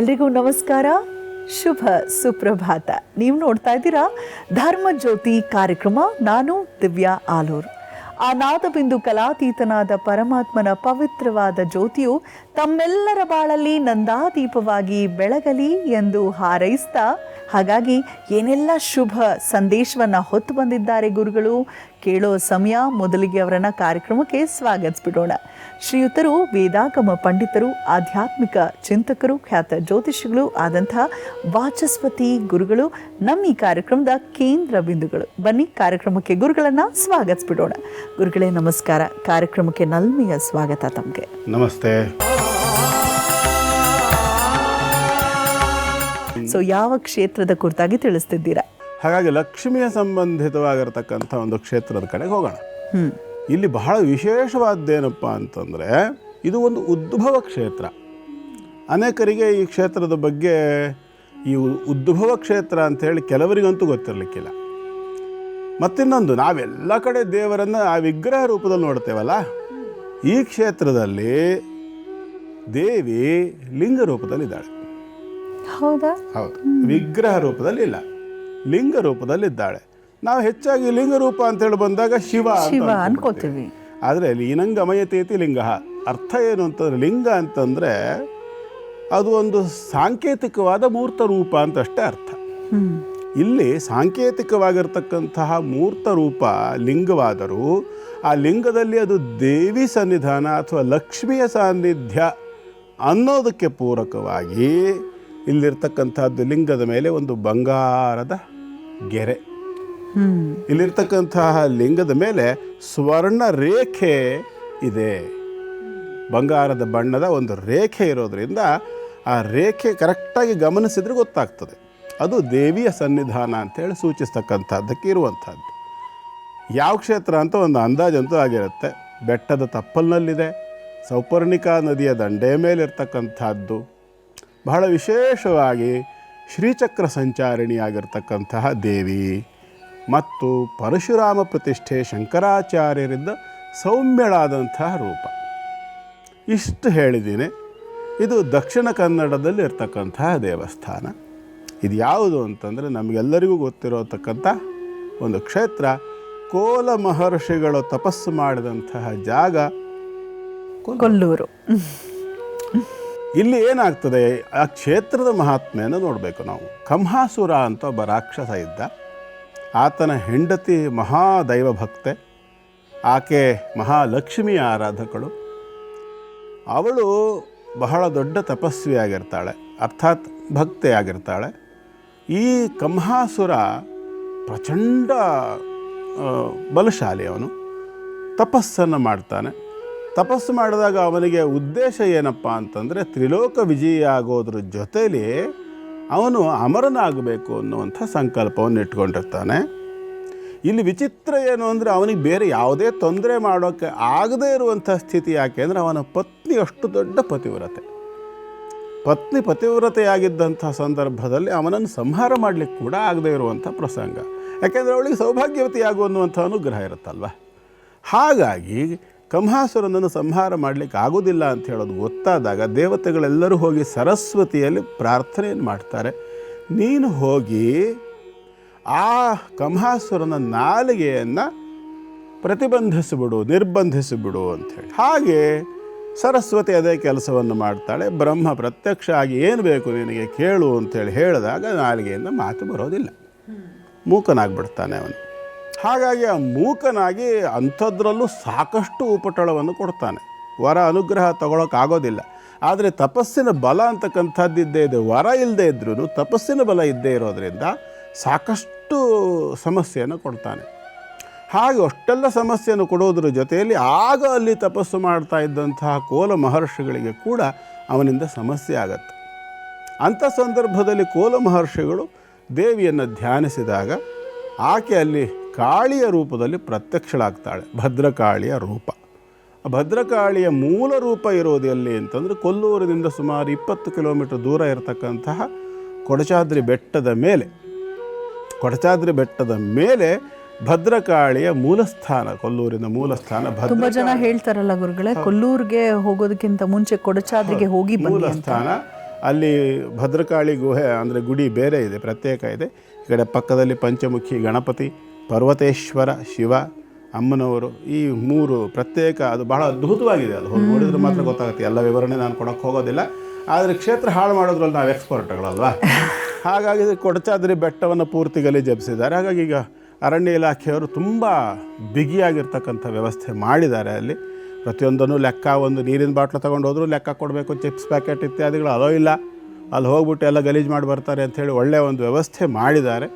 ಎಲ್ರಿಗೂ ನಮಸ್ಕಾರ, ಶುಭ ಸುಪ್ರಭಾತ. ನೀವು ನೋಡ್ತಾ ಇದ್ದೀರಾ ಧರ್ಮ ಜ್ಯೋತಿ ಕಾರ್ಯಕ್ರಮ. ನಾನು ದಿವ್ಯಾ ಆಲೂರ್. ಆ ನಾದಬಿಂದು ಕಲಾತೀತನಾದ ಪರಮಾತ್ಮನ ಪವಿತ್ರವಾದ ಜ್ಯೋತಿಯು ತಮ್ಮೆಲ್ಲರ ಬಾಳಲ್ಲಿ ನಂದಾದೀಪವಾಗಿ ಬೆಳಗಲಿ ಎಂದು ಹಾರೈಸ್ತಾ, ಹಾಗಾಗಿ ಏನೆಲ್ಲ ಶುಭ ಸಂದೇಶವನ್ನು ಹೊತ್ತು ಬಂದಿದ್ದಾರೆ ಗುರುಗಳು ಕೇಳೋ ಸಮಯ. ಮೊದಲಿಗೆ ಅವರನ್ನ ಕಾರ್ಯಕ್ರಮಕ್ಕೆ ಸ್ವಾಗತಿಸ್ಬಿಡೋಣ. ಶ್ರೀಯುತರು ವೇದಾಗಮ ಪಂಡಿತರು, ಆಧ್ಯಾತ್ಮಿಕ ಚಿಂತಕರು, ಖ್ಯಾತ ಜ್ಯೋತಿಷಿಗಳು ಆದಂಥ ವಾಚಸ್ಪತಿ ಗುರುಗಳು ನಮ್ಮ ಈ ಕಾರ್ಯಕ್ರಮದ ಕೇಂದ್ರ ಬಿಂದುಗಳು. ಬನ್ನಿ ಕಾರ್ಯಕ್ರಮಕ್ಕೆ ಗುರುಗಳನ್ನ ಸ್ವಾಗತಿಸ್ಬಿಡೋಣ. ಗುರುಗಳೇ ನಮಸ್ಕಾರ. ಕಾರ್ಯಕ್ರಮಕ್ಕೆ ನಲ್ಮೆಯ ಸ್ವಾಗತ ತಮಗೆ. ನಮಸ್ತೆ. ಸೊ ಯಾವ ಕ್ಷೇತ್ರದ ಕುರಿತಾಗಿ ತಿಳಿಸ್ತಿದ್ದೀರಾ? ಹಾಗಾಗಿ ಲಕ್ಷ್ಮಿಯ ಸಂಬಂಧಿತವಾಗಿರತಕ್ಕಂಥ ಒಂದು ಕ್ಷೇತ್ರದ ಕಡೆಗೆ ಹೋಗೋಣ. ಇಲ್ಲಿ ಬಹಳ ವಿಶೇಷವಾದ್ದೇನಪ್ಪ ಅಂತಂದರೆ, ಇದು ಒಂದು ಉದ್ಭವ ಕ್ಷೇತ್ರ. ಅನೇಕರಿಗೆ ಈ ಕ್ಷೇತ್ರದ ಬಗ್ಗೆ, ಈ ಉದ್ಭವ ಕ್ಷೇತ್ರ ಅಂಥೇಳಿ ಕೆಲವರಿಗಂತೂ ಗೊತ್ತಿರಲಿಕ್ಕಿಲ್ಲ. ಮತ್ತಿನ್ನೊಂದು, ನಾವೆಲ್ಲ ಕಡೆ ದೇವರನ್ನು ಆ ವಿಗ್ರಹ ರೂಪದಲ್ಲಿ ನೋಡ್ತೇವಲ್ಲ, ಈ ಕ್ಷೇತ್ರದಲ್ಲಿ ದೇವಿ ಲಿಂಗ ರೂಪದಲ್ಲಿದ್ದಾಳೆ. ಹೌದಾ? ಹೌದು, ವಿಗ್ರಹ ರೂಪದಲ್ಲಿ ಇಲ್ಲ, ಲಿಂಗ ರೂಪದಲ್ಲಿದ್ದಾಳೆ. ನಾವು ಹೆಚ್ಚಾಗಿ ಲಿಂಗ ರೂಪ ಅಂತೇಳಿ ಬಂದಾಗ ಶಿವ ಅನ್ಕೋತೀವಿ. ಆದರೆ ಲೀನಂಗಮಯತೇತಿ ಲಿಂಗ ಅರ್ಥ ಏನು ಅಂತಂದರೆ, ಲಿಂಗ ಅಂತಂದರೆ ಅದು ಒಂದು ಸಾಂಕೇತಿಕವಾದ ಮೂರ್ತ ರೂಪ ಅಂತಷ್ಟೇ ಅರ್ಥ. ಇಲ್ಲಿ ಸಾಂಕೇತಿಕವಾಗಿರ್ತಕ್ಕಂತಹ ಮೂರ್ತ ರೂಪ ಲಿಂಗವಾದರೂ ಆ ಲಿಂಗದಲ್ಲಿ ಅದು ದೇವಿ ಸನ್ನಿಧಾನ ಅಥವಾ ಲಕ್ಷ್ಮಿಯ ಸಾನ್ನಿಧ್ಯ ಅನ್ನೋದಕ್ಕೆ ಪೂರಕವಾಗಿ ಇಲ್ಲಿರ್ತಕ್ಕಂಥದ್ದು ಲಿಂಗದ ಮೇಲೆ ಒಂದು ಬಂಗಾರದ ಗೆರೆ, ಇಲ್ಲಿರ್ತಕ್ಕಂತಹ ಲಿಂಗದ ಮೇಲೆ ಸ್ವರ್ಣ ರೇಖೆ ಇದೆ. ಬಂಗಾರದ ಬಣ್ಣದ ಒಂದು ರೇಖೆ ಇರೋದ್ರಿಂದ ಆ ರೇಖೆ ಕರೆಕ್ಟಾಗಿ ಗಮನಿಸಿದ್ರೆ ಗೊತ್ತಾಗ್ತದೆ ಅದು ದೇವಿಯ ಸನ್ನಿಧಾನ ಅಂತೇಳಿ ಸೂಚಿಸ್ತಕ್ಕಂಥದ್ದಕ್ಕೆ ಇರುವಂಥದ್ದು. ಯಾವ ಕ್ಷೇತ್ರ ಅಂತ ಒಂದು ಅಂದಾಜಂತೂ ಆಗಿರುತ್ತೆ. ಬೆಟ್ಟದ ತಪ್ಪಲಿನಲ್ಲಿದೆ, ಸೌಪರ್ಣಿಕಾ ನದಿಯ ದಂಡೆ ಮೇಲಿರ್ತಕ್ಕಂಥದ್ದು. ಬಹಳ ವಿಶೇಷವಾಗಿ ಶ್ರೀಚಕ್ರ ಸಂಚಾರಿಣಿಯಾಗಿರ್ತಕ್ಕಂತಹ ದೇವಿ ಮತ್ತು ಪರಶುರಾಮ ಪ್ರತಿಷ್ಠೆ ಶಂಕರಾಚಾರ್ಯರಿಂದ ಸೌಮ್ಯಳಾದಂತಹ ರೂಪ. ಇಷ್ಟು ಹೇಳಿದ್ದೀನಿ. ಇದು ದಕ್ಷಿಣ ಕನ್ನಡದಲ್ಲಿ ಇರ್ತಕ್ಕಂತಹ ದೇವಸ್ಥಾನ. ಇದು ಯಾವುದು ಅಂತಂದರೆ, ನಮಗೆಲ್ಲರಿಗೂ ಗೊತ್ತಿರತಕ್ಕಂಥ ಒಂದು ಕ್ಷೇತ್ರ. ಕೋಲ ಮಹರ್ಷಿಗಳು ತಪಸ್ಸು ಮಾಡಿದಂತಹ ಜಾಗ ಕೊಲ್ಲೂರು. ಇಲ್ಲಿ ಏನಾಗ್ತದೆ, ಆ ಕ್ಷೇತ್ರದ ಮಹಾತ್ಮೆಯನ್ನು ನೋಡಬೇಕು ನಾವು. ಕಂಹಾಸುರ ಅಂತ ಒಬ್ಬ ರಾಕ್ಷಸ ಇದ್ದ. ಆತನ ಹೆಂಡತಿ ಮಹಾದೈವ ಭಕ್ತೆ, ಆಕೆ ಮಹಾಲಕ್ಷ್ಮಿಯ ಆರಾಧಕಳು. ಅವಳು ಬಹಳ ದೊಡ್ಡ ತಪಸ್ವಿಯಾಗಿರ್ತಾಳೆ, ಅರ್ಥಾತ್ ಭಕ್ತೆಯಾಗಿರ್ತಾಳೆ. ಈ ಕಂಹಾಸುರ ಪ್ರಚಂಡ ಬಲಶಾಲಿ. ಅವನು ತಪಸ್ಸನ್ನು ಮಾಡ್ತಾನೆ. ತಪಸ್ಸು ಮಾಡಿದಾಗ ಅವನಿಗೆ ಉದ್ದೇಶ ಏನಪ್ಪ ಅಂತಂದರೆ, ತ್ರಿಲೋಕ ವಿಜಯ ಆಗೋದ್ರ ಜೊತೆಯಲ್ಲಿ ಅವನು ಅಮರನಾಗಬೇಕು ಅನ್ನುವಂಥ ಸಂಕಲ್ಪವನ್ನು ಇಟ್ಕೊಂಡಿರ್ತಾನೆ. ಇಲ್ಲಿ ವಿಚಿತ್ರ ಏನು ಅಂದರೆ, ಅವನಿಗೆ ಬೇರೆ ಯಾವುದೇ ತೊಂದರೆ ಮಾಡೋಕ್ಕೆ ಆಗದೇ ಇರುವಂಥ ಸ್ಥಿತಿ. ಯಾಕೆ ಅಂದರೆ, ಅವನ ಪತ್ನಿ ಅಷ್ಟು ದೊಡ್ಡ ಪತಿವ್ರತೆ. ಪತ್ನಿ ಪತಿವ್ರತೆಯಾಗಿದ್ದಂಥ ಸಂದರ್ಭದಲ್ಲಿ ಅವನನ್ನು ಸಂಹಾರ ಮಾಡಲಿಕ್ಕೆ ಕೂಡ ಆಗದೇ ಇರುವಂಥ ಪ್ರಸಂಗ. ಯಾಕೆಂದರೆ ಅವಳಿಗೆ ಸೌಭಾಗ್ಯವತಿಯಾಗುವ ಅನ್ನುವಂಥ ಅನುಗ್ರಹ ಇರುತ್ತಲ್ವ. ಹಾಗಾಗಿ ಕಂಹಾಸುರನನ್ನು ಸಂಹಾರ ಮಾಡಲಿಕ್ಕೆ ಆಗೋದಿಲ್ಲ ಅಂತ ಹೇಳೋದು ಗೊತ್ತಾದಾಗ ದೇವತೆಗಳೆಲ್ಲರೂ ಹೋಗಿ ಸರಸ್ವತಿಯಲ್ಲಿ ಪ್ರಾರ್ಥನೆಯನ್ನು ಮಾಡ್ತಾರೆ, ನೀನು ಹೋಗಿ ಆ ಕಂಹಾಸುರನ ನಾಲಿಗೆಯನ್ನು ಪ್ರತಿಬಂಧಿಸಿಬಿಡು, ನಿರ್ಬಂಧಿಸಿಬಿಡು ಅಂಥೇಳಿ. ಹಾಗೆ ಸರಸ್ವತಿ ಅದೇ ಕೆಲಸವನ್ನು ಮಾಡ್ತಾಳೆ. ಬ್ರಹ್ಮ ಪ್ರತ್ಯಕ್ಷ ಆಗಿ ಏನು ಬೇಕು ನಿನಗೆ ಕೇಳು ಅಂಥೇಳಿ ಹೇಳಿದಾಗ ನಾಲಿಗೆಯಿಂದ ಮಾತು ಬರೋದಿಲ್ಲ, ಮೂಕನಾಗ್ಬಿಡ್ತಾನೆ ಅವನು. ಹಾಗಾಗಿ ಆ ಮೂಕನಾಗಿ ಅಂಥದ್ರಲ್ಲೂ ಸಾಕಷ್ಟು ಉಪಟಳವನ್ನು ಕೊಡ್ತಾನೆ. ವರ ಅನುಗ್ರಹ ತಗೊಳ್ಳೋಕ್ಕಾಗೋದಿಲ್ಲ. ಆದರೆ ತಪಸ್ಸಿನ ಬಲ ಅಂತಕ್ಕಂಥದ್ದಿದ್ದೇ ಇದೆ. ವರ ಇಲ್ಲದೆ ಇದ್ರೂ ತಪಸ್ಸಿನ ಬಲ ಇದ್ದೇ ಇರೋದರಿಂದ ಸಾಕಷ್ಟು ಸಮಸ್ಯೆಯನ್ನು ಕೊಡ್ತಾನೆ. ಹಾಗೆ ಅಷ್ಟೆಲ್ಲ ಸಮಸ್ಯೆಯನ್ನು ಕೊಡೋದ್ರ ಜೊತೆಯಲ್ಲಿ ಆಗ ಅಲ್ಲಿ ತಪಸ್ಸು ಮಾಡ್ತಾ ಇದ್ದಂತಹ ಕೋಲ ಮಹರ್ಷಿಗಳಿಗೆ ಕೂಡ ಅವನಿಂದ ಸಮಸ್ಯೆ ಆಗತ್ತೆ. ಅಂಥ ಸಂದರ್ಭದಲ್ಲಿ ಕೋಲ ಮಹರ್ಷಿಗಳು ದೇವಿಯನ್ನು ಧ್ಯಾನಿಸಿದಾಗ ಆಕೆ ಅಲ್ಲಿ ಕಾಳಿಯ ರೂಪದಲ್ಲಿ ಪ್ರತ್ಯಕ್ಷಳಾಗ್ತಾಳೆ. ಭದ್ರಕಾಳಿಯ ರೂಪ. ಭದ್ರಕಾಳಿಯ ಮೂಲ ರೂಪ ಇರೋದು ಎಲ್ಲಿ ಅಂತಂದರೆ, ಕೊಲ್ಲೂರಿನಿಂದ ಸುಮಾರು 20 ಕಿಲೋಮೀಟರ್ ದೂರ ಇರತಕ್ಕಂತಹ ಕೊಡಚಾದ್ರಿ ಬೆಟ್ಟದ ಮೇಲೆ. ಕೊಡಚಾದ್ರಿ ಬೆಟ್ಟದ ಮೇಲೆ ಭದ್ರಕಾಳಿಯ ಮೂಲಸ್ಥಾನ, ಕೊಲ್ಲೂರಿನ ಮೂಲಸ್ಥಾನ. ತುಂಬಾ ಜನ ಹೇಳ್ತಾರಲ್ಲ ಗುರುಗಳೇ, ಕೊಲ್ಲೂರಿಗೆ ಹೋಗೋದಕ್ಕಿಂತ ಮುಂಚೆ ಕೊಡಚಾದ್ರಿಗೆ ಹೋಗಿ ಮೂಲಸ್ಥಾನ ಅಲ್ಲಿ ಭದ್ರಕಾಳಿ ಗುಹೆ ಅಂದರೆ ಗುಡಿ ಬೇರೆ ಇದೆ, ಪ್ರತ್ಯೇಕ ಇದೆ. ಈ ಕಡೆ ಪಕ್ಕದಲ್ಲಿ ಪಂಚಮುಖಿ ಗಣಪತಿ, ಪರ್ವತೇಶ್ವರ ಶಿವ, ಅಮ್ಮನವರು, ಈ 3 ಪ್ರತ್ಯೇಕ. ಅದು ಬಹಳ ಅದ್ಭುತವಾಗಿದೆ. ಅದು ಹೋಗಿ ನೋಡಿದ್ರೆ ಮಾತ್ರ ಗೊತ್ತಾಗುತ್ತೆ. ಎಲ್ಲ ವಿವರಣೆ ನಾನು ಕೊಡೋಕ್ಕೆ ಹೋಗೋದಿಲ್ಲ. ಆದರೆ ಕ್ಷೇತ್ರ ಹಾಳು ಮಾಡೋದ್ರಲ್ಲಿ ನಾವು ಎಕ್ಸ್ಪರ್ಟ್ಗಳಲ್ವಾ. ಹಾಗಾಗಿ ಕೊಡಚಾದ್ರಿ ಬೆಟ್ಟವನ್ನು ಪೂರ್ತಿ ಗಲೀಜೆಬ್ಸಿದ್ದಾರೆ. ಹಾಗಾಗಿ ಈಗ ಅರಣ್ಯ ಇಲಾಖೆಯವರು ತುಂಬ ಬಿಗಿಯಾಗಿರ್ತಕ್ಕಂಥ ವ್ಯವಸ್ಥೆ ಮಾಡಿದ್ದಾರೆ. ಅಲ್ಲಿ ಪ್ರತಿಯೊಂದನ್ನು ಲೆಕ್ಕ, ಒಂದು ನೀರಿನ ಬಾಟ್ಲು ತೊಗೊಂಡು ಹೋದರೂ ಲೆಕ್ಕ ಕೊಡಬೇಕು, ಚಿಪ್ಸ್ ಪ್ಯಾಕೆಟ್ ಇತ್ಯಾದಿಗಳು ಅದೋ ಇಲ್ಲ, ಅಲ್ಲಿ ಹೋಗ್ಬಿಟ್ಟು ಎಲ್ಲ ಗಲೀಜು ಮಾಡಿ ಬರ್ತಾರೆ ಅಂಥೇಳಿ ಒಳ್ಳೆಯ ಒಂದು ವ್ಯವಸ್ಥೆ ಮಾಡಿದ್ದಾರೆ.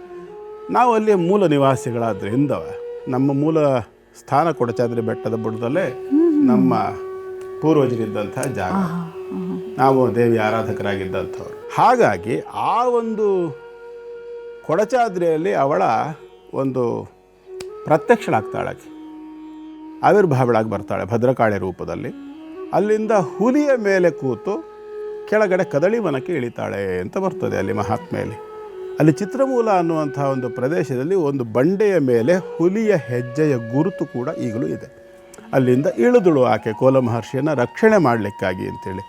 ನಾವು ಅಲ್ಲಿ ಮೂಲ ನಿವಾಸಿಗಳಾದ್ರಿಂದ ನಮ್ಮ ಮೂಲ ಸ್ಥಾನ ಕೊಡಚಾದ್ರಿ ಬೆಟ್ಟದ ಬುಡದಲ್ಲೇ ನಮ್ಮ ಪೂರ್ವಜರಿದ್ದಂಥ ಜಾಗ, ನಾವು ದೇವಿ ಆರಾಧಕರಾಗಿದ್ದಂಥವ್ರು. ಹಾಗಾಗಿ ಆ ಒಂದು ಕೊಡಚಾದ್ರಿಯಲ್ಲಿ ಅವಳ ಒಂದು ಪ್ರತ್ಯಕ್ಷಳಾಗ್ತಾಳೆ, ಆವಿರ್ಭಾವಳಾಗಿ ಬರ್ತಾಳೆ ಭದ್ರಕಾಳಿ ರೂಪದಲ್ಲಿ. ಅಲ್ಲಿಂದ ಹುಲಿಯ ಮೇಲೆ ಕೂತು ಕೆಳಗಡೆ ಕದಳಿ ವನಕ್ಕೆ ಇಳಿತಾಳೆ ಅಂತ ಬರ್ತದೆ ಅಲ್ಲಿ ಮಹಾತ್ಮೆಯಲ್ಲಿ. ಅಲ್ಲಿ ಚಿತ್ರಮೂಲ ಅನ್ನುವಂಥ ಒಂದು ಪ್ರದೇಶದಲ್ಲಿ ಒಂದು ಬಂಡೆಯ ಮೇಲೆ ಹುಲಿಯ ಹೆಜ್ಜೆಯ ಗುರುತು ಕೂಡ ಈಗಲೂ ಇದೆ. ಅಲ್ಲಿಂದ ಇಳಿದಳು ಆಕೆ ಕೋಲ ಮಹರ್ಷಿಯನ್ನು ರಕ್ಷಣೆ ಮಾಡಲಿಕ್ಕಾಗಿ ಅಂತೇಳಿ.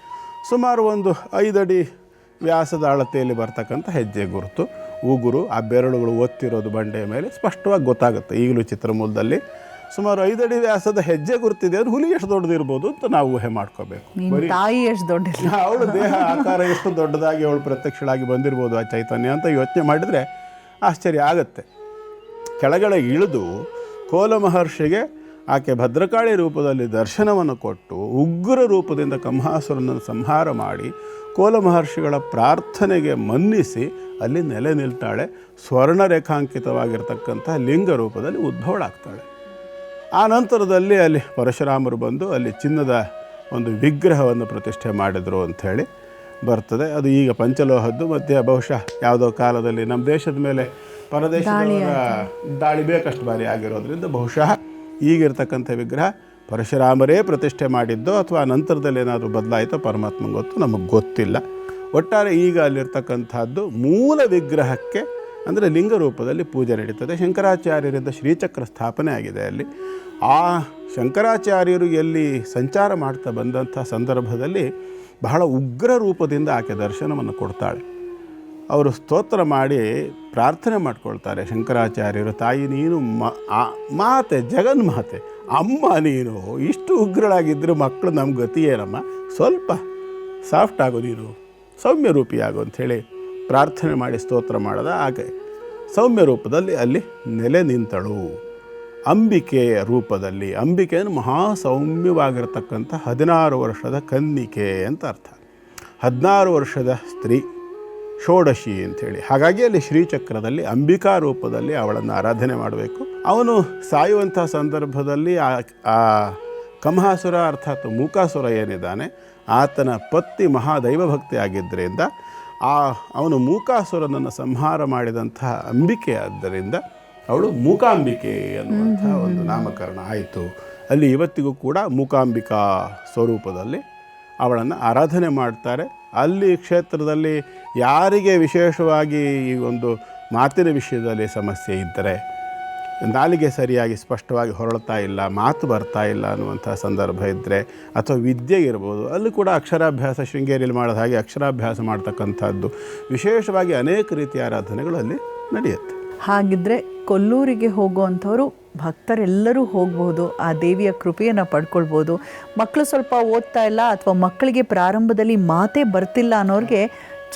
ಸುಮಾರು ಒಂದು 5 ಅಡಿ ವ್ಯಾಸದ ಅಳತೆಯಲ್ಲಿ ಬರ್ತಕ್ಕಂಥ ಹೆಜ್ಜೆ ಗುರುತು, ಉಗುರು, ಆ ಬೆರಳುಗಳು ಒತ್ತಿರೋದು ಬಂಡೆಯ ಮೇಲೆ ಸ್ಪಷ್ಟವಾಗಿ ಗೊತ್ತಾಗುತ್ತೆ. ಈಗಲೂ ಚಿತ್ರಮೂಲದಲ್ಲಿ ಸುಮಾರು 5 ಅಡಿ ವ್ಯಾಸದ ಹೆಜ್ಜೆ ಗುರುತಿದೆ. ಅದು ಹುಲಿ ಎಷ್ಟು ದೊಡ್ಡದಿರ್ಬೋದು ಅಂತ ನಾವು ಊಹೆ ಮಾಡ್ಕೋಬೇಕು. ತಾಯಿ ಎಷ್ಟು ದೊಡ್ಡ, ಅವಳು ದೇಹ ಆಕಾರ ಎಷ್ಟು ದೊಡ್ಡದಾಗಿ ಅವಳು ಪ್ರತ್ಯಕ್ಷಳಾಗಿ ಬಂದಿರ್ಬೋದು ಆ ಚೈತನ್ಯ ಅಂತ ಯೋಚನೆ ಮಾಡಿದರೆ ಆಶ್ಚರ್ಯ ಆಗುತ್ತೆ. ಕೆಳಗಡೆ ಇಳಿದು ಕೋಲ ಮಹರ್ಷಿಗೆ ಆಕೆ ಭದ್ರಕಾಳಿ ರೂಪದಲ್ಲಿ ದರ್ಶನವನ್ನು ಕೊಟ್ಟು ಉಗ್ರ ರೂಪದಿಂದ ಕಂಹಾಸುರನನ್ನು ಸಂಹಾರ ಮಾಡಿ ಕೋಲ ಮಹರ್ಷಿಗಳ ಪ್ರಾರ್ಥನೆಗೆ ಮನ್ನಿಸಿ ಅಲ್ಲಿ ನೆಲೆ ನಿಲ್ತಾಳೆ. ಸ್ವರ್ಣ ರೇಖಾಂಕಿತವಾಗಿರ್ತಕ್ಕಂಥ ಲಿಂಗ ರೂಪದಲ್ಲಿ ಉದ್ಭವಳಾಗ್ತಾಳೆ. ಆ ನಂತರದಲ್ಲಿ ಅಲ್ಲಿ ಪರಶುರಾಮರು ಬಂದು ಅಲ್ಲಿ ಚಿನ್ನದ ಒಂದು ವಿಗ್ರಹವನ್ನು ಪ್ರತಿಷ್ಠೆ ಮಾಡಿದರು ಅಂಥೇಳಿ ಬರ್ತದೆ. ಅದು ಈಗ ಪಂಚಲೋಹದ್ದು. ಮತ್ತು ಬಹುಶಃ ಯಾವುದೋ ಕಾಲದಲ್ಲಿ ನಮ್ಮ ದೇಶದ ಮೇಲೆ ಪರದೇಶದವರ ದಾಳಿ ಬೇಕಷ್ಟು ಬಾರಿ ಆಗಿರೋದ್ರಿಂದ ಬಹುಶಃ ಈಗಿರ್ತಕ್ಕಂಥ ವಿಗ್ರಹ ಪರಶುರಾಮರೇ ಪ್ರತಿಷ್ಠೆ ಮಾಡಿದ್ದೋ ಅಥವಾ ನಂತರದಲ್ಲಿ ಏನಾದರೂ ಬದಲಾಯಿತೋ ಪರಮಾತ್ಮ ಗೊತ್ತು, ನಮಗೆ ಗೊತ್ತಿಲ್ಲ. ಒಟ್ಟಾರೆ ಈಗ ಅಲ್ಲಿರ್ತಕ್ಕಂಥದ್ದು ಮೂಲ ವಿಗ್ರಹಕ್ಕೆ ಅಂದರೆ ಲಿಂಗ ರೂಪದಲ್ಲಿ ಪೂಜೆ ನಡೀತದೆ. ಶಂಕರಾಚಾರ್ಯರಿಂದ ಶ್ರೀಚಕ್ರ ಸ್ಥಾಪನೆ ಆಗಿದೆ ಅಲ್ಲಿ. ಆ ಶಂಕರಾಚಾರ್ಯರು ಎಲ್ಲಿ ಸಂಚಾರ ಮಾಡ್ತಾ ಬಂದಂಥ ಸಂದರ್ಭದಲ್ಲಿ ಬಹಳ ಉಗ್ರ ರೂಪದಿಂದ ಆಕೆ ದರ್ಶನವನ್ನು ಕೊಡ್ತಾಳೆ. ಅವರು ಸ್ತೋತ್ರ ಮಾಡಿ ಪ್ರಾರ್ಥನೆ ಮಾಡ್ಕೊಳ್ತಾರೆ ಶಂಕರಾಚಾರ್ಯರು, ತಾಯಿ ನೀನು ಮಾತೆ, ಜಗನ್ಮಾತೆ, ಅಮ್ಮ ನೀನು ಇಷ್ಟು ಉಗ್ರಳಾಗಿದ್ದರೂ ಮಕ್ಕಳು ನಮ್ಮ ಗತಿ ಏನಮ್ಮ, ಸ್ವಲ್ಪ ಸಾಫ್ಟ್ ಆಗೋ, ನೀನು ಸೌಮ್ಯ ರೂಪಿಯಾಗು ಅಂಥೇಳಿ ಪ್ರಾರ್ಥನೆ ಮಾಡಿ ಸ್ತೋತ್ರ ಮಾಡಿದ ಆಕೆ ಸೌಮ್ಯ ರೂಪದಲ್ಲಿ ಅಲ್ಲಿ ನೆಲೆ ನಿಂತಳು. ಅಂಬಿಕೆಯ ರೂಪದಲ್ಲಿ, ಅಂಬಿಕೆಯನ್ನು ಮಹಾ ಸೌಮ್ಯವಾಗಿರತಕ್ಕಂಥ 16 ವರ್ಷದ ಕನ್ನಿಕೆ ಅಂತ ಅರ್ಥ. 16 ವರ್ಷದ ಸ್ತ್ರೀ, ಷೋಡಶಿ ಅಂಥೇಳಿ. ಹಾಗಾಗಿ ಅಲ್ಲಿ ಶ್ರೀಚಕ್ರದಲ್ಲಿ ಅಂಬಿಕಾ ರೂಪದಲ್ಲಿ ಅವಳನ್ನು ಆರಾಧನೆ ಮಾಡಬೇಕು. ಅವನು ಸಾಯುವಂಥ ಸಂದರ್ಭದಲ್ಲಿ ಆ ಕಂಹಾಸುರ ಅರ್ಥಾತ್ ಮೂಕಾಸುರ ಏನಿದ್ದಾನೆ ಆತನ ಪತ್ನಿ ಮಹಾದೈವಭಕ್ತಿ ಆಗಿದ್ದರಿಂದ ಅವನು ಮೂಕಾಸುರನನ್ನು ಸಂಹಾರ ಮಾಡಿದಂತಹ ಅಂಬಿಕೆ ಆದ್ದರಿಂದ ಅವಳು ಮೂಕಾಂಬಿಕೆ ಅನ್ನುವಂಥ ಒಂದು ನಾಮಕರಣ ಆಯಿತು. ಅಲ್ಲಿ ಇವತ್ತಿಗೂ ಕೂಡ ಮೂಕಾಂಬಿಕಾ ಸ್ವರೂಪದಲ್ಲಿ ಅವಳನ್ನು ಆರಾಧನೆ ಮಾಡ್ತಾರೆ. ಅಲ್ಲಿ ಕ್ಷೇತ್ರದಲ್ಲಿ ಯಾರಿಗೆ ವಿಶೇಷವಾಗಿ ಈ ಒಂದು ಮಾತಿನ ವಿಷಯದಲ್ಲಿ ಸಮಸ್ಯೆ ಇದ್ದರೆ, ನಾಲಿಗೆ ಸರಿಯಾಗಿ ಸ್ಪಷ್ಟವಾಗಿ ಹೊರಳ್ತಾ ಇಲ್ಲ, ಮಾತು ಬರ್ತಾ ಇಲ್ಲ ಅನ್ನುವಂಥ ಸಂದರ್ಭ ಇದ್ದರೆ, ಅಥವಾ ವಿದ್ಯೆ ಇರ್ಬೋದು, ಅಲ್ಲಿ ಕೂಡ ಅಕ್ಷರಾಭ್ಯಾಸ ಶೃಂಗೇರಿಯಲ್ಲಿ ಮಾಡೋದು ಹಾಗೆ ಅಕ್ಷರಾಭ್ಯಾಸ ಮಾಡ್ತಕ್ಕಂಥದ್ದು ವಿಶೇಷವಾಗಿ ಅನೇಕ ರೀತಿಯ ಆರಾಧನೆಗಳು ಅಲ್ಲಿ ನಡೆಯುತ್ತೆ. ಹಾಗಿದ್ರೆ ಕೊಲ್ಲೂರಿಗೆ ಹೋಗುವಂಥವ್ರು ಭಕ್ತರೆಲ್ಲರೂ ಹೋಗ್ಬೋದು, ಆ ದೇವಿಯ ಕೃಪೆಯನ್ನು ಪಡ್ಕೊಳ್ಬೋದು. ಮಕ್ಕಳು ಸ್ವಲ್ಪ ಓದ್ತಾ ಇಲ್ಲ ಅಥವಾ ಮಕ್ಕಳಿಗೆ ಪ್ರಾರಂಭದಲ್ಲಿ ಮಾತೇ ಬರ್ತಿಲ್ಲ ಅನ್ನೋರಿಗೆ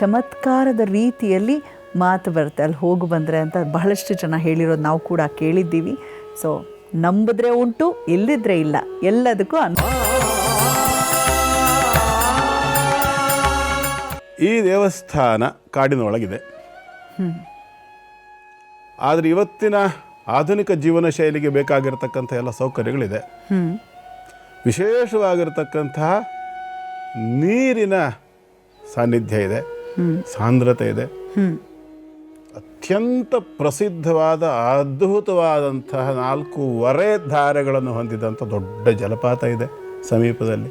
ಚಮತ್ಕಾರದ ರೀತಿಯಲ್ಲಿ ಮಾತು ಬರುತ್ತೆ ಅಲ್ಲಿ ಹೋಗಿ ಬಂದರೆ ಅಂತ ಬಹಳಷ್ಟು ಜನ ಹೇಳಿರೋದು ನಾವು ಕೂಡ ಕೇಳಿದ್ದೀವಿ. ಸೊ ನಂಬಿದ್ರೆ ಉಂಟು, ಇಲ್ಲದಿದ್ರೆ ಇಲ್ಲ, ಎಲ್ಲದಕ್ಕೂ ಈ ದೇವಸ್ಥಾನ ಕಾಡಿನೊಳಗಿದೆ. ಆದರೆ ಇವತ್ತಿನ ಆಧುನಿಕ ಜೀವನ ಶೈಲಿಗೆ ಬೇಕಾಗಿರ್ತಕ್ಕಂಥ ಎಲ್ಲ ಸೌಕರ್ಯಗಳಿದೆ. ವಿಶೇಷವಾಗಿರ್ತಕ್ಕಂತಹ ನೀರಿನ ಸಾನ್ನಿಧ್ಯ ಇದೆ, ಸಾಂದ್ರತೆ ಇದೆ. ಅತ್ಯಂತ ಪ್ರಸಿದ್ಧವಾದ ಅದ್ಭುತವಾದಂತಹ 4 ಧಾರೆಗಳನ್ನು ಹೊಂದಿದಂಥ ದೊಡ್ಡ ಜಲಪಾತ ಇದೆ ಸಮೀಪದಲ್ಲಿ.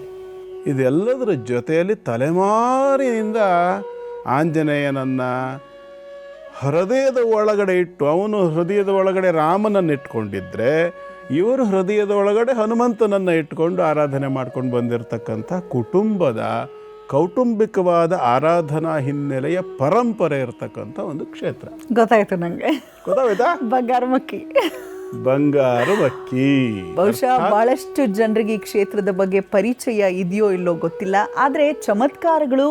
ಇದೆಲ್ಲದರ ಜೊತೆಯಲ್ಲಿ ತಲೆಮಾರಿನಿಂದ ಆಂಜನೇಯನನ್ನು ಹೃದಯದ ಒಳಗಡೆ ಇಟ್ಟು, ಅವನು ಹೃದಯದ ಒಳಗಡೆ ರಾಮನನ್ನು ಇಟ್ಕೊಂಡಿದ್ದರೆ ಇವರು ಹೃದಯದ ಒಳಗಡೆ ಹನುಮಂತನನ್ನು ಇಟ್ಕೊಂಡು ಆರಾಧನೆ ಮಾಡ್ಕೊಂಡು ಬಂದಿರತಕ್ಕಂಥ ಕುಟುಂಬದ ಕೌಟುಂಬಿಕವಾದ ಆರಾಧನಾ ಹಿನ್ನೆಲೆಯ ಪರಂಪರೆ ಇರತಕ್ಕಂಥ ಒಂದು ಕ್ಷೇತ್ರ. ಗೊತ್ತಾಯ್ತು ನನಗೆ. ಗೊತ್ತಾಯ್ತಾ? ಬಂಗಾರಮಕ್ಕಿ. ಬಂಗಾರ ಬಕ್ಕಿ. ಬಹುಶಃ ಬಹಳಷ್ಟು ಜನರಿಗೆ ಈ ಕ್ಷೇತ್ರದ ಬಗ್ಗೆ ಪರಿಚಯ ಇದೆಯೋ ಇಲ್ಲೋ ಗೊತ್ತಿಲ್ಲ. ಆದರೆ ಚಮತ್ಕಾರಗಳು,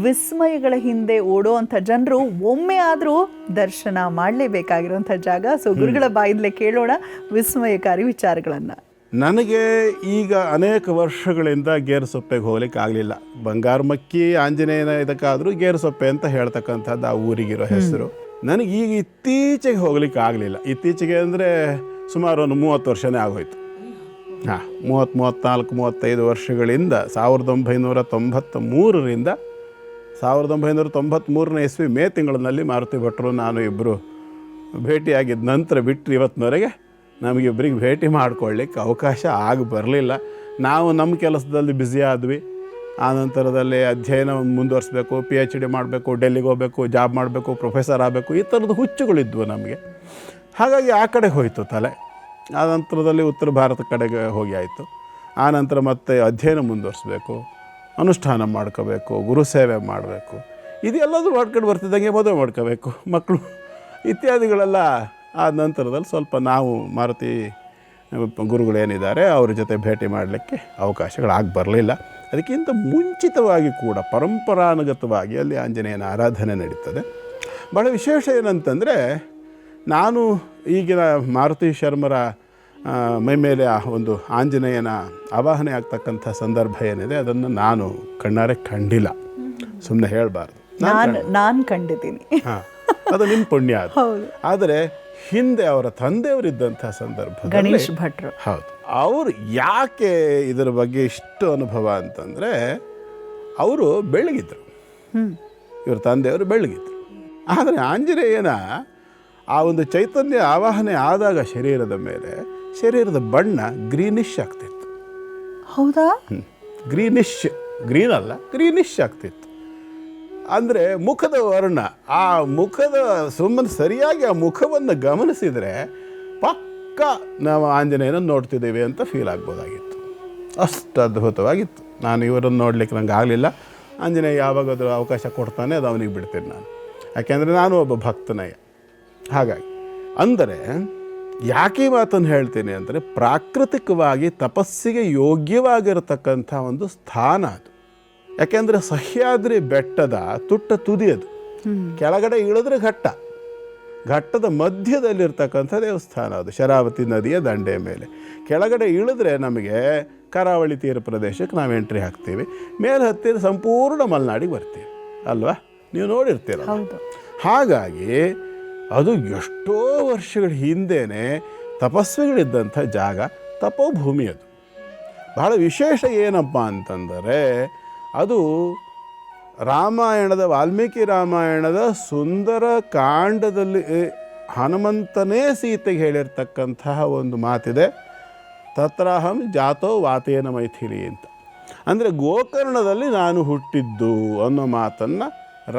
ವಿಸ್ಮಯಗಳ ಹಿಂದೆ ಓಡೋವಂಥ ಜನರು ಒಮ್ಮೆ ಆದರೂ ದರ್ಶನ ಮಾಡಲೇಬೇಕಾಗಿರುವಂಥ ಜಾಗ. ಸೊ ಗುರುಗಳ ಬಾಯಿಂದಲೇ ಕೇಳೋಣ ವಿಸ್ಮಯಕಾರಿ ವಿಚಾರಗಳನ್ನು. ನನಗೆ ಈಗ ಅನೇಕ ವರ್ಷಗಳಿಂದ ಗೇರುಸೊಪ್ಪೆಗೆ ಹೋಗ್ಲಿಕ್ಕೆ ಆಗಲಿಲ್ಲ. ಬಂಗಾರಮಕ್ಕಿ ಆಂಜನೇಯನ ಇದಕ್ಕಾದರೂ ಗೇರುಸೊಪ್ಪೆ ಅಂತ ಹೇಳ್ತಕ್ಕಂಥದ್ದು ಆ ಊರಿಗಿರೋ ಹೆಸರು. ನನಗೆ ಈಗ ಇತ್ತೀಚೆಗೆ ಹೋಗ್ಲಿಕ್ಕೆ ಆಗಲಿಲ್ಲ. ಇತ್ತೀಚೆಗೆ ಅಂದರೆ ಸುಮಾರು ಒಂದು 30 ವರ್ಷನೇ ಆಗೋಯ್ತು. 34-35 ವರ್ಷಗಳಿಂದ 1993ರಿಂದ 1993ನೇ ಇಸ್ವಿ ಮೇ ತಿಂಗಳಿನಲ್ಲಿ ಮಾರುತಿ ಭಟ್ರು ನಾನು ಇಬ್ಬರು ಭೇಟಿಯಾಗಿದ್ದ ನಂತರ ಬಿಟ್ಟರೆ ಇವತ್ತಿನವರೆಗೆ ನಮಗಿಬ್ಬರಿಗೆ ಭೇಟಿ ಮಾಡ್ಕೊಳ್ಳಿಕ್ಕೆ ಅವಕಾಶ ಆಗಿ ಬರಲಿಲ್ಲ. ನಾವು ನಮ್ಮ ಕೆಲಸದಲ್ಲಿ ಬ್ಯುಸಿ ಆದ್ವಿ. ಆ ನಂತರದಲ್ಲಿ ಅಧ್ಯಯನ ಮುಂದುವರಿಸ್ಬೇಕು, PhD ಮಾಡಬೇಕು, ಡೆಲ್ಲಿಗೆ ಹೋಗಬೇಕು, ಜಾಬ್ ಮಾಡಬೇಕು, ಪ್ರೊಫೆಸರ್ ಆಗಬೇಕು, ಈ ಥರದ ಹುಚ್ಚುಗಳಿದ್ವು ನಮಗೆ. ಹಾಗಾಗಿ ಆ ಕಡೆ ಹೋಯಿತು ತಲೆ. ಆ ನಂತರದಲ್ಲಿ ಉತ್ತರ ಭಾರತ ಕಡೆಗೆ ಹೋಗಿ ಆಯಿತು. ಆ ನಂತರ ಮತ್ತೆ ಅಧ್ಯಯನ ಮುಂದುವರಿಸ್ಬೇಕು, ಅನುಷ್ಠಾನ ಮಾಡ್ಕೋಬೇಕು, ಗುರು ಸೇವೆ ಮಾಡಬೇಕು, ಇದೆಲ್ಲದೂ ಮಾಡ್ಕೊಂಡು ಬರ್ತಿದ್ದಂಗೆ ಮದುವೆ ಮಾಡ್ಕೋಬೇಕು, ಮಕ್ಕಳು ಇತ್ಯಾದಿಗಳೆಲ್ಲ. ಆ ನಂತರದಲ್ಲಿ ಸ್ವಲ್ಪ ನಾವು ಮಾರುತಿ ಗುರುಗಳೇನಿದ್ದಾರೆ ಅವ್ರ ಜೊತೆ ಭೇಟಿ ಮಾಡಲಿಕ್ಕೆ ಅವಕಾಶಗಳಾಗಿ ಬರಲಿಲ್ಲ. ಅದಕ್ಕಿಂತ ಮುಂಚಿತವಾಗಿ ಕೂಡ ಪರಂಪರಾನುಗತವಾಗಿ ಅಲ್ಲಿ ಆಂಜನೇಯನ ಆರಾಧನೆ ನಡೀತದೆ. ಭಾಳ ವಿಶೇಷ ಏನಂತಂದರೆ, ನಾನು ಈಗಿನ ಮಾರುತಿ ಶರ್ಮರ ಮೈ ಮೇಲೆ ಒಂದು ಆಂಜನೇಯನ ಆವಾಹನೆ ಆಗ್ತಕ್ಕಂಥ ಸಂದರ್ಭ ಏನಿದೆ ಅದನ್ನು ನಾನು ಕಣ್ಣಾರೆ ಕಂಡಿಲ್ಲ, ಸುಮ್ಮನೆ ಹೇಳಬಾರ್ದು. ನಾನು ಕಂಡಿದ್ದೀನಿ. ಹಾಂ, ಅದು ನಿಮ್ಮ ಪುಣ್ಯ ಅದು. ಆದರೆ ಹಿಂದೆ ಅವರ ತಂದೆಯವರಿದ್ದಂಥ ಸಂದರ್ಭ ಗಣೇಶ್ ಭಟ್ರು, ಹೌದು, ಅವರು ಯಾಕೆ ಇದರ ಬಗ್ಗೆ ಇಷ್ಟು ಅನುಭವ ಅಂತಂದರೆ, ಅವರು ಬೆಳಗಿದ್ರು, ಇವ್ರ ತಂದೆಯವರು ಬೆಳಗಿದ್ರು. ಆದರೆ ಆಂಜನೇಯನ ಆ ಒಂದು ಚೈತನ್ಯ ಆವಾಹನೆ ಆದಾಗ ಶರೀರದ ಮೇಲೆ ಶರೀರದ ಬಣ್ಣ ಗ್ರೀನಿಶ್ ಆಗ್ತಿತ್ತು. ಹೌದಾ? ಗ್ರೀನಿಶ್, ಗ್ರೀನ್ ಅಲ್ಲ, ಗ್ರೀನಿಶ್ ಆಗ್ತಿತ್ತು. ಅಂದರೆ ಮುಖದ ವರ್ಣ, ಆ ಮುಖದ ಸುಮ್ಮನೆ ಸರಿಯಾಗಿ ಆ ಮುಖವನ್ನು ಗಮನಿಸಿದರೆ ಪಕ್ಕ ನಾವು ಆಂಜನೇಯನ ನೋಡ್ತಿದ್ದೇವೆ ಅಂತ ಫೀಲ್ ಆಗ್ಬೋದಾಗಿತ್ತು. ಅಷ್ಟು ಅದ್ಭುತವಾಗಿತ್ತು. ನಾನು ಇವರನ್ನು ನೋಡಲಿಕ್ಕೆ ನಂಗೆ ಆಗಲಿಲ್ಲ. ಆಂಜನೇಯ ಯಾವಾಗಾದರೂ ಅವಕಾಶ ಕೊಡ್ತಾನೆ ಅದು ಅವನಿಗೆ ಬಿಡ್ತೀನಿ ನಾನು, ಯಾಕೆಂದರೆ ನಾನು ಒಬ್ಬ ಭಕ್ತನಯ್ಯ. ಹಾಗಾಗಿ ಅಂದರೆ ಯಾಕೆ ಮಾತನ್ನು ಹೇಳ್ತೀನಿ ಅಂದರೆ, ಪ್ರಾಕೃತಿಕವಾಗಿ ತಪಸ್ಸಿಗೆ ಯೋಗ್ಯವಾಗಿರತಕ್ಕಂಥ ಒಂದು ಸ್ಥಾನ ಅದು. ಯಾಕೆಂದರೆ ಸಹ್ಯಾದ್ರಿ ಬೆಟ್ಟದ ತುಟ್ಟ ತುದಿಯದು, ಕೆಳಗಡೆ ಇಳಿದ್ರೆ ಘಟ್ಟದ ಮಧ್ಯದಲ್ಲಿರ್ತಕ್ಕಂಥ ದೇವಸ್ಥಾನ ಅದು. ಶರಾವತಿ ನದಿಯ ದಂಡೆಯ ಮೇಲೆ ಕೆಳಗಡೆ ಇಳಿದ್ರೆ ನಮಗೆ ಕರಾವಳಿ ತೀರ ಪ್ರದೇಶಕ್ಕೆ ನಾವು ಎಂಟ್ರಿ ಹಾಕ್ತೀವಿ. ಮೇಲೆ ಹತ್ತಿರ ಸಂಪೂರ್ಣ ಮಲೆನಾಡಿಗೆ ಬರ್ತೀವಿ ಅಲ್ವಾ, ನೀವು ನೋಡಿರ್ತೀರ. ಹಾಗಾಗಿ ಅದು ಎಷ್ಟೋ ವರ್ಷಗಳ ಹಿಂದೆಯೇ ತಪಸ್ವಿಗಳಿದ್ದಂಥ ಜಾಗ, ತಪೋಭೂಮಿ ಅದು. ಬಹಳ ವಿಶೇಷ ಏನಪ್ಪ ಅಂತಂದರೆ, ಅದು ರಾಮಾಯಣದ, ವಾಲ್ಮೀಕಿ ರಾಮಾಯಣದ ಸುಂದರ ಕಾಂಡದಲ್ಲಿ ಹನುಮಂತನೇ ಸೀತೆಗೆ ಹೇಳಿರ್ತಕ್ಕಂತಹ ಒಂದು ಮಾತಿದೆ, ತತ್ರಾಹಂ ಜಾತೋ ವಾತೇನ ಮೈಥಿಲಿ ಅಂತ. ಅಂದರೆ ಗೋಕರ್ಣದಲ್ಲಿ ನಾನು ಹುಟ್ಟಿದ್ದು ಅನ್ನೋ ಮಾತನ್ನು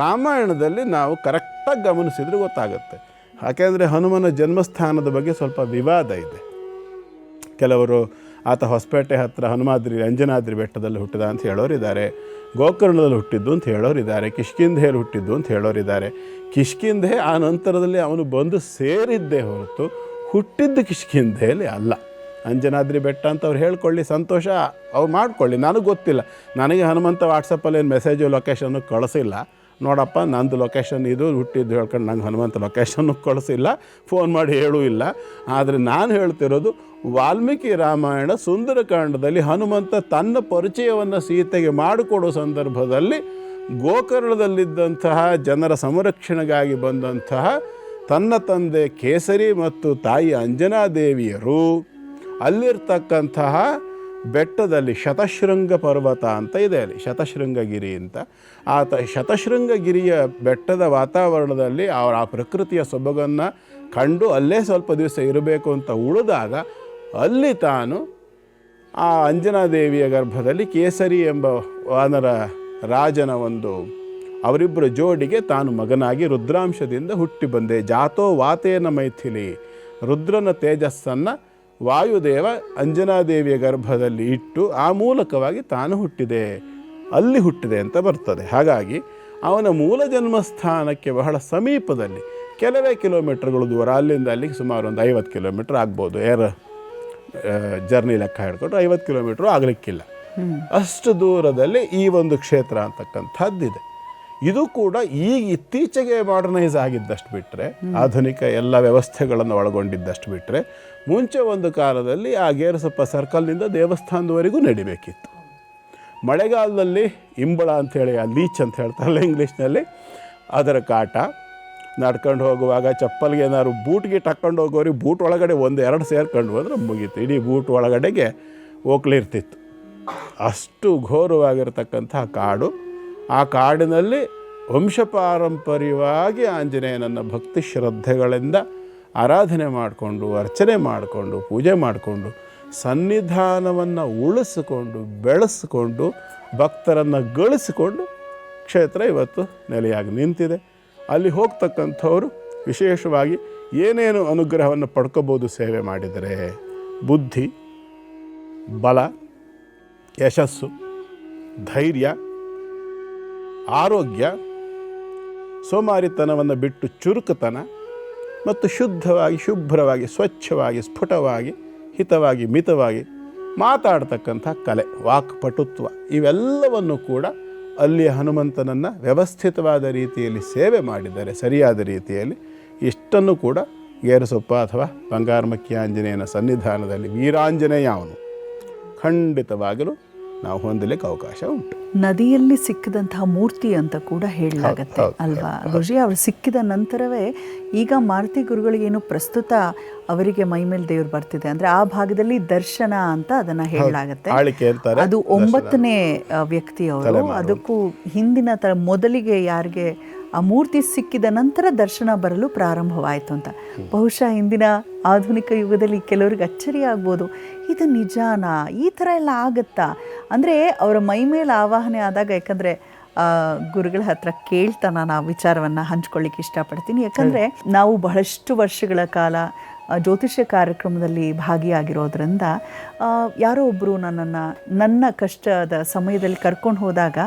ರಾಮಾಯಣದಲ್ಲಿ ನಾವು ಕರೆಕ್ಟಾಗಿ ಗಮನಿಸಿದ್ರೆ ಗೊತ್ತಾಗುತ್ತೆ. ಯಾಕೆಂದರೆ ಹನುಮನ ಜನ್ಮಸ್ಥಾನದ ಬಗ್ಗೆ ಸ್ವಲ್ಪ ವಿವಾದ ಇದೆ. ಕೆಲವರು ಆತ ಹೊಸಪೇಟೆ ಹತ್ತಿರ ಹನುಮಾದ್ರಿ ಅಂಜನಾದ್ರಿ ಬೆಟ್ಟದಲ್ಲಿ ಹುಟ್ಟಿದ ಅಂತ ಹೇಳೋರಿದ್ದಾರೆ, ಗೋಕರ್ಣದಲ್ಲಿ ಹುಟ್ಟಿದ್ದು ಅಂತ ಹೇಳೋರಿದ್ದಾರೆ, ಕಿಷ್ಕಿಂಧೆಯಲ್ಲಿ ಹುಟ್ಟಿದ್ದು ಅಂತ ಹೇಳೋರಿದ್ದಾರೆ. ಕಿಷ್ಕಿಂಧೆ ಆ ನಂತರದಲ್ಲಿ ಅವನು ಬಂದು ಸೇರಿದ್ದೇ ಹೊರತು ಹುಟ್ಟಿದ್ದು ಕಿಷ್ಕಿಂಧೆಯಲ್ಲಿ ಅಲ್ಲ. ಅಂಜನಾದ್ರಿ ಬೆಟ್ಟ ಅಂತ ಅವ್ರು ಹೇಳ್ಕೊಳ್ಳಿ, ಸಂತೋಷ, ಅವ್ರು ಮಾಡ್ಕೊಳ್ಳಿ, ನನಗೆ ಗೊತ್ತಿಲ್ಲ. ನನಗೆ ಹನುಮಂತ ವಾಟ್ಸಪ್ಪಲ್ಲಿ ಏನು ಮೆಸೇಜು ಲೊಕೇಶನ್ನು ಕಳಿಸಿಲ್ಲ, ನೋಡಪ್ಪ ನಂದು ಲೊಕೇಶನ್ ಇದು, ಹುಟ್ಟಿದ್ದು ಹೇಳ್ಕೊಂಡು ನಂಗೆ ಹನುಮಂತ ಲೊಕೇಶನ್ನು ಕಳಿಸಿಲ್ಲ, ಫೋನ್ ಮಾಡಿ ಹೇಳೂ ಇಲ್ಲ. ಆದರೆ ನಾನು ಹೇಳ್ತಿರೋದು, ವಾಲ್ಮೀಕಿ ರಾಮಾಯಣ ಸುಂದರಕಾಂಡದಲ್ಲಿ ಹನುಮಂತ ತನ್ನ ಪರಿಚಯವನ್ನು ಸೀತೆಗೆ ಮಾಡಿಕೊಡೋ ಸಂದರ್ಭದಲ್ಲಿ ಗೋಕರ್ಣದಲ್ಲಿದ್ದಂತಹ ಜನರ ಸಂರಕ್ಷಣೆಗಾಗಿ ಬಂದಂತಹ ತನ್ನ ತಂದೆ ಕೇಸರಿ ಮತ್ತು ತಾಯಿ ಅಂಜನಾದೇವಿಯರು ಅಲ್ಲಿರ್ತಕ್ಕಂತಹ ಬೆಟ್ಟದಲ್ಲಿ ಶತಶೃಂಗ ಪರ್ವತ ಅಂತ ಇದೆ, ಅಲ್ಲಿ ಶತಶೃಂಗಗಿರಿ ಅಂತ. ಶತಶೃಂಗಗಿರಿಯ ಬೆಟ್ಟದ ವಾತಾವರಣದಲ್ಲಿ ಅವರ ಆ ಪ್ರಕೃತಿಯ ಸೊಬಗನ್ನು ಕಂಡು ಅಲ್ಲೇ ಸ್ವಲ್ಪ ದಿವಸ ಇರಬೇಕು ಅಂತ ಉಳಿದಾಗ ಅಲ್ಲಿ ತಾನು ಆ ಅಂಜನಾದೇವಿಯ ಗರ್ಭದಲ್ಲಿ ಕೇಸರಿ ಎಂಬ ವಾನರ ರಾಜನ ಒಂದು ಅವರಿಬ್ಬರ ಜೋಡಿಗೆ ತಾನು ಮಗನಾಗಿ ರುದ್ರಾಂಶದಿಂದ ಹುಟ್ಟಿ ಬಂದೆ. ಜಾತೋ ವಾತೇನ ಮೈಥಿಲಿ, ರುದ್ರನ ತೇಜಸ್ಸನ್ನು ವಾಯುದೇವ ಅಂಜನಾದೇವಿಯ ಗರ್ಭದಲ್ಲಿ ಇಟ್ಟು ಆ ಮೂಲಕವಾಗಿ ತಾನು ಹುಟ್ಟಿದೆ ಅಲ್ಲಿ ಹುಟ್ಟಿದೆ ಅಂತ ಬರ್ತದೆ. ಹಾಗಾಗಿ ಅವನ ಮೂಲ ಜನ್ಮಸ್ಥಾನಕ್ಕೆ ಬಹಳ ಸಮೀಪದಲ್ಲಿ ಕೆಲವೇ ಕಿಲೋಮೀಟರ್ಗಳು ದೂರ, ಅಲ್ಲಿಂದ ಅಲ್ಲಿಗೆ ಸುಮಾರು ಒಂದು 50 ಕಿಲೋಮೀಟ್ರ್ ಆಗ್ಬೋದು. ಜರ್ನಿ ಲೆಕ್ಕ ಹಿಡ್ಕೊಂಡ್ರೆ 50 ಕಿಲೋಮೀಟ್ರು ಆಗಲಿಕ್ಕಿಲ್ಲ. ಅಷ್ಟು ದೂರದಲ್ಲಿ ಈ ಒಂದು ಕ್ಷೇತ್ರ ಅಂತಕ್ಕಂಥದ್ದಿದೆ. ಇದು ಕೂಡ ಈಗ ಇತ್ತೀಚೆಗೆ ಮಾಡರ್ನೈಸ್ ಆಗಿದ್ದಷ್ಟು ಬಿಟ್ಟರೆ, ಆಧುನಿಕ ಎಲ್ಲ ವ್ಯವಸ್ಥೆಗಳನ್ನು ಒಳಗೊಂಡಿದ್ದಷ್ಟು ಬಿಟ್ಟರೆ, ಮುಂಚೆ ಒಂದು ಕಾಲದಲ್ಲಿ ಆ ಗೇರುಸೊಪ್ಪ ಸರ್ಕಲ್ನಿಂದ ದೇವಸ್ಥಾನದವರೆಗೂ ನಡಿಬೇಕಿತ್ತು. ಮಳೆಗಾಲದಲ್ಲಿ ಇಂಬಳ ಅಂಥೇಳಿ, ಆ ಲೀಚ್ ಅಂತ ಹೇಳ್ತಾರಲ್ಲ ಇಂಗ್ಲೀಷ್ನಲ್ಲಿ, ಅದರ ಕಾಟ, ನಡ್ಕೊಂಡು ಹೋಗುವಾಗ ಚಪ್ಪಲ್ಗೆ ಏನಾದ್ರು ಬೂಟ್ಗೆ ಹಾಕ್ಕೊಂಡು ಹೋಗೋರಿಗೆ ಬೂಟ್ ಒಳಗಡೆ 1-2 ಸೇರ್ಕೊಂಡು ಹೋದ್ರೆ ಮುಗೀತು, ಇಡೀ ಬೂಟ್ ಒಳಗಡೆಗೆ ಓಕ್ಲಿರ್ತಿತ್ತು. ಅಷ್ಟು ಘೋರವಾಗಿರತಕ್ಕಂಥ ಕಾಡು. ಆ ಕಾಡಿನಲ್ಲಿ ವಂಶಪಾರಂಪರ್ಯವಾಗಿ ಆಂಜನೇಯನನ್ನು ಭಕ್ತಿ ಶ್ರದ್ಧೆಗಳಿಂದ ಆರಾಧನೆ ಮಾಡಿಕೊಂಡು, ಅರ್ಚನೆ ಮಾಡಿಕೊಂಡು, ಪೂಜೆ ಮಾಡಿಕೊಂಡು, ಸನ್ನಿಧಾನವನ್ನು ಉಳಿಸಿಕೊಂಡು, ಬೆಳೆಸಿಕೊಂಡು, ಭಕ್ತರನ್ನು ಗಳಿಸಿಕೊಂಡು ಕ್ಷೇತ್ರ ಇವತ್ತು ನೆಲೆಯಾಗಿ ನಿಂತಿದೆ. ಅಲ್ಲಿ ಹೋಗ್ತಕ್ಕಂಥವರು ವಿಶೇಷವಾಗಿ ಏನೇನು ಅನುಗ್ರಹವನ್ನು ಪಡ್ಕೋಬೋದು ಸೇವೆ ಮಾಡಿದರೆ? ಬುದ್ಧಿ, ಬಲ, ಯಶಸ್ಸು, ಧೈರ್ಯ, ಆರೋಗ್ಯ, ಸೋಮಾರಿತನವನ್ನು ಬಿಟ್ಟು ಚುರುಕುತನ ಮತ್ತು ಶುದ್ಧವಾಗಿ, ಶುಭ್ರವಾಗಿ, ಸ್ವಚ್ಛವಾಗಿ, ಸ್ಫುಟವಾಗಿ, ಹಿತವಾಗಿ, ಮಿತವಾಗಿ ಮಾತಾಡ್ತಕ್ಕಂಥ ಕಲೆ, ವಾಕ್ಪಟುತ್ವ, ಇವೆಲ್ಲವನ್ನು ಕೂಡ ಅಲ್ಲಿಯ ಹನುಮಂತನನ್ನು ವ್ಯವಸ್ಥಿತವಾದ ರೀತಿಯಲ್ಲಿ ಸೇವೆ ಮಾಡಿದ್ದಾರೆ. ಸರಿಯಾದ ರೀತಿಯಲ್ಲಿ ಇಷ್ಟನ್ನು ಕೂಡ ಗೇರುಸೊಪ್ಪ ಅಥವಾ ಬಂಗಾರಮಕ್ಕಿ ಆಂಜನೇಯನ ಸನ್ನಿಧಾನದಲ್ಲಿ ವೀರಾಂಜನೇಯ ಅವನು ಖಂಡಿತವಾಗಲೂ ನಾವು ಹೊಂದಲಿಕ್ಕೆ ಅವಕಾಶ ಉಂಟು. ನದಿಯಲ್ಲಿ ಸಿಕ್ಕಿದಂತಹ ಮೂರ್ತಿ ಅಂತ ಕೂಡ ಹೇಳಲಾಗತ್ತೆ ಅಲ್ವಾ ಗುರುಜಿ? ಅವ್ರು ಸಿಕ್ಕಿದ ನಂತರವೇ ಈಗ ಮಾರುತಿ ಗುರುಗಳಿಗೇನು ಪ್ರಸ್ತುತ ಅವರಿಗೆ ಮೈಮೇಲೆ ದೇವ್ರು ಬರ್ತಿದೆ ಅಂದರೆ ಆ ಭಾಗದಲ್ಲಿ ದರ್ಶನ ಅಂತ ಅದನ್ನ ಹೇಳಲಾಗತ್ತೆ. ಅದು 9ನೇ ವ್ಯಕ್ತಿ ಅವರು. ಅದಕ್ಕೂ ಹಿಂದಿನ ಮೊದಲಿಗೆ ಯಾರಿಗೆ ಆ ಮೂರ್ತಿ ಸಿಕ್ಕಿದ ನಂತರ ದರ್ಶನ ಬರಲು ಪ್ರಾರಂಭವಾಯಿತು ಅಂತ. ಬಹುಶಃ ಹಿಂದಿನ ಆಧುನಿಕ ಯುಗದಲ್ಲಿ ಕೆಲವ್ರಿಗೆ ಅಚ್ಚರಿ ಆಗ್ಬೋದು, ಇದು ನಿಜಾನಾ, ಈ ಥರ ಎಲ್ಲ ಆಗುತ್ತಾ ಅಂದರೆ ಅವರ ಮೈ ಮೇಲೆ ಆವಾಹನೆ ಆದಾಗ. ಯಾಕಂದರೆ ಗುರುಗಳ ಹತ್ರ ಕೇಳ್ತಾ ನಾನು ಆ ವಿಚಾರವನ್ನು ಹಂಚ್ಕೊಳ್ಳಿಕ್ಕೆ ಇಷ್ಟಪಡ್ತೀನಿ. ಯಾಕಂದರೆ ನಾವು ಬಹಳಷ್ಟು ವರ್ಷಗಳ ಕಾಲ ಜ್ಯೋತಿಷ್ಯ ಕಾರ್ಯಕ್ರಮದಲ್ಲಿ ಭಾಗಿಯಾಗಿರೋದ್ರಿಂದ ಯಾರೋ ಒಬ್ಬರು ನನ್ನ ಕಷ್ಟದ ಸಮಯದಲ್ಲಿ ಕರ್ಕೊಂಡು ಹೋದಾಗ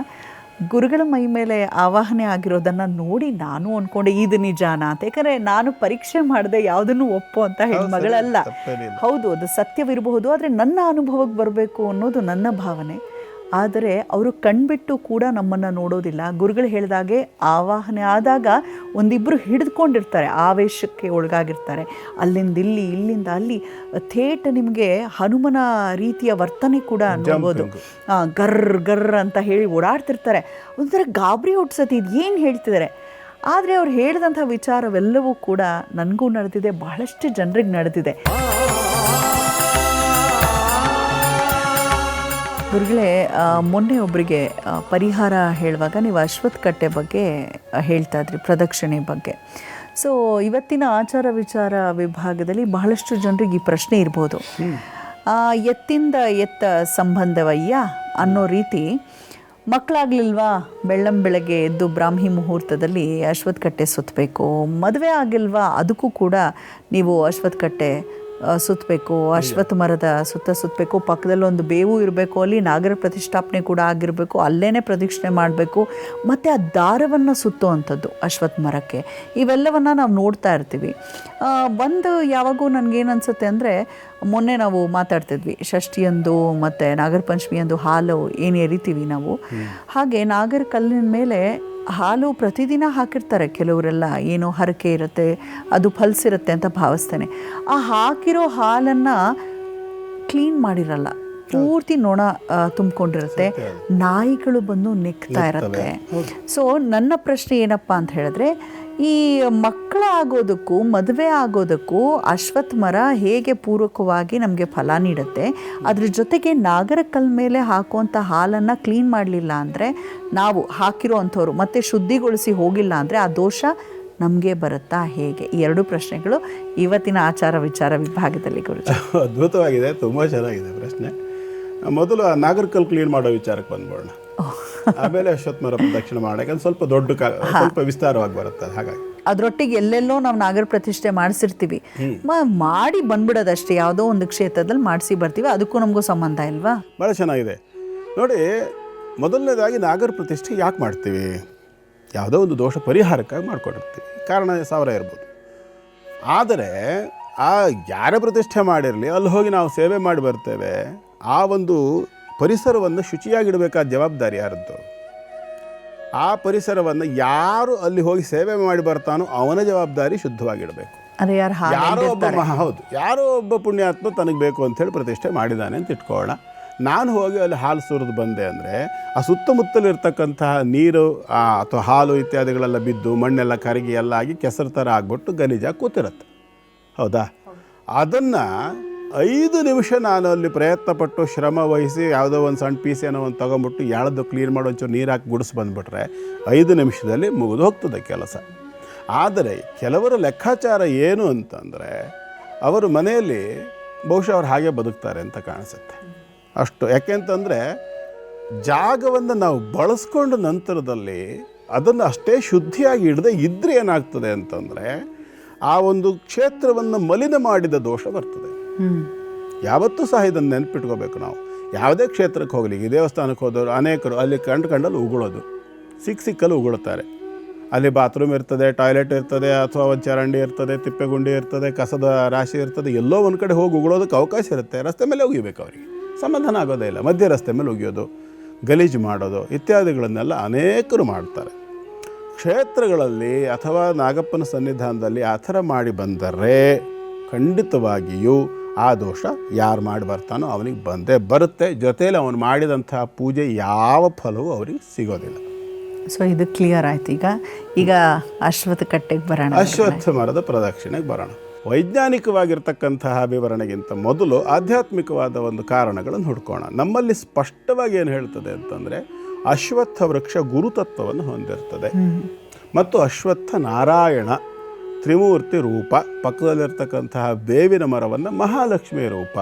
ಗುರುಗಳ ಮೈ ಮೇಲೆ ಆವಾಹನೆ ಆಗಿರೋದನ್ನು ನೋಡಿ ನಾನು ಅಂದ್ಕೊಂಡೆ ಇದು ನಿಜಾನ ಅಂತ. ಯಾಕಂದರೆ ನಾನು ಪರೀಕ್ಷೆ ಮಾಡದೆ ಯಾವುದನ್ನು ಒಪ್ಪು ಅಂತ ಹೆಣ್ಮಗಳಲ್ಲ. ಹೌದು, ಅದು ಸತ್ಯವಿರಬಹುದು, ಆದರೆ ನನ್ನ ಅನುಭವಕ್ಕೆ ಬರಬೇಕು ಅನ್ನೋದು ನನ್ನ ಭಾವನೆ. ಆದರೆ ಅವರು ಕಣ್ಬಿಟ್ಟು ಕೂಡ ನಮ್ಮನ್ನು ನೋಡೋದಿಲ್ಲ. ಗುರುಗಳು ಹೇಳಿದಾಗೆ ಆವಾಹನೆ ಆದಾಗ ಒಂದಿಬ್ಬರು ಹಿಡಿದುಕೊಂಡಿರ್ತಾರೆ, ಆವೇಶಕ್ಕೆ ಒಳಗಾಗಿರ್ತಾರೆ. ಅಲ್ಲಿಂದ ಇಲ್ಲಿ, ಇಲ್ಲಿಂದ ಅಲ್ಲಿ, ಥೇಟ್ ನಿಮಗೆ ಹನುಮನ ರೀತಿಯ ವರ್ತನೆ ಕೂಡ ನೋಡ್ಬೋದು. ಗರ್ರ ಅಂತ ಹೇಳಿ ಓಡಾಡ್ತಿರ್ತಾರೆ. ಒಂಥರ ಗಾಬರಿ ಹುಟ್ಟಿಸತಿ, ಇದು ಏನು ಹೇಳ್ತಿದ್ದಾರೆ. ಆದರೆ ಅವ್ರು ಹೇಳಿದಂಥ ವಿಚಾರವೆಲ್ಲವೂ ಕೂಡ ನನಗೂ ನಡೆದಿದೆ, ಬಹಳಷ್ಟು ಜನರಿಗೆ ನಡೆದಿದೆ. ಗುರುಗಳೇ, ಮೊನ್ನೆ ಒಬ್ಬರಿಗೆ ಪರಿಹಾರ ಹೇಳುವಾಗ ನೀವು ಅಶ್ವತ್ಥ ಕಟ್ಟೆ ಬಗ್ಗೆ ಹೇಳ್ತಾ ಇದ್ರಿ, ಪ್ರದಕ್ಷಿಣೆ ಬಗ್ಗೆ. ಸೊ ಇವತ್ತಿನ ಆಚಾರ ವಿಚಾರ ವಿಭಾಗದಲ್ಲಿ ಬಹಳಷ್ಟು ಜನರಿಗೆ ಈ ಪ್ರಶ್ನೆ ಇರ್ಬೋದು, ಎತ್ತಿಂದ ಎತ್ತ ಸಂಬಂಧವಯ್ಯ ಅನ್ನೋ ರೀತಿ. ಮಕ್ಕಳಾಗಲಿಲ್ವಾ, ಬೆಳ್ಳಂಬೆಳಗ್ಗೆ ಎದ್ದು ಬ್ರಾಹ್ಮಿ ಮುಹೂರ್ತದಲ್ಲಿ ಅಶ್ವತ್ಥ ಕಟ್ಟೆ ಸುತ್ತಬೇಕು. ಮದುವೆ ಆಗಿಲ್ವಾ, ಅದಕ್ಕೂ ಕೂಡ ನೀವು ಅಶ್ವತ್ಥ ಕಟ್ಟೆ ಸುತ್ತಬೇಕು, ಅಶ್ವತ್ಥ ಮರದ ಸುತ್ತಬೇಕು. ಪಕ್ಕದಲ್ಲಿ ಒಂದು ಬೇವು ಇರಬೇಕು, ಅಲ್ಲಿ ನಾಗರ ಪ್ರತಿಷ್ಠಾಪನೆ ಕೂಡ ಆಗಿರಬೇಕು, ಅಲ್ಲೇ ಪ್ರದಕ್ಷಿಣೆ ಮಾಡಬೇಕು. ಮತ್ತು ಆ ದಾರವನ್ನು ಸುತ್ತುವಂಥದ್ದು ಅಶ್ವತ್ಥ ಮರಕ್ಕೆ, ಇವೆಲ್ಲವನ್ನು ನಾವು ನೋಡ್ತಾ ಇರ್ತೀವಿ. ಒಂದು ಯಾವಾಗೂ ನನಗೇನು ಅನಿಸುತ್ತೆ ಅಂದರೆ, ಮೊನ್ನೆ ನಾವು ಮಾತಾಡ್ತಿದ್ವಿ ಷಷ್ಠಿಯಂದು ಮತ್ತು ನಾಗರ ಪಂಚಮಿಯಂದು ಹಾಲು ಏನು ಎರಿತೀವಿ ನಾವು, ಹಾಗೆ ನಾಗರ ಕಲ್ಲಿನ ಮೇಲೆ ಹಾಲು ಪ್ರತಿದಿನ ಹಾಕಿರ್ತಾರೆ ಕೆಲವರೆಲ್ಲ. ಏನೋ ಹರಕೆ ಇರುತ್ತೆ, ಅದು ಫಲಿಸಿರುತ್ತೆ ಅಂತ ಭಾವಿಸ್ತೇನೆ. ಆ ಹಾಕಿರೋ ಹಾಲನ್ನು ಕ್ಲೀನ್ ಮಾಡಿರಲ್ಲ, ಪೂರ್ತಿ ನೊಣ ತುಂಬಿಕೊಂಡಿರುತ್ತೆ, ನಾಯಿಗಳು ಬಂದು ನೆಕ್ತಾ ಇರುತ್ತೆ. ಸೊ ನನ್ನ ಪ್ರಶ್ನೆ ಏನಪ್ಪ ಅಂತ ಹೇಳಿದ್ರೆ, ಈ ಮಕ್ಕಳ ಆಗೋದಕ್ಕೂ ಮದುವೆ ಆಗೋದಕ್ಕೂ ಅಶ್ವತ್ಥ ಮರ ಹೇಗೆ ಪೂರಕವಾಗಿ ನಮಗೆ ಫಲ ನೀಡುತ್ತೆ, ಅದ್ರ ಜೊತೆಗೆ ನಾಗರ ಕಲ್ ಮೇಲೆ ಹಾಕುವಂಥ ಹಾಲನ್ನು ಕ್ಲೀನ್ ಮಾಡಲಿಲ್ಲ ಅಂದರೆ, ನಾವು ಹಾಕಿರೋ ಅಂಥವ್ರು ಮತ್ತೆ ಶುದ್ಧಿಗೊಳಿಸಿ ಹೋಗಿಲ್ಲ ಅಂದರೆ ಆ ದೋಷ ನಮಗೆ ಬರುತ್ತಾ ಹೇಗೆ? ಈ ಎರಡು ಪ್ರಶ್ನೆಗಳು ಇವತ್ತಿನ ಆಚಾರ ವಿಚಾರ ವಿಭಾಗದಲ್ಲಿ ಗುರುಜಿ. ಅದ್ಭುತವಾಗಿದೆ, ತುಂಬ ಚೆನ್ನಾಗಿದೆ ಪ್ರಶ್ನೆ. ಮೊದಲು ಆ ನಾಗರಕಲ್ ಕ್ಲೀನ್ ಮಾಡೋ ವಿಚಾರಕ್ಕೆ ಬಂದ್ಬೋಣ, ಆಮೇಲೆ ಅಶ್ವತ್ಥ ಮರ ಪ್ರದಕ್ಷಿಣೆ ಮಾಡೋಕೆ ಸ್ವಲ್ಪ ದೊಡ್ಡ ಸ್ವಲ್ಪ ವಿಸ್ತಾರವಾಗಿ ಬರುತ್ತೆ. ಹಾಗಾಗಿ ಅದರೊಟ್ಟಿಗೆ ಎಲ್ಲೆಲ್ಲೋ ನಾವು ನಾಗರ ಪ್ರತಿಷ್ಠೆ ಮಾಡಿಸಿರ್ತೀವಿ, ಮಾಡಿ ಬಂದ್ಬಿಡೋದಷ್ಟೇ, ಯಾವುದೋ ಒಂದು ಕ್ಷೇತ್ರದಲ್ಲಿ ಮಾಡಿಸಿ ಬರ್ತೀವಿ, ಅದಕ್ಕೂ ನಮಗೂ ಸಂಬಂಧ ಇಲ್ವಾ? ಭಾಳ ಚೆನ್ನಾಗಿದೆ ನೋಡಿ. ಮೊದಲನೇದಾಗಿ ನಾಗರ ಪ್ರತಿಷ್ಠೆ ಯಾಕೆ ಮಾಡ್ತೀವಿ? ಯಾವುದೋ ಒಂದು ದೋಷ ಪರಿಹಾರಕ್ಕಾಗಿ ಮಾಡ್ಕೊಂಡಿರ್ತೀವಿ, ಕಾರಣ 1000 ಇರ್ಬೋದು. ಆದರೆ ಆ ಯಾರ ಪ್ರತಿಷ್ಠೆ ಮಾಡಿರಲಿ, ಅಲ್ಲಿ ಹೋಗಿ ನಾವು ಸೇವೆ ಮಾಡಿ ಬರ್ತೇವೆ. ಆ ಒಂದು ಪರಿಸರವನ್ನು ಶುಚಿಯಾಗಿಡಬೇಕಾದ ಜವಾಬ್ದಾರಿ ಯಾರದ್ದು? ಆ ಪರಿಸರವನ್ನು ಯಾರು ಅಲ್ಲಿ ಹೋಗಿ ಸೇವೆ ಮಾಡಿ ಬರ್ತಾನೋ ಅವನ ಜವಾಬ್ದಾರಿ ಶುದ್ಧವಾಗಿಡಬೇಕು. ಅದೇ ಯಾರೋ ಒಬ್ಬ ಹೌದು, ಯಾರೋ ಒಬ್ಬ ಪುಣ್ಯಾತ್ಮ ತನಗೆ ಬೇಕು ಅಂಥೇಳಿ ಪ್ರತಿಷ್ಠೆ ಮಾಡಿದ್ದಾನೆ ಅಂತ ಇಟ್ಕೊಳ್ಳೋಣ. ನಾನು ಹೋಗಿ ಅಲ್ಲಿ ಹಾಲು ಸುರಿದು ಬಂದೆ ಅಂದರೆ ಆ ಸುತ್ತಮುತ್ತಲಿರ್ತಕ್ಕಂತಹ ನೀರು ಅಥವಾ ಹಾಲು ಇತ್ಯಾದಿಗಳೆಲ್ಲ ಬಿದ್ದು ಮಣ್ಣೆಲ್ಲ ಕರಗಿ ಎಲ್ಲ ಆಗಿ ಕೆಸರು ಥರ ಆಗಿಬಿಟ್ಟು ಗಲೀಜಾಗಿ ಕೂತಿರುತ್ತೆ. ಹೌದಾ? ಅದನ್ನು 5 ನಿಮಿಷ ನಾನು ಅಲ್ಲಿ ಪ್ರಯತ್ನಪಟ್ಟು ಶ್ರಮ ವಹಿಸಿ ಯಾವುದೋ ಒಂದು ಸಣ್ಣ ಪೀಸ್ ಏನೋ ಒಂದು ತೊಗೊಂಬಿಟ್ಟು ಎಳೆದು ಕ್ಲೀನ್ ಮಾಡೋ ಒಂಚೂರು ನೀರು ಹಾಕಿ ಗುಡಿಸಿ ಬಂದುಬಿಟ್ರೆ 5 ನಿಮಿಷದಲ್ಲಿ ಮುಗಿದು ಹೋಗ್ತದೆ ಕೆಲಸ. ಆದರೆ ಕೆಲವರ ಲೆಕ್ಕಾಚಾರ ಏನು ಅಂತಂದರೆ ಅವರು ಮನೆಯಲ್ಲಿ ಬಹುಶಃ ಅವ್ರು ಹಾಗೆ ಬದುಕ್ತಾರೆ ಅಂತ ಕಾಣಿಸುತ್ತೆ. ಅಷ್ಟು ಯಾಕೆಂತಂದರೆ ಜಾಗವನ್ನು ನಾವು ಬಳಸ್ಕೊಂಡ ನಂತರದಲ್ಲಿ ಅದನ್ನು ಅಷ್ಟೇ ಶುದ್ಧಿಯಾಗಿ ಇಡದೆ ಇದ್ದರೆ ಏನಾಗ್ತದೆ ಅಂತಂದರೆ ಆ ಒಂದು ಕ್ಷೇತ್ರವನ್ನು ಮಲಿನ ಮಾಡಿದ ದೋಷ ಬರ್ತದೆ. ಯಾವತ್ತೂ ಸಹ ಇದನ್ನು ನೆನಪಿಟ್ಕೋಬೇಕು. ನಾವು ಯಾವುದೇ ಕ್ಷೇತ್ರಕ್ಕೆ ಹೋಗಲಿ, ಈ ದೇವಸ್ಥಾನಕ್ಕೆ ಹೋದವರು ಅನೇಕರು ಅಲ್ಲಿ ಕಂಡಲ್ಲಿ ಉಗುಳೋದು, ಸಿಕ್ಕಲ್ಲಿ ಉಗುಳ್ತಾರೆ. ಅಲ್ಲಿ ಬಾತ್ರೂಮ್ ಇರ್ತದೆ, ಟಾಯ್ಲೆಟ್ ಇರ್ತದೆ, ಅಥವಾ ಒಂದು ಚರಂಡಿ ಇರ್ತದೆ, ತಿಪ್ಪೆಗುಂಡಿ ಇರ್ತದೆ, ಕಸದ ರಾಶಿ ಇರ್ತದೆ. ಎಲ್ಲೋ ಒಂದು ಕಡೆ ಹೋಗಿ ಉಗುಳೋದಕ್ಕೆ ಅವಕಾಶ ಇರುತ್ತೆ. ರಸ್ತೆ ಮೇಲೆ ಒಗಿಬೇಕು, ಅವರಿಗೆ ಸಮಾಧಾನ ಆಗೋದೇ ಇಲ್ಲ. ಮಧ್ಯ ರಸ್ತೆ ಮೇಲೆ ಒಗಿಯೋದು, ಗಲೀಜು ಮಾಡೋದು ಇತ್ಯಾದಿಗಳನ್ನೆಲ್ಲ ಅನೇಕರು ಮಾಡ್ತಾರೆ. ಕ್ಷೇತ್ರಗಳಲ್ಲಿ ಅಥವಾ ನಾಗಪ್ಪನ ಸನ್ನಿಧಾನದಲ್ಲಿ ಆ ಥರ ಮಾಡಿ ಬಂದರೆ ಖಂಡಿತವಾಗಿಯೂ ಆ ದೋಷ ಯಾರು ಮಾಡಿ ಬರ್ತಾನೋ ಅವನಿಗೆ ಬಂದೇ ಬರುತ್ತೆ. ಜೊತೆಯಲ್ಲಿ ಅವನು ಮಾಡಿದಂತಹ ಪೂಜೆ ಯಾವ ಫಲವೂ ಅವರಿಗೆ ಸಿಗೋದಿಲ್ಲ. ಸೊ ಇದು ಕ್ಲಿಯರ್ ಆಯ್ತು. ಈಗ ಅಶ್ವತ್ಥ ಕಟ್ಟೆಗೆ ಬರೋಣ. ಅಶ್ವತ್ಥ ಮರದ ಪ್ರದಕ್ಷಿಣೆಗೆ ಬರೋಣ. ವೈಜ್ಞಾನಿಕವಾಗಿರ್ತಕ್ಕಂತಹ ವಿವರಣೆಗಿಂತ ಮೊದಲು ಆಧ್ಯಾತ್ಮಿಕವಾದ ಒಂದು ಕಾರಣಗಳನ್ನು ಹುಡ್ಕೋಣ. ನಮ್ಮಲ್ಲಿ ಸ್ಪಷ್ಟವಾಗಿ ಏನು ಹೇಳ್ತದೆ ಅಂತಂದರೆ ಅಶ್ವತ್ಥ ವೃಕ್ಷ ಗುರುತತ್ವವನ್ನು ಹೊಂದಿರ್ತದೆ ಮತ್ತು ಅಶ್ವತ್ಥ ನಾರಾಯಣ ತ್ರಿಮೂರ್ತಿ ರೂಪ, ಪಕ್ಕದಲ್ಲಿರ್ತಕ್ಕಂತಹ ಬೇವಿನ ಮರವನ್ನು ಮಹಾಲಕ್ಷ್ಮಿ ರೂಪ.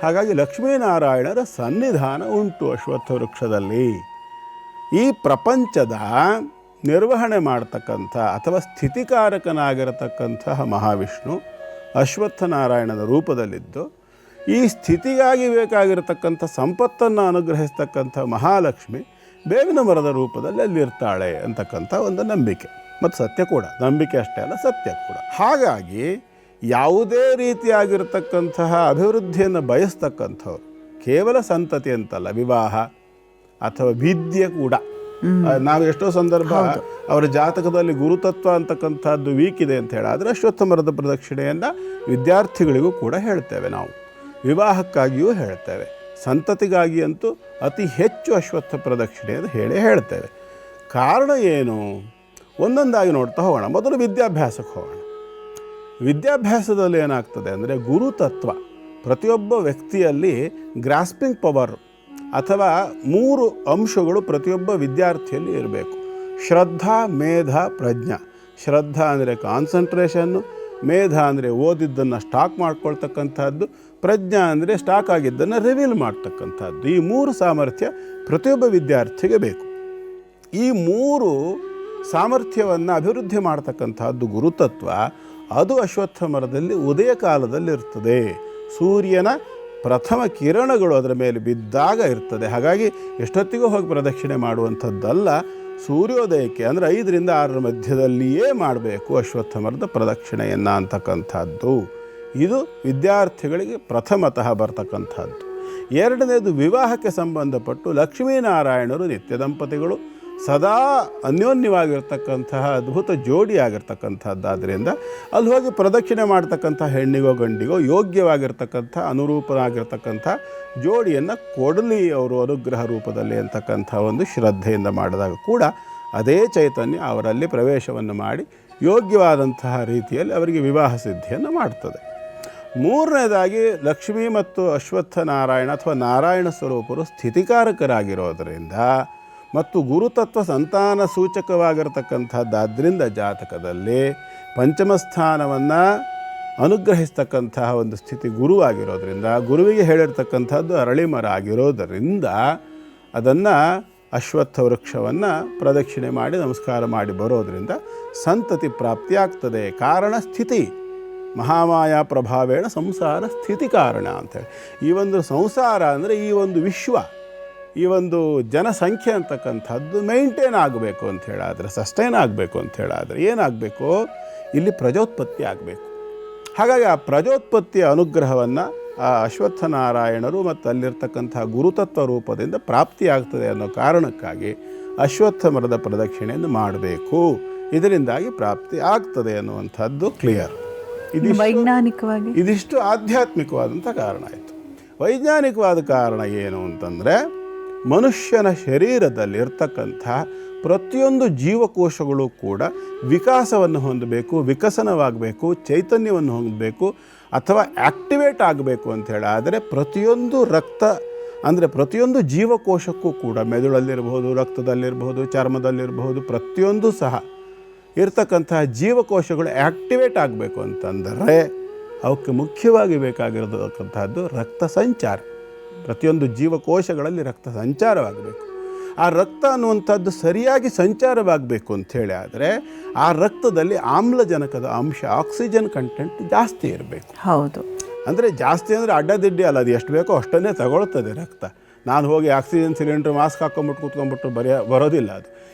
ಹಾಗಾಗಿ ಲಕ್ಷ್ಮೀನಾರಾಯಣರ ಸನ್ನಿಧಾನ ಉಂಟು ಅಶ್ವತ್ಥ ವೃಕ್ಷದಲ್ಲಿ. ಈ ಪ್ರಪಂಚದ ನಿರ್ವಹಣೆ ಮಾಡ್ತಕ್ಕಂಥ ಅಥವಾ ಸ್ಥಿತಿಕಾರಕನಾಗಿರತಕ್ಕಂತಹ ಮಹಾವಿಷ್ಣು ಅಶ್ವತ್ಥನಾರಾಯಣನ ರೂಪದಲ್ಲಿದ್ದು ಈ ಸ್ಥಿತಿಗಾಗಿ ಬೇಕಾಗಿರತಕ್ಕಂಥ ಸಂಪತ್ತನ್ನು ಅನುಗ್ರಹಿಸ್ತಕ್ಕಂಥ ಮಹಾಲಕ್ಷ್ಮಿ ಬೇವಿನ ಮರದ ರೂಪದಲ್ಲಿ ಅಲ್ಲಿರ್ತಾಳೆ ಅಂತಕ್ಕಂಥ ಒಂದು ನಂಬಿಕೆ ಮತ್ತು ಸತ್ಯ ಕೂಡ. ನಂಬಿಕೆ ಅಷ್ಟೇ ಅಲ್ಲ, ಸತ್ಯ ಕೂಡ. ಹಾಗಾಗಿ ಯಾವುದೇ ರೀತಿಯಾಗಿರ್ತಕ್ಕಂತಹ ಅಭಿವೃದ್ಧಿಯನ್ನು ಬಯಸ್ತಕ್ಕಂಥವ್ರು ಕೇವಲ ಸಂತತಿ ಅಂತಲ್ಲ, ವಿವಾಹ ಅಥವಾ ವಿದ್ಯೆ ಕೂಡ. ನಾವು ಎಷ್ಟೋ ಸಂದರ್ಭ ಅವರ ಜಾತಕದಲ್ಲಿ ಗುರುತತ್ವ ಅಂತಕ್ಕಂಥದ್ದು ವೀಕ್ ಇದೆ ಅಂತ ಹೇಳಿ, ಆದರೆ ಅಶ್ವತ್ಥ ಮರದ ಪ್ರದಕ್ಷಿಣೆಯನ್ನು ವಿದ್ಯಾರ್ಥಿಗಳಿಗೂ ಕೂಡ ಹೇಳ್ತೇವೆ. ನಾವು ವಿವಾಹಕ್ಕಾಗಿಯೂ ಹೇಳ್ತೇವೆ, ಸಂತತಿಗಾಗಿ ಅಂತೂ ಅತಿ ಹೆಚ್ಚು ಅಶ್ವತ್ಥ ಪ್ರದಕ್ಷಿಣೆಯನ್ನು ಹೇಳ್ತೇವೆ. ಕಾರಣ ಏನು? ಒಂದೊಂದಾಗಿ ನೋಡ್ತಾ ಹೋಗೋಣ. ಮೊದಲು ವಿದ್ಯಾಭ್ಯಾಸಕ್ಕೆ ಹೋಗೋಣ. ವಿದ್ಯಾಭ್ಯಾಸದಲ್ಲಿ ಏನಾಗ್ತದೆ ಅಂದರೆ ಗುರುತತ್ವ ಪ್ರತಿಯೊಬ್ಬ ವ್ಯಕ್ತಿಯಲ್ಲಿ ಗ್ರಾಸ್ಪಿಂಗ್ ಪವರ್ ಅಥವಾ 3 ಅಂಶಗಳು ಪ್ರತಿಯೊಬ್ಬ ವಿದ್ಯಾರ್ಥಿಯಲ್ಲಿ ಇರಬೇಕು. ಶ್ರದ್ಧಾ, ಮೇಧ, ಪ್ರಜ್ಞಾ. ಶ್ರದ್ಧಾ ಅಂದರೆ ಕಾನ್ಸಂಟ್ರೇಷನ್ನು, ಮೇಧ ಅಂದರೆ ಓದಿದ್ದನ್ನು ಸ್ಟಾಕ್ ಮಾಡ್ಕೊಳ್ತಕ್ಕಂಥದ್ದು, ಪ್ರಜ್ಞಾ ಅಂದರೆ ಸ್ಟಾಕ್ ಆಗಿದ್ದನ್ನು ರಿವೀಲ್ ಮಾಡ್ತಕ್ಕಂಥದ್ದು. ಈ 3 ಸಾಮರ್ಥ್ಯ ಪ್ರತಿಯೊಬ್ಬ ವಿದ್ಯಾರ್ಥಿಗೆ ಬೇಕು. ಈ 3 ಸಾಮರ್ಥ್ಯವನ್ನು ಅಭಿವೃದ್ಧಿ ಮಾಡ್ತಕ್ಕಂಥದ್ದು ಗುರುತತ್ವ. ಅದು ಅಶ್ವತ್ಥ ಮರದಲ್ಲಿ ಉದಯ ಕಾಲದಲ್ಲಿ ಇರ್ತದೆ. ಸೂರ್ಯನ ಪ್ರಥಮ ಕಿರಣಗಳು ಅದರ ಮೇಲೆ ಬಿದ್ದಾಗ ಇರ್ತದೆ. ಹಾಗಾಗಿ ಎಷ್ಟೊತ್ತಿಗೂ ಹೋಗಿ ಪ್ರದಕ್ಷಿಣೆ ಮಾಡುವಂಥದ್ದಲ್ಲ, ಸೂರ್ಯೋದಯಕ್ಕೆ ಅಂದರೆ 5 ರಿಂದ 6 ಮಧ್ಯದಲ್ಲಿಯೇ ಮಾಡಬೇಕು ಅಶ್ವತ್ಥ ಮರದ ಪ್ರದಕ್ಷಿಣೆಯನ್ನು ಅಂತಕ್ಕಂಥದ್ದು. ಇದು ವಿದ್ಯಾರ್ಥಿಗಳಿಗೆ ಪ್ರಥಮತಃ ಬರ್ತಕ್ಕಂಥದ್ದು. ಎರಡನೇದು ವಿವಾಹಕ್ಕೆ ಸಂಬಂಧಪಟ್ಟು ಲಕ್ಷ್ಮೀನಾರಾಯಣರು ನಿತ್ಯ ದಂಪತಿಗಳು, ಸದಾ ಅನ್ಯೋನ್ಯವಾಗಿರ್ತಕ್ಕಂತಹ ಅದ್ಭುತ ಜೋಡಿಯಾಗಿರ್ತಕ್ಕಂಥದ್ದಾದ್ದರಿಂದ ಅಲ್ಲಿ ಹೋಗಿ ಪ್ರದಕ್ಷಿಣೆ ಮಾಡ್ತಕ್ಕಂಥ ಹೆಣ್ಣಿಗೋ ಗಂಡಿಗೋ ಯೋಗ್ಯವಾಗಿರ್ತಕ್ಕಂಥ ಅನುರೂಪನಾಗಿರ್ತಕ್ಕಂಥ ಜೋಡಿಯನ್ನು ಕೊಡಲಿ ಅವರು ಅನುಗ್ರಹ ರೂಪದಲ್ಲಿ ಅಂತಕ್ಕಂಥ ಒಂದು ಶ್ರದ್ಧೆಯಿಂದ ಮಾಡಿದಾಗ ಕೂಡ ಅದೇ ಚೈತನ್ಯ ಅವರಲ್ಲಿ ಪ್ರವೇಶವನ್ನು ಮಾಡಿ ಯೋಗ್ಯವಾದಂತಹ ರೀತಿಯಲ್ಲಿ ಅವರಿಗೆ ವಿವಾಹ ಸಿದ್ಧಿಯನ್ನು ಮಾಡ್ತದೆ. ಮೂರನೇದಾಗಿ ಲಕ್ಷ್ಮೀ ಮತ್ತು ಅಶ್ವತ್ಥ ನಾರಾಯಣ ಅಥವಾ ನಾರಾಯಣ ಸ್ವರೂಪರು ಸ್ಥಿತಿಕಾರಕರಾಗಿರೋದರಿಂದ ಮತ್ತು ಗುರುತತ್ವ ಸಂತಾನ ಸೂಚಕವಾಗಿರ್ತಕ್ಕಂಥದ್ದಾದ್ದರಿಂದ ಜಾತಕದಲ್ಲಿ ಪಂಚಮ ಸ್ಥಾನವನ್ನು ಅನುಗ್ರಹಿಸ್ತಕ್ಕಂತಹ ಒಂದು ಸ್ಥಿತಿ ಗುರುವಾಗಿರೋದರಿಂದ, ಗುರುವಿಗೆ ಹೇಳಿರ್ತಕ್ಕಂಥದ್ದು ಅರಳಿ ಮರ ಆಗಿರೋದರಿಂದ ಅದನ್ನು ಅಶ್ವತ್ಥ ವೃಕ್ಷವನ್ನು ಪ್ರದಕ್ಷಿಣೆ ಮಾಡಿ ನಮಸ್ಕಾರ ಮಾಡಿ ಬರೋದರಿಂದ ಸಂತತಿ ಪ್ರಾಪ್ತಿಯಾಗ್ತದೆ. ಕಾರಣ ಸ್ಥಿತಿ, ಮಹಾಮಾಯಾ ಪ್ರಭಾವೇಣ ಸಂಸಾರ ಸ್ಥಿತಿ ಕಾರಣ ಅಂಥೇಳಿ. ಈ ಒಂದು ಸಂಸಾರ ಅಂದರೆ ಈ ಒಂದು ವಿಶ್ವ, ಈ ಒಂದು ಜನಸಂಖ್ಯೆ ಅಂತಕ್ಕಂಥದ್ದು ಮೇಂಟೈನ್ ಆಗಬೇಕು ಅಂತ ಹೇಳಾದರೆ, ಸಸ್ಟೈನ್ ಆಗಬೇಕು ಅಂತ ಹೇಳಾದರೆ ಏನಾಗಬೇಕು, ಇಲ್ಲಿ ಪ್ರಜೋತ್ಪತ್ತಿ ಆಗಬೇಕು. ಹಾಗಾಗಿ ಆ ಪ್ರಜೋತ್ಪತ್ತಿಯ ಅನುಗ್ರಹವನ್ನು ಆ ಅಶ್ವತ್ಥನಾರಾಯಣರು ಮತ್ತು ಅಲ್ಲಿರ್ತಕ್ಕಂಥ ಗುರುತತ್ವ ರೂಪದಿಂದ ಪ್ರಾಪ್ತಿಯಾಗ್ತದೆ ಅನ್ನೋ ಕಾರಣಕ್ಕಾಗಿ ಅಶ್ವತ್ಥ ಮರದ ಪ್ರದಕ್ಷಿಣೆಯನ್ನು ಮಾಡಬೇಕು. ಇದರಿಂದಾಗಿ ಪ್ರಾಪ್ತಿ ಆಗ್ತದೆ ಅನ್ನುವಂಥದ್ದು ಕ್ಲಿಯರ್. ವೈಜ್ಞಾನಿಕವಾಗಿ ಇದಿಷ್ಟು ಆಧ್ಯಾತ್ಮಿಕವಾದಂಥ ಕಾರಣ ಆಯಿತು. ವೈಜ್ಞಾನಿಕವಾದ ಕಾರಣ ಏನು ಅಂತಂದರೆ, ಮನುಷ್ಯನ ಶರೀರದಲ್ಲಿ ಇರ್ತಕ್ಕಂಥ ಪ್ರತಿಯೊಂದು ಜೀವಕೋಶಗಳು ಕೂಡ ವಿಕಾಸವನ್ನು ಹೊಂದಬೇಕು, ವಿಕಸನವಾಗಬೇಕು, ಚೈತನ್ಯವನ್ನು ಹೊಂದಬೇಕು ಅಥವಾ ಆ್ಯಕ್ಟಿವೇಟ್ ಆಗಬೇಕು ಅಂತ ಹೇಳಾದರೆ ಪ್ರತಿಯೊಂದು ರಕ್ತ ಅಂದರೆ ಪ್ರತಿಯೊಂದು ಜೀವಕೋಶಕ್ಕೂ ಕೂಡ ಮೆದುಳಲ್ಲಿರ್ಬೋದು, ರಕ್ತದಲ್ಲಿರ್ಬೋದು, ಚರ್ಮದಲ್ಲಿರ್ಬೋದು, ಪ್ರತಿಯೊಂದು ಸಹ ಇರ್ತಕ್ಕಂತಹ ಜೀವಕೋಶಗಳು ಆ್ಯಕ್ಟಿವೇಟ್ ಆಗಬೇಕು ಅಂತಂದರೆ ಅವಕ್ಕೆ ಮುಖ್ಯವಾಗಿ ಬೇಕಾಗಿರತಕ್ಕಂಥದ್ದು ರಕ್ತ ಸಂಚಾರ. ಪ್ರತಿಯೊಂದು ಜೀವಕೋಶಗಳಲ್ಲಿ ರಕ್ತ ಸಂಚಾರವಾಗಬೇಕು. ಆ ರಕ್ತ ಅನ್ನುವಂಥದ್ದು ಸರಿಯಾಗಿ ಸಂಚಾರವಾಗಬೇಕು ಅಂಥೇಳಿ ಆದರೆ ಆ ರಕ್ತದಲ್ಲಿ ಆಮ್ಲಜನಕದ ಅಂಶ, ಆಕ್ಸಿಜನ್ ಕಂಟೆಂಟ್ ಜಾಸ್ತಿ ಇರಬೇಕು. ಹೌದು, ಅಂದರೆ ಜಾಸ್ತಿ ಅಂದರೆ ಅಡ್ಡದಿಡ್ಡಿ ಅಲ್ಲ, ಅದು ಎಷ್ಟು ಬೇಕೋ ಅಷ್ಟನ್ನೇ ತಗೊಳ್ತದೆ ರಕ್ತ. ನಾನು ಹೋಗಿ ಆಕ್ಸಿಜನ್ ಸಿಲಿಂಡ್ರ್ ಮಾಸ್ಕ್ ಹಾಕ್ಕೊಂಬಿಟ್ಟು ಕೂತ್ಕೊಂಡ್ಬಿಟ್ಟು ಬರೋದಿಲ್ಲ. ಅದು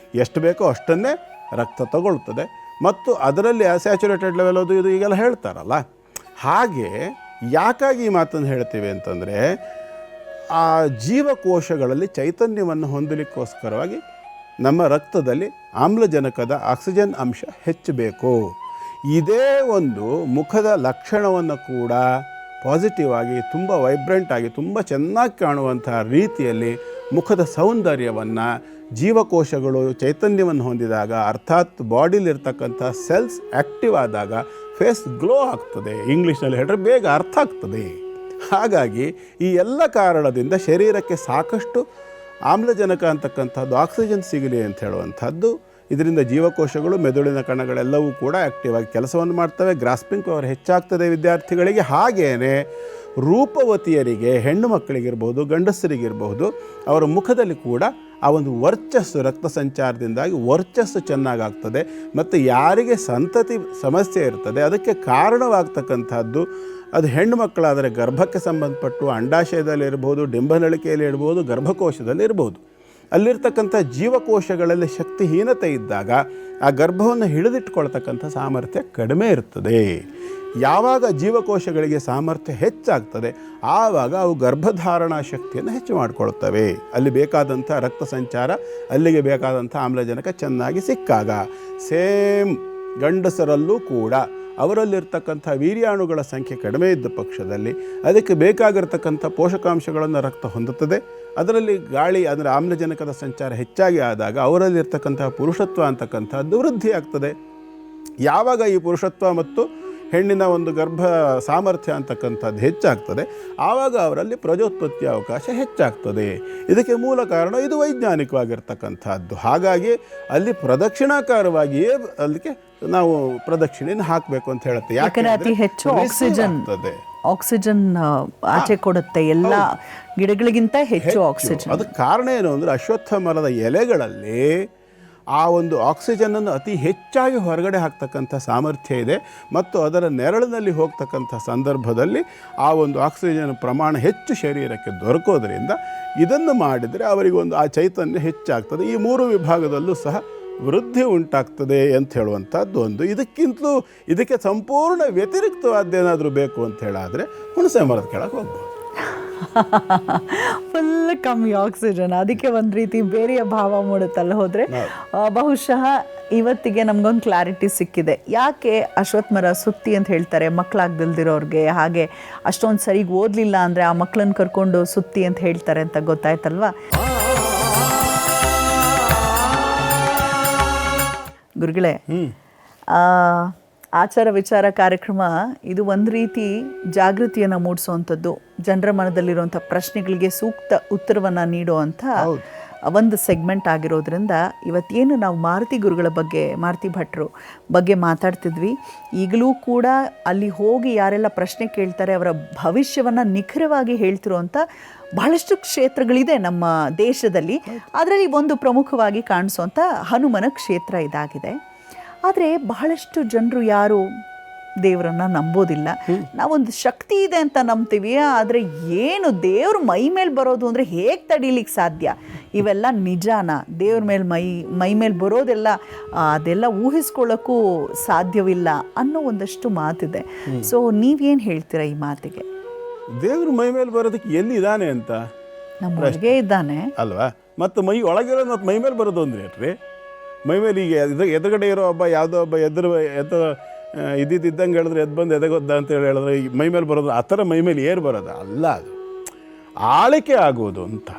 ಎಷ್ಟು ಬೇಕೋ ಅಷ್ಟನ್ನೇ ರಕ್ತ ತಗೊಳ್ತದೆ. ಮತ್ತು ಅದರಲ್ಲಿ ಸ್ಯಾಚುರೇಟೆಡ್ ಲೆವೆಲ್ ಅದು ಇದು ಈಗೆಲ್ಲ ಹೇಳ್ತಾರಲ್ಲ, ಹಾಗೆ ಯಾಕಾಗಿ ಈ ಮಾತನ್ನು ಹೇಳ್ತೀವಿ ಅಂತಂದರೆ, ಆ ಜೀವಕೋಶಗಳಲ್ಲಿ ಚೈತನ್ಯವನ್ನು ಹೊಂದಲಿಕ್ಕೋಸ್ಕರವಾಗಿ ನಮ್ಮ ರಕ್ತದಲ್ಲಿ ಆಮ್ಲಜನಕದ ಆಕ್ಸಿಜನ್ ಅಂಶ ಹೆಚ್ಚಬೇಕು. ಇದೇ ಒಂದು ಮುಖದ ಲಕ್ಷಣವನ್ನು ಕೂಡ ಪಾಸಿಟಿವ್ ಆಗಿ, ತುಂಬ ವೈಬ್ರೆಂಟ್ ಆಗಿ, ತುಂಬ ಚೆನ್ನಾಗಿ ಕಾಣುವಂಥ ರೀತಿಯಲ್ಲಿ ಮುಖದ ಸೌಂದರ್ಯವನ್ನು ಜೀವಕೋಶಗಳು ಚೈತನ್ಯವನ್ನು ಹೊಂದಿದಾಗ, ಅರ್ಥಾತ್ ಬಾಡಿಲಿರ್ತಕ್ಕಂಥ ಸೆಲ್ಸ್ ಆ್ಯಕ್ಟಿವ್ ಆದಾಗ ಫೇಸ್ ಗ್ಲೋ ಆಗ್ತದೆ. ಇಂಗ್ಲೀಷ್ನಲ್ಲಿ ಹೇಳಿದ್ರೆ ಬೇಗ ಅರ್ಥ ಆಗ್ತದೆ. ಹಾಗಾಗಿ ಈ ಎಲ್ಲ ಕಾರಣದಿಂದ ಶರೀರಕ್ಕೆ ಸಾಕಷ್ಟು ಆಮ್ಲಜನಕ ಅಂತಕ್ಕಂಥದ್ದು, ಆಕ್ಸಿಜನ್ ಸಿಗಲಿ ಅಂತ ಹೇಳುವಂಥದ್ದು, ಇದರಿಂದ ಜೀವಕೋಶಗಳು, ಮೆದುಳಿನ ಕಣಗಳೆಲ್ಲವೂ ಕೂಡ ಆ್ಯಕ್ಟಿವ್ ಆಗಿ ಕೆಲಸವನ್ನು ಮಾಡ್ತವೆ. ಗ್ರಾಸ್ಪಿಂಗ್ ಪವರ್ ಹೆಚ್ಚಾಗ್ತದೆ ವಿದ್ಯಾರ್ಥಿಗಳಿಗೆ. ಹಾಗೆಯೇ ರೂಪವತಿಯರಿಗೆ, ಹೆಣ್ಣು ಮಕ್ಕಳಿಗಿರ್ಬೋದು, ಗಂಡಸರಿಗಿರ್ಬೋದು, ಅವರ ಮುಖದಲ್ಲಿ ಕೂಡ ಆ ಒಂದು ವರ್ಚಸ್ಸು, ರಕ್ತ ಸಂಚಾರದಿಂದಾಗಿ ವರ್ಚಸ್ಸು ಚೆನ್ನಾಗಾಗ್ತದೆ. ಮತ್ತು ಯಾರಿಗೆ ಸಂತತಿ ಸಮಸ್ಯೆ ಇರ್ತದೆ ಅದಕ್ಕೆ ಕಾರಣವಾಗ್ತಕ್ಕಂಥದ್ದು, ಅದು ಹೆಣ್ಣು ಮಕ್ಕಳಾದರೆ ಗರ್ಭಕ್ಕೆ ಸಂಬಂಧಪಟ್ಟು ಅಂಡಾಶಯದಲ್ಲಿರ್ಬೋದು, ಡಿಂಬನಳಿಕೆಯಲ್ಲಿ ಇರ್ಬೋದು, ಗರ್ಭಕೋಶದಲ್ಲಿ ಇರ್ಬೋದು, ಅಲ್ಲಿರ್ತಕ್ಕಂಥ ಜೀವಕೋಶಗಳಲ್ಲಿ ಶಕ್ತಿಹೀನತೆ ಇದ್ದಾಗ ಆ ಗರ್ಭವನ್ನು ಹಿಡಿದಿಟ್ಕೊಳ್ತಕ್ಕಂಥ ಸಾಮರ್ಥ್ಯ ಕಡಿಮೆ ಇರ್ತದೆ. ಯಾವಾಗ ಜೀವಕೋಶಗಳಿಗೆ ಸಾಮರ್ಥ್ಯ ಹೆಚ್ಚಾಗ್ತದೆ ಆವಾಗ ಅವು ಗರ್ಭಧಾರಣಾ ಶಕ್ತಿಯನ್ನು ಹೆಚ್ಚು ಮಾಡಿಕೊಳ್ತವೆ. ಅಲ್ಲಿ ಬೇಕಾದಂಥ ರಕ್ತ ಸಂಚಾರ, ಅಲ್ಲಿಗೆ ಬೇಕಾದಂಥ ಆಮ್ಲಜನಕ ಚೆನ್ನಾಗಿ ಸಿಕ್ಕಾಗ. ಸೇಮ್ ಗಂಡಸರಲ್ಲೂ ಕೂಡ ಅವರಲ್ಲಿರ್ತಕ್ಕಂಥ ವೀರ್ಯಾಣುಗಳ ಸಂಖ್ಯೆ ಕಡಿಮೆ ಇದ್ದ ಪಕ್ಷದಲ್ಲಿ ಅದಕ್ಕೆ ಬೇಕಾಗಿರ್ತಕ್ಕಂಥ ಪೋಷಕಾಂಶಗಳನ್ನು ರಕ್ತ ಹೊಂದುತ್ತದೆ. ಅದರಲ್ಲಿ ಗಾಳಿ ಅಂದರೆ ಆಮ್ಲಜನಕದ ಸಂಚಾರ ಹೆಚ್ಚಾಗಿ ಆದಾಗ ಅವರಲ್ಲಿರ್ತಕ್ಕಂಥ ಪುರುಷತ್ವ ಅಂತಕ್ಕಂಥದ್ದು ವೃದ್ಧಿ ಆಗ್ತದೆ. ಯಾವಾಗ ಈ ಪುರುಷತ್ವ ಮತ್ತು ಹೆಣ್ಣಿನ ಒಂದು ಗರ್ಭ ಸಾಮರ್ಥ್ಯ ಅಂತಕ್ಕಂಥದ್ದು ಹೆಚ್ಚಾಗ್ತದೆ ಆವಾಗ ಅವರಲ್ಲಿ ಪ್ರಜೋತ್ಪತ್ತಿ ಅವಕಾಶ ಹೆಚ್ಚಾಗ್ತದೆ. ಇದಕ್ಕೆ ಮೂಲ ಕಾರಣ ಇದು ವೈಜ್ಞಾನಿಕವಾಗಿರ್ತಕ್ಕಂಥದ್ದು. ಹಾಗಾಗಿ ಅಲ್ಲಿ ಪ್ರದಕ್ಷಿಣಾಕಾರವಾಗಿಯೇ ಅದಕ್ಕೆ ನಾವು ಪ್ರದಕ್ಷಿಣೆಯನ್ನು ಹಾಕಬೇಕು ಅಂತ ಹೇಳುತ್ತೆ. ಯಾಕಂದರೆ ಅತಿ ಹೆಚ್ಚು ಆಕ್ಸಿಜನ್ ಆಚೆ ಕೊಡುತ್ತೆ, ಎಲ್ಲ ಗಿಡಗಳಿಗಿಂತ ಹೆಚ್ಚು ಆಕ್ಸಿಜನ್. ಅದಕ್ಕೆ ಕಾರಣ ಏನು ಅಂದರೆ ಅಶ್ವತ್ಥ ಮರದ ಎಲೆಗಳಲ್ಲಿ ಆ ಒಂದು ಆಕ್ಸಿಜನನ್ನು ಅತಿ ಹೆಚ್ಚಾಗಿ ಹೊರಗಡೆ ಹಾಕ್ತಕ್ಕಂಥ ಸಾಮರ್ಥ್ಯ ಇದೆ. ಮತ್ತು ಅದರ ನೆರಳಿನಲ್ಲಿ ಹೋಗ್ತಕ್ಕಂಥ ಸಂದರ್ಭದಲ್ಲಿ ಆ ಒಂದು ಆಕ್ಸಿಜನ್ ಪ್ರಮಾಣ ಹೆಚ್ಚು ಶರೀರಕ್ಕೆ ದೊರಕೋದ್ರಿಂದ ಇದನ್ನು ಮಾಡಿದರೆ ಅವರಿಗೊಂದು ಆ ಚೈತನ್ಯ ಹೆಚ್ಚಾಗ್ತದೆ. ಈ ಮೂರು ವಿಭಾಗದಲ್ಲೂ ಸಹ ವೃದ್ಧಿ ಉಂಟಾಗ್ತದೆ ಅಂತ ಹೇಳುವಂಥದ್ದು ಒಂದು. ಇದಕ್ಕಿಂತಲೂ ಇದಕ್ಕೆ ಸಂಪೂರ್ಣ ವ್ಯತಿರಿಕ್ತವಾದ್ದೇನಾದರೂ ಬೇಕು ಅಂತ ಹೇಳಾದರೆ ಹುಣಸೆ ಮರದ ಕೆಳಗೆ ಹೋಗ್ಬೋದು. ಫುಲ್ ಕಮ್ಮಿ ಆಕ್ಸಿಜನ್, ಅದಕ್ಕೆ ಒಂದು ರೀತಿ ಬೇರೆಯ ಭಾವ ಮೂಡುತ್ತಲ್ಲ ಹೋದರೆ. ಬಹುಶಃ ಇವತ್ತಿಗೆ ನಮಗೊಂದು ಕ್ಲಾರಿಟಿ ಸಿಕ್ಕಿದೆ ಯಾಕೆ ಅಶ್ವತ್ಥ ಮರ ಸುತ್ತಿ ಅಂತ ಹೇಳ್ತಾರೆ ಮಕ್ಕಳಾಗ್ದಿಲ್ದಿರೋರಿಗೆ. ಹಾಗೆ ಅಷ್ಟೊಂದು ಸರಿಗೆ ಓದಲಿಲ್ಲ ಅಂದರೆ ಆ ಮಕ್ಕಳನ್ನು ಕರ್ಕೊಂಡು ಸುತ್ತಿ ಅಂತ ಹೇಳ್ತಾರೆ ಅಂತ ಗೊತ್ತಾಯ್ತಲ್ವಾ. ಗುರುಗಳೇ, ಆಚಾರ ವಿಚಾರ ಕಾರ್ಯಕ್ರಮ ಇದು ಒಂದು ರೀತಿ ಜಾಗೃತಿಯನ್ನು ಮೂಡಿಸುವಂಥದ್ದು, ಜನರ ಮನದಲ್ಲಿರುವಂಥ ಪ್ರಶ್ನೆಗಳಿಗೆ ಸೂಕ್ತ ಉತ್ತರವನ್ನು ನೀಡುವಂಥ ಒಂದು ಸೆಗ್ಮೆಂಟ್ ಆಗಿರೋದ್ರಿಂದ ಇವತ್ತೇನು ನಾವು ಮಾರುತಿ ಗುರುಗಳ ಬಗ್ಗೆ, ಮಾರುತಿ ಭಟ್ರು ಬಗ್ಗೆ ಮಾತಾಡ್ತಿದ್ವಿ, ಈಗಲೂ ಕೂಡ ಅಲ್ಲಿ ಹೋಗಿ ಯಾರೆಲ್ಲ ಪ್ರಶ್ನೆ ಕೇಳ್ತಾರೆ ಅವರ ಭವಿಷ್ಯವನ್ನು ನಿಖರವಾಗಿ ಹೇಳ್ತಿರುವಂಥ ಬಹಳಷ್ಟು ಕ್ಷೇತ್ರಗಳಿದೆ ನಮ್ಮ ದೇಶದಲ್ಲಿ. ಅದರಲ್ಲಿ ಒಂದು ಪ್ರಮುಖವಾಗಿ ಕಾಣಿಸುವಂಥ ಹನುಮನ ಕ್ಷೇತ್ರ ಇದಾಗಿದೆ. ಆದರೆ ಬಹಳಷ್ಟು ಜನರು ಯಾರು ದೇವರನ್ನ ನಂಬೋದಿಲ್ಲ. ನಾವೊಂದು ಶಕ್ತಿ ಇದೆ ಅಂತ ನಂಬ್ತೀವಿ, ಆದರೆ ಏನು ದೇವ್ರ ಮೈ ಮೇಲೆ ಬರೋದು ಅಂದರೆ ಹೇಗೆ ತಡೀಲಿಕ್ಕೆ ಸಾಧ್ಯ? ಇವೆಲ್ಲ ನಿಜಾನ? ದೇವ್ರ ಮೇಲೆ ಮೈ ಮೇಲೆ ಬರೋದೆಲ್ಲ ಅದೆಲ್ಲ ಊಹಿಸ್ಕೊಳ್ಳೋಕ್ಕೂ ಸಾಧ್ಯವಿಲ್ಲ ಅನ್ನೋ ಒಂದಷ್ಟು ಮಾತಿದೆ. ಸೊ ನೀವೇನು ಹೇಳ್ತೀರಾ ಈ ಮಾತಿಗೆ? ದೇವ್ರ ಮೈ ಮೇಲೆ ಬರೋದಕ್ಕೆ ಎಲ್ಲಿದ್ದಾನೆ ಅಂತ? ನಮ್ಮೊಳಗೆ ಇದ್ದಾನೆ ಅಲ್ವಾ? ಮತ್ತು ಮೈ ಒಳಗಿರೋದು ಮತ್ತು ಮೈ ಮೇಲೆ ಬರೋದು ಅಂದ್ರೆ ಏನ್ರಿ? ಮೈ ಮೇಲೆ ಈಗ ಎದುರುಗಡೆ ಇರೋ ಒಬ್ಬ ಯಾವುದೋ ಒಬ್ಬ ಇದ್ದಂಗೆ ಹೇಳಿದ್ರೆ ಎದ್ದು ಬಂದು ಎದೆಗೊದ್ದ ಅಂತೇಳಿ ಹೇಳಿದ್ರೆ ಈಗ ಮೈ ಮೇಲೆ ಬರೋದು ಆ ಥರ ಮೈ ಮೇಲೆ ಏರು ಬರೋದು ಅಲ್ಲ, ಅದು ಆಳಿಕೆ ಆಗೋದು ಅಂತ.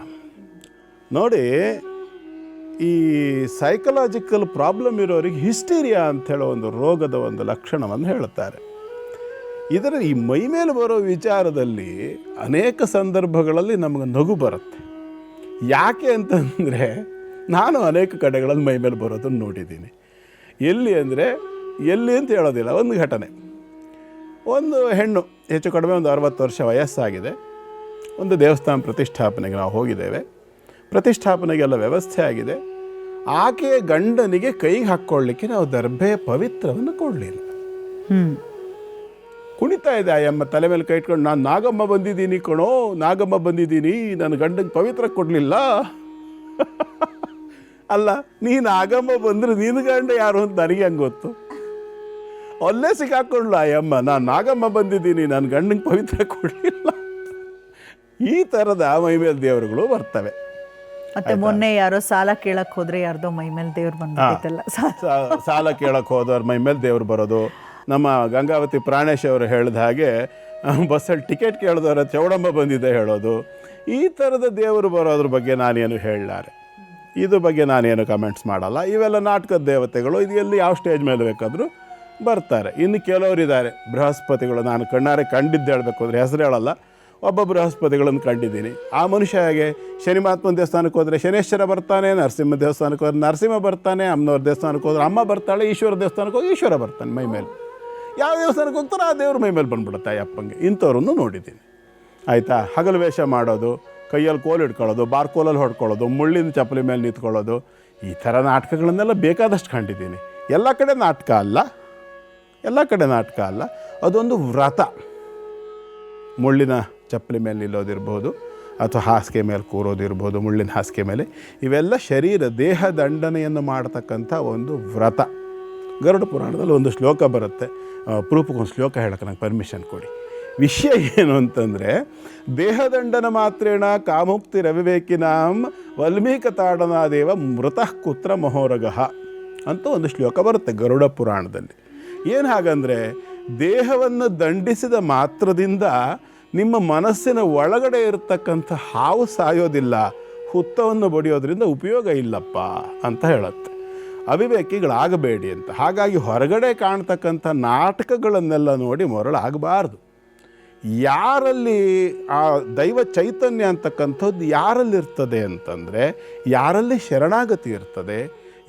ನೋಡಿ, ಈ ಸೈಕಲಾಜಿಕಲ್ ಪ್ರಾಬ್ಲಮ್ ಇರೋರಿಗೆ ಹಿಸ್ಟೀರಿಯಾ ಅಂಥೇಳೋ ಒಂದು ರೋಗದ ಒಂದು ಲಕ್ಷಣವನ್ನು ಹೇಳುತ್ತಾರೆ. ಇದರ ಈ ಮೈ ಮೇಲೆ ಬರೋ ವಿಚಾರದಲ್ಲಿ ಅನೇಕ ಸಂದರ್ಭಗಳಲ್ಲಿ ನಮಗೆ ನಗು ಬರುತ್ತೆ. ಯಾಕೆ ಅಂತಂದರೆ ನಾನು ಅನೇಕ ಕಡೆಗಳಲ್ಲಿ ಮೈ ಮೇಲೆ ಬರೋದನ್ನು ನೋಡಿದ್ದೀನಿ. ಎಲ್ಲಿ ಅಂತ ಹೇಳೋದಿಲ್ಲ. ಒಂದು ಘಟನೆ, ಒಂದು ಹೆಣ್ಣು ಹೆಚ್ಚು ಕಡಿಮೆ ಒಂದು 60 ವರ್ಷ ವಯಸ್ಸಾಗಿದೆ. ಒಂದು ದೇವಸ್ಥಾನ ಪ್ರತಿಷ್ಠಾಪನೆಗೆ ನಾವು ಹೋಗಿದ್ದೇವೆ. ಪ್ರತಿಷ್ಠಾಪನೆಗೆಲ್ಲ ವ್ಯವಸ್ಥೆ ಆಗಿದೆ. ಆಕೆಯ ಗಂಡನಿಗೆ ಕೈಗೆ ಹಾಕ್ಕೊಳ್ಳಿಕ್ಕೆ ನಾವು ದರ್ಭೆ ಪವಿತ್ರವನ್ನು ಕೊಡಲಿಲ್ಲ. ಕುಣಿತಾ ಇದೆ ಆಯಮ್ಮ ತಲೆ ಮೇಲೆ ಕೈ ಇಟ್ಕೊಂಡು, ನಾನು ನಾಗಮ್ಮ ಬಂದಿದ್ದೀನಿ ಕಣೋ, ನಾಗಮ್ಮ ಬಂದಿದ್ದೀನಿ, ನನ್ನ ಗಂಡನಿಗೆ ಪವಿತ್ರ ಕೊಡಲಿಲ್ಲ. ಅಲ್ಲ, ನೀನು ನಾಗಮ್ಮ ಬಂದರೆ ನಿನ್ನ ಗಂಡ ಯಾರು ಅಂತ ನನಗೆ ಹಂಗೆ ಗೊತ್ತು? ಅಲ್ಲೇ ಸಿಕ್ಕಾಕೊಂಡ್ಲು ಆಯಮ್ಮ, ನಾನು ನಾಗಮ್ಮ ಬಂದಿದ್ದೀನಿ, ನನ್ನ ಗಂಡನಿಗೆ ಪವಿತ್ರ ಕೊಡಲಿಲ್ಲ. ಈ ಥರದ ಮೈ ಮೇಲೆ ದೇವರುಗಳು ಬರ್ತವೆ. ಮತ್ತೆ ಮೊನ್ನೆ ಯಾರೋ ಸಾಲ ಕೇಳಕ್ಕೆ ಹೋದ್ರೆ ಯಾರ್ದೋ ಮೈ ಮೇಲೆ ದೇವ್ರು ಬಂದಿತ್ತಲ್ಲ, ಸಾಲ ಕೇಳಕ್ಕೆ ಹೋದವ್ರ ಮೈ ಮೇಲೆ ದೇವ್ರು ಬರೋದು. ನಮ್ಮ ಗಂಗಾವತಿ ಪ್ರಾಣೇಶ್ ಅವರು ಹೇಳಿದ ಹಾಗೆ ಬಸ್ಸಲ್ಲಿ ಟಿಕೆಟ್ ಕೇಳಿದವರ ಚೌಡಮ್ಮ ಬಂದಿದೆ ಹೇಳೋದು. ಈ ಥರದ ದೇವರು ಬರೋದ್ರ ಬಗ್ಗೆ ನಾನೇನು ಹೇಳಲಾರೆ, ಇದ್ರ ಬಗ್ಗೆ ನಾನೇನು ಕಮೆಂಟ್ಸ್ ಮಾಡಲ್ಲ. ಇವೆಲ್ಲ ನಾಟಕದ ದೇವತೆಗಳು, ಇದು ಎಲ್ಲಿ ಯಾವ ಸ್ಟೇಜ್ ಮೇಲೆ ಬೇಕಾದರೂ ಬರ್ತಾರೆ. ಇನ್ನು ಕೆಲವರಿದ್ದಾರೆ ಬೃಹಸ್ಪತಿಗಳು, ನಾನು ಕಣ್ಣಾರೆ ಕಂಡಿದ್ದು ಹೇಳಬೇಕು ಅಂದರೆ ಹೆಸರು ಹೇಳಲ್ಲ, ಒಬ್ಬ ಬೃಹಸ್ಪತಿಗಳನ್ನು ಕಂಡಿದ್ದೀನಿ. ಆ ಮನುಷ್ಯ ಹಾಗೆ ಶನಿ ಮಹಾತ್ಮನ ದೇವಸ್ಥಾನಕ್ಕೆ ಹೋದರೆ ಶನೇಶ್ವರ ಬರ್ತಾನೆ, ನರಸಿಂಹ ದೇವಸ್ಥಾನಕ್ಕೆ ಹೋದ್ರೆ ನರಸಿಂಹ ಬರ್ತಾನೆ, ಅಮ್ಮನವ್ರ ದೇವಸ್ಥಾನಕ್ಕೆ ಹೋದ್ರೆ ಅಮ್ಮ ಬರ್ತಾಳೆ, ಈಶ್ವರ ದೇವಸ್ಥಾನಕ್ಕೆ ಹೋಗಿ ಈಶ್ವರ ಬರ್ತಾನೆ ಮೈ ಮೇಲೆ. ಯಾವ ದೇವಸ್ಥಾನಕ್ಕೆ ಹೋಗ್ತಾರೋ ಆ ದೇವ್ರ ಮೈ ಮೇಲೆ ಬಂದ್ಬಿಡುತ್ತೆ ಅಪ್ಪಂಗೆ. ಇಂಥವ್ರನ್ನು ನೋಡಿದ್ದೀನಿ. ಆಯಿತಾ? ಹಗಲು ವೇಷ ಮಾಡೋದು, ಕೈಯಲ್ಲಿ ಕೋಲು ಇಟ್ಕೊಳ್ಳೋದು, ಬಾರ್ಕೋಲಲ್ಲಿ ಹೊಡ್ಕೊಳ್ಳೋದು, ಮುಳ್ಳಿನ ಚಪ್ಪಲಿ ಮೇಲೆ ನಿಂತ್ಕೊಳ್ಳೋದು, ಈ ಥರ ನಾಟಕಗಳನ್ನೆಲ್ಲ ಬೇಕಾದಷ್ಟು ಕಂಡಿದ್ದೀನಿ. ಎಲ್ಲ ಕಡೆ ನಾಟಕ ಅಲ್ಲ, ಅದೊಂದು ವ್ರತ. ಮುಳ್ಳಿನ ಚಪ್ಪಲಿ ಮೇಲೆ ನಿಲ್ಲೋದಿರ್ಬೋದು, ಅಥವಾ ಹಾಸಿಗೆ ಮೇಲೆ ಕೂರೋದಿರ್ಬೋದು, ಮುಳ್ಳಿನ ಹಾಸಿಗೆ ಮೇಲೆ. ಇವೆಲ್ಲ ದೇಹ ದಂಡನೆಯನ್ನು ಮಾಡತಕ್ಕಂಥ ಒಂದು ವ್ರತ. ಗರುಡ ಪುರಾಣದಲ್ಲಿ ಒಂದು ಶ್ಲೋಕ ಬರುತ್ತೆ, ಪ್ರೂಫಕ್ಕೊಂದು ಶ್ಲೋಕ ಹೇಳೋಕ್ಕೆ ನಂಗೆ ಪರ್ಮಿಷನ್ ಕೊಡಿ. ವಿಷಯ ಏನು ಅಂತಂದರೆ, ದೇಹದಂಡನ ಮಾತ್ರೇಣ ಕಾಮುಕ್ತಿ ರವಿವೇಕಿನಾಂ ವಲ್ಮೀಕತಾಡನಾದೇವ ಮೃತಃ ಕುತ್ರ ಮಹೋರಗಃ ಅಂತ ಒಂದು ಶ್ಲೋಕ ಬರುತ್ತೆ ಗರುಡ ಪುರಾಣದಲ್ಲಿ. ಏನು ಹಾಗಂದರೆ, ದೇಹವನ್ನು ದಂಡಿಸಿದ ಮಾತ್ರದಿಂದ ನಿಮ್ಮ ಮನಸ್ಸಿನ ಒಳಗಡೆ ಇರತಕ್ಕಂಥ ಹಾವು ಸಾಯೋದಿಲ್ಲ, ಹುತ್ತವನ್ನು ಬಡಿಯೋದ್ರಿಂದ ಉಪಯೋಗ ಇಲ್ಲಪ್ಪ ಅಂತ ಹೇಳುತ್ತೆ. ಅವಿವೇಕಿಗಳಾಗಬೇಡಿ ಅಂತ. ಹಾಗಾಗಿ ಹೊರಗಡೆ ಕಾಣ್ತಕ್ಕಂಥ ನಾಟಕಗಳನ್ನೆಲ್ಲ ನೋಡಿ ಮರಳಾಗಬಾರ್ದು. ಯಾರಲ್ಲಿ ಆ ದೈವ ಚೈತನ್ಯ ಅಂತಕ್ಕಂಥದ್ದು ಯಾರಲ್ಲಿರ್ತದೆ ಅಂತಂದರೆ, ಯಾರಲ್ಲಿ ಶರಣಾಗತಿ ಇರ್ತದೆ,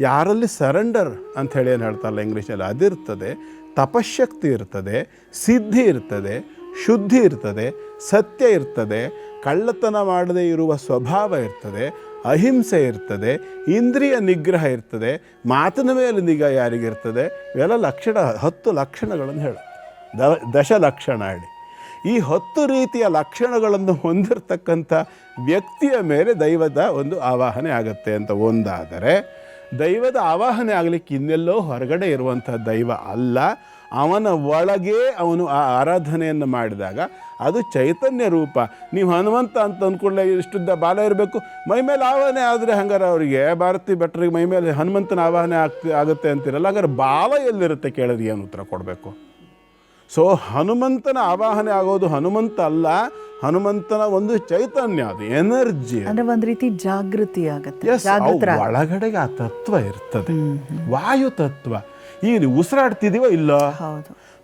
ಯಾರಲ್ಲಿ ಸರೆಂಡರ್ ಅಂಥೇಳಿ ಏನು ಹೇಳ್ತಾರಲ್ಲ ಇಂಗ್ಲೀಷಲ್ಲಿ, ಅದಿರ್ತದೆ, ತಪಶಕ್ತಿ ಇರ್ತದೆ, ಸಿದ್ಧಿ ಇರ್ತದೆ, ಶುದ್ಧಿ ಇರ್ತದೆ, ಸತ್ಯ ಇರ್ತದೆ, ಕಳ್ಳತನ ಮಾಡದೇ ಇರುವ ಸ್ವಭಾವ ಇರ್ತದೆ, ಅಹಿಂಸೆ ಇರ್ತದೆ, ಇಂದ್ರಿಯ ನಿಗ್ರಹ ಇರ್ತದೆ, ಮಾತಿನ ಮೇಲೆ ನಿಗಾ ಯಾರಿಗಿರ್ತದೆ, ಇವೆಲ್ಲ 10 ಲಕ್ಷಣಗಳನ್ನು ಹೇಳುತ್ತೆ. ದಶಲಕ್ಷಣ ಹೇಳಿ. ಈ 10 ರೀತಿಯ ಲಕ್ಷಣಗಳನ್ನು ಹೊಂದಿರತಕ್ಕಂಥ ವ್ಯಕ್ತಿಯ ಮೇಲೆ ದೈವದ ಒಂದು ಆವಾಹನೆ ಆಗುತ್ತೆ ಅಂತ ಒಂದಾದರೆ, ದೈವದ ಆವಾಹನೆ ಆಗಲಿಕ್ಕೆ ಇನ್ನೆಲ್ಲೋ ಹೊರಗಡೆ ಇರುವಂಥ ದೈವ ಅಲ್ಲ, ಅವನ ಒಳಗೆ ಅವನು ಆ ಆರಾಧನೆಯನ್ನು ಮಾಡಿದಾಗ ಅದು ಚೈತನ್ಯ ರೂಪ. ನೀವು ಹನುಮಂತ ಅಂತ ಅಂದ್ಕೊಳ್ಳೆ ಇಷ್ಟುದ್ದ ಬಾಲ ಇರಬೇಕು, ಮೈ ಮೇಲೆ ಆವಾಹನೆ ಆದರೆ ಹಂಗಾರೆ ಅವರಿಗೆ ಭಾರತಿ ಭಟ್ರಿಗೆ ಮೈ ಮೇಲೆ ಹನುಮಂತನ ಆವಾಹನೆ ಆಗುತ್ತೆ ಅಂತಿರಲ್ಲ, ಹಂಗಾರೆ ಬಾಲ ಎಲ್ಲಿರುತ್ತೆ ಕೇಳಿದ್ರೆ ಏನು ಉತ್ತರ ಕೊಡಬೇಕು? ಸೊ ಹನುಮಂತನ ಆವಾಹನೆ ಆಗೋದು ಹನುಮಂತ ಅಲ್ಲ, ಹನುಮಂತನ ಒಂದು ಚೈತನ್ಯ, ಅದು ಎನರ್ಜಿ, ಅಂದ್ರೆ ಒಂದು ರೀತಿ ಜಾಗೃತಿ ಆಗುತ್ತೆ. ಒಳಗಡೆಗೆ ಆ ತತ್ವ ಇರ್ತದೆ, ವಾಯು ತತ್ವ. ಈಗ ಉಸಿರಾಡ್ತಿದೀವ ಇಲ್ಲ,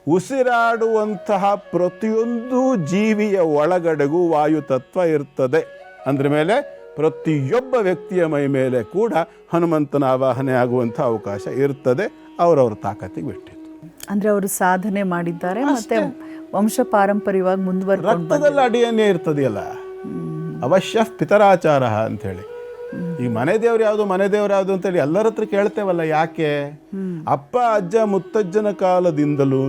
ಉಸಿರಾಡುವಂತಹ ಪ್ರತಿಯೊಂದು ಜೀವಿಯ ಒಳಗಡೆಗೂ ವಾಯು ತತ್ವ ಇರ್ತದೆ. ಅಂದ್ರ ಮೇಲೆ ಪ್ರತಿಯೊಬ್ಬ ವ್ಯಕ್ತಿಯ ಮೈ ಮೇಲೆ ಕೂಡ ಹನುಮಂತನ ಆವಾಹನೆ ಆಗುವಂಥ ಅವಕಾಶ ಇರ್ತದೆ, ಅವರವ್ರ ತಾಕತ್ತಿಗೆ ಬಿಟ್ಟಿದ್ದು. ಅಂದ್ರೆ ಅವರು ಸಾಧನೆ ಮಾಡಿದ್ದಾರೆ, ಮತ್ತೆ ವಂಶ ಪಾರಂಪರ್ಯವಾಗಿ ಮುಂದುವರೆದ ರಕ್ತದಲ್ಲಿ DNA ಇರ್ತದೆಯಲ್ಲ, ಅವಶ್ಯ ಪಿತರಾಚಾರ ಅಂಥೇಳಿ. ಈ ಮನೆ ದೇವ್ರು ಯಾವುದು ಅಂತೇಳಿ ಎಲ್ಲರ ಹತ್ರ ಕೇಳ್ತೇವಲ್ಲ, ಯಾಕೆ? ಅಪ್ಪ ಅಜ್ಜ ಮುತ್ತಜ್ಜನ ಕಾಲದಿಂದಲೂ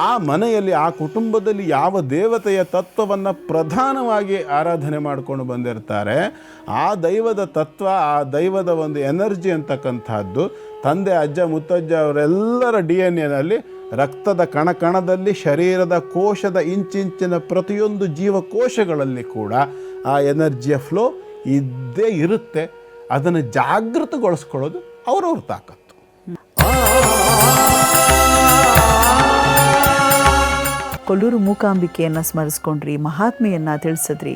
ಆ ಮನೆಯಲ್ಲಿ ಆ ಕುಟುಂಬದಲ್ಲಿ ಯಾವ ದೇವತೆಯ ತತ್ವವನ್ನು ಪ್ರಧಾನವಾಗಿ ಆರಾಧನೆ ಮಾಡಿಕೊಂಡು ಬಂದಿರ್ತಾರೆ, ಆ ದೈವದ ತತ್ವ, ಆ ದೈವದ ಒಂದು ಎನರ್ಜಿ ಅಂತಕ್ಕಂಥದ್ದು ತಂದೆ, ಅಜ್ಜ, ಮುತ್ತಜ್ಜ ಅವರೆಲ್ಲರ DNA ರಕ್ತದ ಕಣಕಣದಲ್ಲಿ, ಶರೀರದ ಕೋಶದ ಇಂಚಿಂಚಿನ ಪ್ರತಿಯೊಂದು ಜೀವಕೋಶಗಳಲ್ಲಿ ಕೂಡ ಆ ಎನರ್ಜಿಯ ಫ್ಲೋ ಇದ್ದೇ ಇರುತ್ತೆ. ಅದನ್ನು ಜಾಗೃತಗೊಳಿಸ್ಕೊಳ್ಳೋದು ಅವ್ರವ್ರ ತಾಕತ್ತು. ಕೊಲ್ಲೂರು ಮೂಕಾಂಬಿಕೆಯನ್ನು ಸ್ಮರಿಸ್ಕೊಂಡ್ರಿ, ಮಹಾತ್ಮೆಯನ್ನು ತಿಳಿಸಿದ್ರಿ.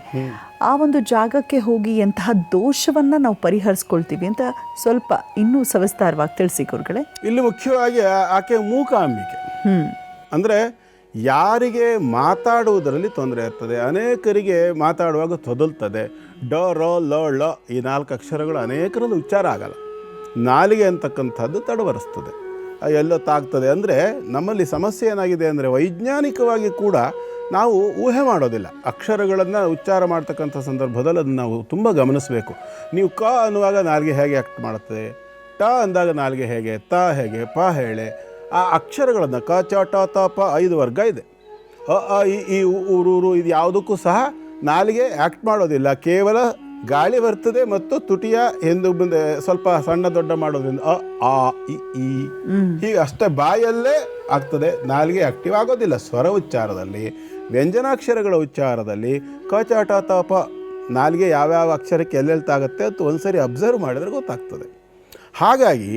ಆ ಒಂದು ಜಾಗಕ್ಕೆ ಹೋಗಿ ಎಂತಹ ದೋಷವನ್ನು ನಾವು ಪರಿಹರಿಸ್ಕೊಳ್ತೀವಿ ಅಂತ ಸ್ವಲ್ಪ ಇನ್ನೂ ಸವಿಸ್ತಾರವಾಗಿ ತಿಳಿಸಿ ಗುರುಗಳೇ. ಇಲ್ಲಿ ಮುಖ್ಯವಾಗಿ ಆಕೆ ಮೂಕಾಂಬಿಕೆ ಅಂದರೆ ಯಾರಿಗೆ ಮಾತಾಡುವುದರಲ್ಲಿ ತೊಂದರೆ ಇರ್ತದೆ, ಅನೇಕರಿಗೆ ಮಾತಾಡುವಾಗ ತೊದಲ್ತದೆ. ಡ, ರ, ಲ, ಳ ಈ 4 ಅಕ್ಷರಗಳು ಅನೇಕರಲ್ಲಿ ಉಚ್ಚಾರ ಆಗಲ್ಲ. ನಾಲಿಗೆ ಅಂತಕ್ಕಂಥದ್ದು ತಡವರಿಸ್ತದೆ, ಎಲ್ಲೋ ತಾಗ್ತದೆ. ಅಂದರೆ ನಮ್ಮಲ್ಲಿ ಸಮಸ್ಯೆ ಏನಾಗಿದೆ ಅಂದರೆ ವೈಜ್ಞಾನಿಕವಾಗಿ ಕೂಡ ನಾವು ಊಹೆ ಮಾಡೋದಿಲ್ಲ. ಅಕ್ಷರಗಳನ್ನು ಉಚ್ಚಾರ ಮಾಡ್ತಕ್ಕಂಥ ಸಂದರ್ಭದಲ್ಲಿ ಅದನ್ನು ನಾವು ತುಂಬ ಗಮನಿಸಬೇಕು. ನೀವು ಕ ಅನ್ನುವಾಗ ನಾಲಿಗೆ ಹೇಗೆ ಆ್ಯಕ್ಟ್ ಮಾಡುತ್ತದೆ, ಟ ಅಂದಾಗ ನಾಲಿಗೆ ಹೇಗೆ, ತ ಹೇಗೆ, ಪ ಹೇಳೆ, ಆ ಅಕ್ಷರಗಳನ್ನು ಕ, ಚ, ಟ, ತ, ಪ 5 ವರ್ಗ ಇದೆ. ಅ, ಆ, ಈ ಊರು ಇದು ಯಾವುದಕ್ಕೂ ಸಹ ನಾಲಿಗೆ ಆ್ಯಕ್ಟ್ ಮಾಡೋದಿಲ್ಲ. ಕೇವಲ ಗಾಳಿ ಬರ್ತದೆ ಮತ್ತು ತುಟಿಯ ಎಂದು ಮುಂದೆ ಸ್ವಲ್ಪ ಸಣ್ಣ ದೊಡ್ಡ ಮಾಡೋದ್ರಿಂದ ಅ, ಆ, ಈ ಹೀಗೆ ಅಷ್ಟೇ ಬಾಯಲ್ಲೇ ಆಗ್ತದೆ. ನಾಲಿಗೆ ಆಕ್ಟಿವ್ ಆಗೋದಿಲ್ಲ. ಸ್ವರ ಉಚ್ಚಾರದಲ್ಲಿ, ವ್ಯಂಜನಾಕ್ಷರಗಳ ಉಚ್ಚಾರದಲ್ಲಿ ಕ, ಚ, ಟ, ತ, ಪ ನಾಲಿಗೆ ಯಾವ್ಯಾವ ಅಕ್ಷರಕ್ಕೆ ಎಲ್ಲೆಲ್ಲಿ ತಾಗುತ್ತೆ ಅಂತ ಒಂದ್ಸರಿ ಅಬ್ಸರ್ವ್ ಮಾಡಿದರೆ ಗೊತ್ತಾಗ್ತದೆ. ಹಾಗಾಗಿ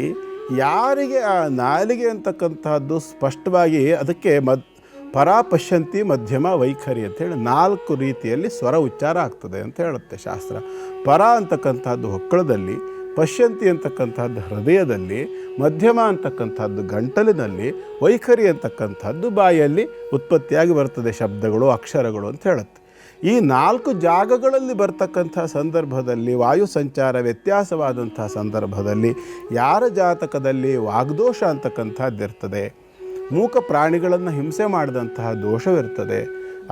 ಯಾರಿಗೆ ಆ ನಾಲಿಗೆ ಅಂತಕ್ಕಂಥದ್ದು ಸ್ಪಷ್ಟವಾಗಿ ಅದಕ್ಕೆ ಪರಾ ಪಶ್ಯಂತಿ, ಮಧ್ಯಮ, ವೈಖರಿ ಅಂತೇಳಿ 4 ರೀತಿಯಲ್ಲಿ ಸ್ವರ ಉಚ್ಚಾರ ಆಗ್ತದೆ ಅಂತ ಹೇಳುತ್ತೆ ಶಾಸ್ತ್ರ. ಪರ ಅಂತಕ್ಕಂಥದ್ದು ಹೊಕ್ಕಳದಲ್ಲಿ, ಪಶ್ಯಂತಿ ಅಂತಕ್ಕಂಥದ್ದು ಹೃದಯದಲ್ಲಿ, ಮಧ್ಯಮ ಅಂತಕ್ಕಂಥದ್ದು ಗಂಟಲಿನಲ್ಲಿ, ವೈಖರಿ ಅಂತಕ್ಕಂಥದ್ದು ಬಾಯಲ್ಲಿ ಉತ್ಪತ್ತಿಯಾಗಿ ಬರ್ತದೆ ಶಬ್ದಗಳು, ಅಕ್ಷರಗಳು ಅಂತ ಹೇಳುತ್ತೆ. ಈ 4 ಜಾಗಗಳಲ್ಲಿ ಬರ್ತಕ್ಕಂಥ ಸಂದರ್ಭದಲ್ಲಿ ವಾಯು ಸಂಚಾರ ವ್ಯತ್ಯಾಸವಾದಂಥ ಸಂದರ್ಭದಲ್ಲಿ ಯಾರ ಜಾತಕದಲ್ಲಿ ವಾಗ್ದೋಷ ಅಂತಕ್ಕಂಥದ್ದಿರ್ತದೆ, ಮೂಕ ಪ್ರಾಣಿಗಳನ್ನು ಹಿಂಸೆ ಮಾಡಿದಂತಹ ದೋಷವಿರ್ತದೆ,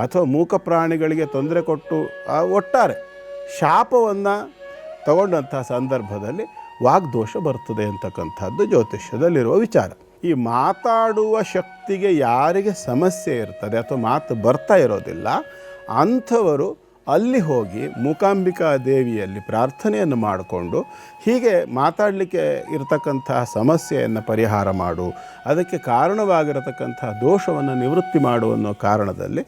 ಅಥವಾ ಮೂಕ ಪ್ರಾಣಿಗಳಿಗೆ ತೊಂದರೆ ಕೊಟ್ಟು ಒಟ್ಟಾರೆ ಶಾಪವನ್ನು ತಗೊಂಡಂಥ ಸಂದರ್ಭದಲ್ಲಿ ವಾಗ್ದೋಷ ಬರ್ತದೆ ಅಂತಕ್ಕಂಥದ್ದು ಜ್ಯೋತಿಷ್ಯದಲ್ಲಿರುವ ವಿಚಾರ. ಈ ಮಾತಾಡುವ ಶಕ್ತಿಗೆ ಯಾರಿಗೆ ಸಮಸ್ಯೆ ಇರ್ತದೆ ಅಥವಾ ಮಾತು ಬರ್ತಾ ಇರೋದಿಲ್ಲ ಅಂಥವರು ಅಲ್ಲಿ ಹೋಗಿ ಮೂಕಾಂಬಿಕಾ ದೇವಿಯಲ್ಲಿ ಪ್ರಾರ್ಥನೆಯನ್ನು ಮಾಡಿಕೊಂಡು ಹೀಗೆ ಮಾತಾಡಲಿಕ್ಕೆ ಇರತಕ್ಕಂತಹ ಸಮಸ್ಯೆಯನ್ನು ಪರಿಹಾರ ಮಾಡು, ಅದಕ್ಕೆ ಕಾರಣವಾಗಿರತಕ್ಕಂಥ ದೋಷವನ್ನು ನಿವೃತ್ತಿ ಮಾಡು ಅನ್ನೋ ಕಾರಣದಲ್ಲಿ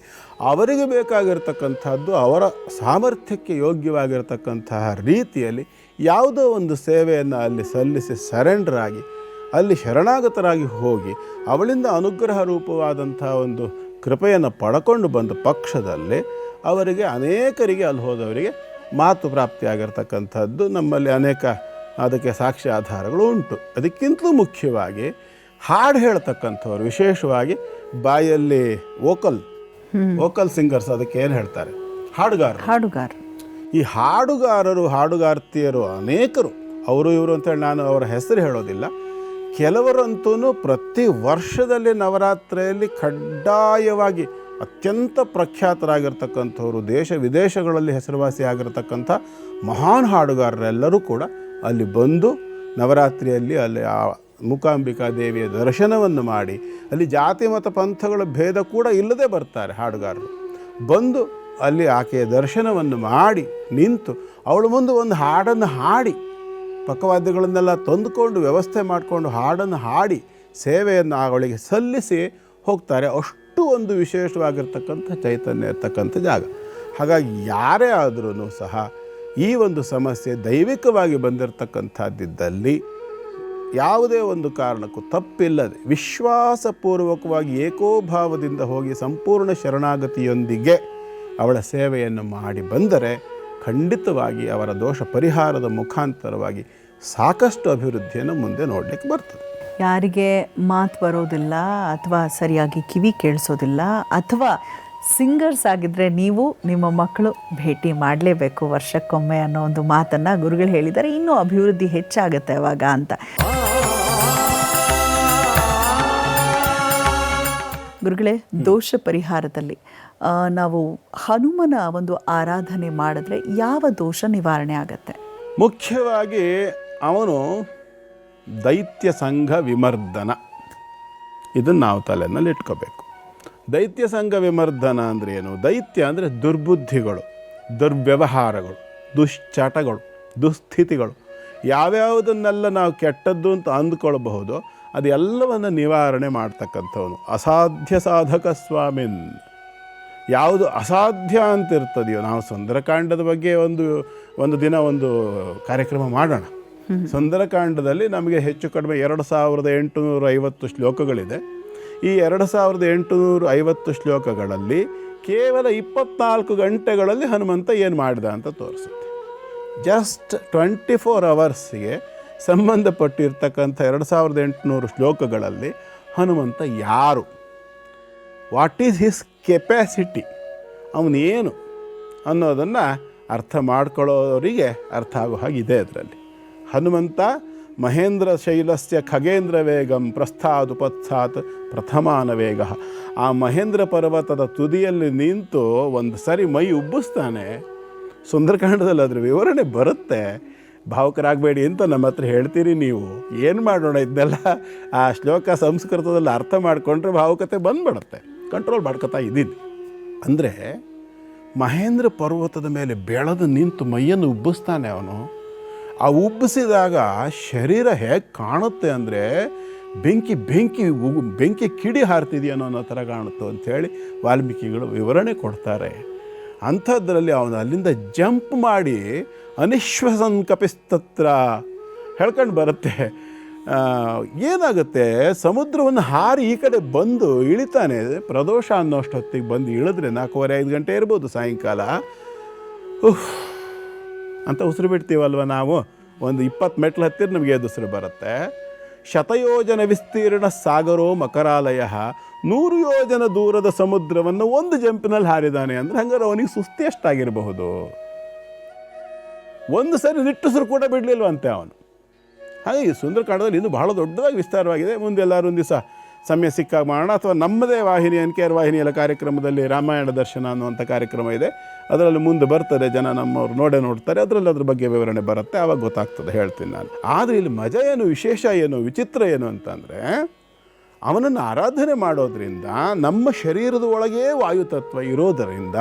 ಅವರಿಗೆ ಬೇಕಾಗಿರ್ತಕ್ಕಂಥದ್ದು ಅವರ ಸಾಮರ್ಥ್ಯಕ್ಕೆ ಯೋಗ್ಯವಾಗಿರತಕ್ಕಂತಹ ರೀತಿಯಲ್ಲಿ ಯಾವುದೋ ಒಂದು ಸೇವೆಯನ್ನು ಅಲ್ಲಿ ಸಲ್ಲಿಸಿ ಸರೆಂಡರ್ ಆಗಿ ಅಲ್ಲಿ ಶರಣಾಗತರಾಗಿ ಹೋಗಿ ಅವಳಿಂದ ಅನುಗ್ರಹ ರೂಪವಾದಂಥ ಒಂದು ಕೃಪೆಯನ್ನು ಪಡ್ಕೊಂಡು ಬಂದ ಪಕ್ಷದಲ್ಲಿ ಅವರಿಗೆ ಅನೇಕರಿಗೆ ಅಲ್ಲಿ ಹೋದವರಿಗೆ ಮಾತು ಪ್ರಾಪ್ತಿಯಾಗಿರ್ತಕ್ಕಂಥದ್ದು ನಮ್ಮಲ್ಲಿ ಅನೇಕ ಅದಕ್ಕೆ ಸಾಕ್ಷಿ ಆಧಾರಗಳು ಉಂಟು. ಅದಕ್ಕಿಂತಲೂ ಮುಖ್ಯವಾಗಿ ಹಾಡು ಹೇಳ್ತಕ್ಕಂಥವ್ರು, ವಿಶೇಷವಾಗಿ ಬಾಯಲ್ಲಿ ವೋಕಲ್ ಸಿಂಗರ್ಸ್, ಅದಕ್ಕೆ ಏನು ಹೇಳ್ತಾರೆ, ಹಾಡುಗಾರರು. ಈ ಹಾಡುಗಾರ್ತಿಯರು ಅನೇಕರು, ಅವರು ಇವರು ಅಂತೇಳಿ ನಾನು ಅವರ ಹೆಸರು ಹೇಳೋದಿಲ್ಲ. ಕೆಲವರಂತೂ ಪ್ರತಿ ವರ್ಷದಲ್ಲಿ ನವರಾತ್ರಿಯಲ್ಲಿ ಕಡ್ಡಾಯವಾಗಿ ಅತ್ಯಂತ ಪ್ರಖ್ಯಾತರಾಗಿರ್ತಕ್ಕಂಥವ್ರು, ದೇಶ ವಿದೇಶಗಳಲ್ಲಿ ಹೆಸರುವಾಸಿ ಆಗಿರತಕ್ಕಂಥ ಮಹಾನ್ ಹಾಡುಗಾರರೆಲ್ಲರೂ ಕೂಡ ಅಲ್ಲಿ ಬಂದು ನವರಾತ್ರಿಯಲ್ಲಿ ಅಲ್ಲಿ ಆ ಮೂಕಾಂಬಿಕಾ ದೇವಿಯ ದರ್ಶನವನ್ನು ಮಾಡಿ, ಅಲ್ಲಿ ಜಾತಿ ಮತ ಪಂಥಗಳ ಭೇದ ಕೂಡ ಇಲ್ಲದೆ ಬರ್ತಾರೆ ಹಾಡುಗಾರರು. ಬಂದು ಅಲ್ಲಿ ಆಕೆಯ ದರ್ಶನವನ್ನು ಮಾಡಿ ನಿಂತು ಅವಳ ಮುಂದೆ ಒಂದು ಹಾಡನ್ನು ಹಾಡಿ, ಪಕ್ಕವಾದ್ಯಗಳನ್ನೆಲ್ಲ ತಂದುಕೊಂಡು ವ್ಯವಸ್ಥೆ ಮಾಡಿಕೊಂಡು ಹಾಡನ್ನು ಹಾಡಿ ಸೇವೆಯನ್ನು ಅವಳಿಗೆ ಸಲ್ಲಿಸಿ ಹೋಗ್ತಾರೆ. ಅಷ್ಟು ಒಂದು ವಿಶೇಷವಾಗಿರ್ತಕ್ಕಂಥ ಚೈತನ್ಯ ಇರ್ತಕ್ಕಂಥ ಜಾಗ. ಹಾಗಾಗಿ ಯಾರೇ ಆದ್ರೂ ಸಹ ಈ ಒಂದು ಸಮಸ್ಯೆ ದೈವಿಕವಾಗಿ ಬಂದಿರತಕ್ಕಂಥದ್ದಿದ್ದಲ್ಲಿ ಯಾವುದೇ ಒಂದು ಕಾರಣಕ್ಕೂ ತಪ್ಪಿಲ್ಲದೆ ವಿಶ್ವಾಸಪೂರ್ವಕವಾಗಿ ಏಕೋಭಾವದಿಂದ ಹೋಗಿ ಸಂಪೂರ್ಣ ಶರಣಾಗತಿಯೊಂದಿಗೆ ಅವಳ ಸೇವೆಯನ್ನು ಮಾಡಿ ಬಂದರೆ ಖಂಡಿತವಾಗಿ ಅವರ ದೋಷ ಪರಿಹಾರದ ಮುಖಾಂತರವಾಗಿ ಸಾಕಷ್ಟು ಅಭಿವೃದ್ಧಿಯನ್ನು ಮುಂದೆ ನೋಡಲಿಕ್ಕೆ ಬರ್ತದೆ. ಯಾರಿಗೆ ಮಾತು ಬರೋದಿಲ್ಲ ಅಥವಾ ಸರಿಯಾಗಿ ಕಿವಿ ಕೇಳಿಸೋದಿಲ್ಲ ಅಥವಾ ಸಿಂಗರ್ಸ್ ಆಗಿದ್ದರೆ ನೀವು ನಿಮ್ಮ ಮಕ್ಕಳು ಭೇಟಿ ಮಾಡಲೇಬೇಕು ವರ್ಷಕ್ಕೊಮ್ಮೆ ಅನ್ನೋ ಒಂದು ಮಾತನ್ನು ಗುರುಗಳು ಹೇಳಿದ್ದಾರೆ. ಇನ್ನೂ ಅಭಿವೃದ್ಧಿ ಹೆಚ್ಚಾಗುತ್ತೆ ಅವಾಗ ಅಂತ. ಗುರುಗಳೇ, ದೋಷ ಪರಿಹಾರದಲ್ಲಿ ನಾವು ಹನುಮನ ಒಂದು ಆರಾಧನೆ ಮಾಡಿದ್ರೆ ಯಾವ ದೋಷ ನಿವಾರಣೆ ಆಗತ್ತೆ? ಮುಖ್ಯವಾಗಿ ಅವನು ದೈತ್ಯ ಸಂಘ ವಿಮರ್ದನ, ಇದನ್ನು ನಾವು ತಲೆಯಲ್ಲಿ ಇಟ್ಕೋಬೇಕು. ದೈತ್ಯ ಸಂಘ ವಿಮರ್ದನ ಅಂದರೆ ಏನು? ದೈತ್ಯ ಅಂದರೆ ದುರ್ಬುದ್ಧಿಗಳು, ದುರ್ವ್ಯವಹಾರಗಳು, ದುಶ್ಚಟಗಳು, ದುಸ್ಥಿತಿಗಳು, ಯಾವ್ಯಾವುದನ್ನೆಲ್ಲ ನಾವು ಕೆಟ್ಟದ್ದು ಅಂತ ಅಂದ್ಕೊಳ್ಬಹುದು ಅದೆಲ್ಲವನ್ನು ನಿವಾರಣೆ ಮಾಡ್ತಕ್ಕಂಥವನು ಅಸಾಧ್ಯ ಸಾಧಕ ಸ್ವಾಮಿನ್. ಯಾವುದು ಅಸಾಧ್ಯ ಅಂತ ಇರ್ತದೆಯೋ, ನಾವು ಸುಂದರಕಾಂಡದ ಬಗ್ಗೆ ಒಂದು ದಿನ ಒಂದು ಕಾರ್ಯಕ್ರಮ ಮಾಡೋಣ. ಸುಂದರಕಾಂಡದಲ್ಲಿ ನಮಗೆ ಹೆಚ್ಚು ಕಡಿಮೆ 2850 ಶ್ಲೋಕಗಳಿದೆ. ಈ 2850 ಶ್ಲೋಕಗಳಲ್ಲಿ ಕೇವಲ 24 ಗಂಟೆಗಳಲ್ಲಿ ಹನುಮಂತ ಏನು ಮಾಡಿದ ಅಂತ ತೋರಿಸುತ್ತೆ. ಜಸ್ಟ್ 24 ಅವರ್ಸ್ಗೆ ಸಂಬಂಧಪಟ್ಟಿರ್ತಕ್ಕಂಥ 2800 ಶ್ಲೋಕಗಳಲ್ಲಿ ಹನುಮಂತ ಯಾರು, ವಾಟ್ ಈಸ್ ಹಿಸ್ ಕೆಪ್ಯಾಸಿಟಿ, ಅವನೇನು ಅನ್ನೋದನ್ನು ಅರ್ಥ ಮಾಡ್ಕೊಳ್ಳೋರಿಗೆ ಅರ್ಥ ಆಗೋ ಹಾಗಿದೆ ಅದರಲ್ಲಿ. ಹನುಮಂತ ಮಹೇಂದ್ರ ಶೈಲಸ್ಯ ಖಗೇಂದ್ರ ವೇಗಂ ಪ್ರಸ್ಥಾದುಪತ್ಸಾತ್ ಪ್ರಥಮಾನ ವೇಗ. ಆ ಮಹೇಂದ್ರ ಪರ್ವತದ ತುದಿಯಲ್ಲಿ ನಿಂತು ಒಂದು ಸರಿ ಮೈ ಉಬ್ಬಿಸ್ತಾನೆ. ಸುಂದರಕಾಂಡದಲ್ಲಿ ಅದ್ರ ವಿವರಣೆ ಬರುತ್ತೆ. ಭಾವುಕರಾಗಬೇಡಿ ಅಂತ ನಮ್ಮ ಹತ್ರ ಹೇಳ್ತೀರಿ ನೀವು, ಏನು ಮಾಡೋಣ ಇದನ್ನೆಲ್ಲ ಆ ಶ್ಲೋಕ ಸಂಸ್ಕೃತದಲ್ಲಿ ಅರ್ಥ ಮಾಡಿಕೊಂಡ್ರೆ ಭಾವುಕತೆ ಬಂದುಬಿಡುತ್ತೆ. ಕಂಟ್ರೋಲ್ ಮಾಡ್ಕೊತಾ ಇದ್ದೀನಿ. ಅಂದರೆ ಮಹೇಂದ್ರ ಪರ್ವತದ ಮೇಲೆ ಬೆಳೆದು ನಿಂತು ಮೈಯನ್ನು ಉಬ್ಬಿಸ್ತಾನೆ ಅವನು. ಆ ಉಬ್ಬಿಸಿದಾಗ ಶರೀರ ಹೇಗೆ ಕಾಣುತ್ತೆ ಅಂದರೆ ಬೆಂಕಿ ಕಿಡಿ ಹಾರ್ತಿದೆಯೋ ಅನ್ನೋ ಥರ ಕಾಣುತ್ತೆ ಅಂಥೇಳಿ ವಾಲ್ಮೀಕಿಗಳು ವಿವರಣೆ ಕೊಡ್ತಾರೆ. ಅಂಥದ್ರಲ್ಲಿ ಅವನು ಅಲ್ಲಿಂದ ಜಂಪ್ ಮಾಡಿ ಅನಿಶ್ವಸನ್ ಕಪಿಸ್ತತ್ರ ಹೇಳ್ಕೊಂಡು ಬರುತ್ತೆ. ಏನಾಗುತ್ತೆ, ಸಮುದ್ರವನ್ನು ಹಾರಿ ಈ ಕಡೆ ಬಂದು ಇಳಿತಾನೆ. ಪ್ರದೋಷ ಅನ್ನೋಷ್ಟೊತ್ತಿಗೆ ಬಂದು ಇಳಿದ್ರೆ 4:30-5 ಗಂಟೆ ಇರ್ಬೋದು ಸಾಯಂಕಾಲ. ಅಂತ ಉಸಿರು ಬಿಡ್ತೀವಲ್ವ ನಾವು, ಒಂದು 20 ಮೆಟ್ಲು ಹತ್ತಿರ ನಮಗೆ ಉಸಿರು ಬರುತ್ತೆ. ಶತಯೋಜನ ವಿಸ್ತೀರ್ಣ ಸಾಗರೋ ಮಕರಾಲಯ, 100 ಯೋಜನ ದೂರದ ಸಮುದ್ರವನ್ನು ಒಂದು ಜಂಪಿನಲ್ಲಿ ಹಾರಿದಾನೆ ಅಂದರೆ ಹಂಗಾರೆ ಅವನಿಗೆ ಸುಸ್ತಿ ಎಷ್ಟಾಗಿರಬಹುದು. ಒಂದು ಸರಿ ನಿಟ್ಟುಸಿರು ಕೂಡ ಬಿಡಲಿಲ್ವಂತೆ ಅವನು. ಹಾಗೆ ಈ ಸುಂದರಕಾಂಡದಲ್ಲಿ ಇನ್ನೂ ಬಹಳ ದೊಡ್ಡದಾಗಿ ವಿಸ್ತಾರವಾಗಿದೆ. ಮುಂದೆ ಎಲ್ಲರೂ ಒಂದು ದಿವಸ ಸಮಯ ಸಿಕ್ಕಾಗ ಮಾಡೋಣ, ಅಥವಾ ನಮ್ಮದೇ ವಾಹಿನಿ NKR ವಾಹಿನಿಯಲ್ಲ ಕಾರ್ಯಕ್ರಮದಲ್ಲಿ ರಾಮಾಯಣ ದರ್ಶನ ಅನ್ನುವಂಥ ಕಾರ್ಯಕ್ರಮ ಇದೆ. ಅದರಲ್ಲಿ ಮುಂದೆ ಬರ್ತದೆ, ಜನ ನಮ್ಮವ್ರು ನೋಡ್ತಾರೆ, ಅದರಲ್ಲಿ ಅದ್ರ ಬಗ್ಗೆ ವಿವರಣೆ ಬರುತ್ತೆ, ಆವಾಗ ಗೊತ್ತಾಗ್ತದೆ, ಹೇಳ್ತೀನಿ ನಾನು. ಆದರೆ ಇಲ್ಲಿ ಮಜಾ ಏನು, ವಿಶೇಷ ಏನು, ವಿಚಿತ್ರ ಏನು ಅಂತಂದರೆ, ಅವನನ್ನು ಆರಾಧನೆ ಮಾಡೋದ್ರಿಂದ ನಮ್ಮ ಶರೀರದ ಒಳಗೇ ವಾಯುತತ್ವ ಇರೋದರಿಂದ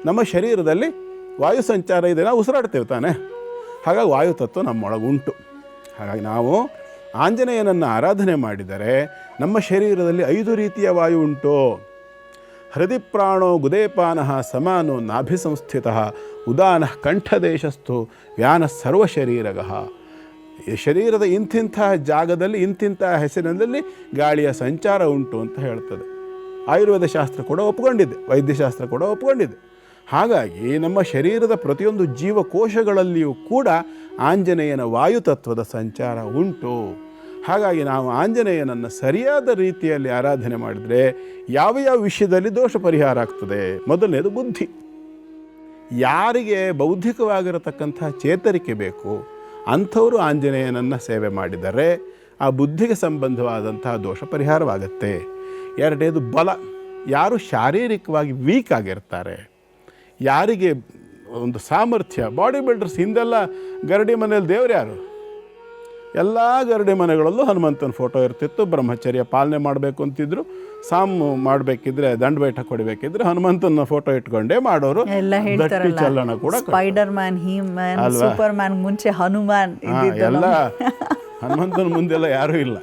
ನಮ್ಮ ಶರೀರದಲ್ಲಿ ವಾಯು ಸಂಚಾರ ಇದೆ, ನಾವು ಉಸಿರಾಡ್ತೇವೆ ತಾನೆ. ಹಾಗಾಗಿ ವಾಯುತತ್ವ ನಮ್ಮೊಳಗುಂಟು. ಹಾಗಾಗಿ ನಾವು ಆಂಜನೇಯನನ್ನು ಆರಾಧನೆ ಮಾಡಿದರೆ ನಮ್ಮ ಶರೀರದಲ್ಲಿ 5 ರೀತಿಯ ವಾಯು ಉಂಟು. ಹೃದಯ ಪ್ರಾಣೋ ಗುದೇಪಾನಃ ಸಮಾನೋ ನಾಭಿ ಸಂಸ್ಥಿತಃ ಉದಾನಃ ಕಂಠದೇಶಸ್ಥು ವ್ಯಾನ ಸರ್ವಶರೀರಗಃ. ಈ ಶರೀರದ ಇಂತಿಂಥ ಜಾಗದಲ್ಲಿ ಇಂತಿಂಥ ಹೆಸರಿನಲ್ಲಿ ಗಾಳಿಯ ಸಂಚಾರ ಉಂಟು ಅಂತ ಹೇಳ್ತದೆ. ಆಯುರ್ವೇದ ಶಾಸ್ತ್ರ ಕೂಡ ಒಪ್ಕೊಂಡಿದೆ, ವೈದ್ಯಶಾಸ್ತ್ರ ಕೂಡ ಒಪ್ಕೊಂಡಿದೆ. ಹಾಗಾಗಿ ನಮ್ಮ ಶರೀರದ ಪ್ರತಿಯೊಂದು ಜೀವಕೋಶಗಳಲ್ಲಿಯೂ ಕೂಡ ಆಂಜನೇಯನ ವಾಯುತತ್ವದ ಸಂಚಾರ ಉಂಟು. ಹಾಗಾಗಿ ನಾವು ಆಂಜನೇಯನನ್ನು ಸರಿಯಾದ ರೀತಿಯಲ್ಲಿ ಆರಾಧನೆ ಮಾಡಿದರೆ ಯಾವ ವಿಷಯದಲ್ಲಿ ದೋಷ ಪರಿಹಾರ ಆಗ್ತದೆ. ಮೊದಲನೇದು ಬುದ್ಧಿ. ಯಾರಿಗೆ ಬೌದ್ಧಿಕವಾಗಿರತಕ್ಕಂಥ ಚೇತರಿಕೆ ಬೇಕು ಅಂಥವರು ಆಂಜನೇಯನನ್ನು ಸೇವೆ ಮಾಡಿದರೆ ಆ ಬುದ್ಧಿಗೆ ಸಂಬಂಧವಾದಂತಹ ದೋಷ ಪರಿಹಾರವಾಗುತ್ತೆ. ಎರಡನೇದು ಬಲ. ಯಾರು ಶಾರೀರಿಕವಾಗಿ ವೀಕ್ ಆಗಿರ್ತಾರೆ, ಯಾರಿಗೆ ಒಂದು ಸಾಮರ್ಥ್ಯ, ಬಾಡಿ ಬಿಲ್ಡರ್ಸ್, ಹಿಂದೆಲ್ಲ ಗರಡಿ ಮನೆಯಲ್ಲಿ ದೇವ್ರು ಯಾರು? ಎಲ್ಲ ಗರಡಿ ಮನೆಗಳಲ್ಲೂ ಹನುಮಂತನ ಫೋಟೋ ಇರ್ತಿತ್ತು. ಬ್ರಹ್ಮಚರ್ಯ ಪಾಲನೆ ಮಾಡಬೇಕು ಅಂತಿದ್ರು, ಸಾಮು ಮಾಡಬೇಕಿದ್ರೆ, ದಂಡ ಬೇಟ ಕೊಡಬೇಕಿದ್ರೆ ಹನುಮಂತನ ಫೋಟೋ ಇಟ್ಕೊಂಡೇ ಮಾಡೋರು. ದಟ್ಟಿ ಚಲನ ಕೂಡ ಸ್ಪೈಡರ್ ಮ್ಯಾನ್, ಸೂಪರ್ ಮ್ಯಾನ್ ಮುಂಚೆ ಹನುಮಾನ್ ಎಲ್ಲ ಹನುಮಂತನ ಮುಂದೆಲ್ಲ ಯಾರೂ ಇಲ್ಲ.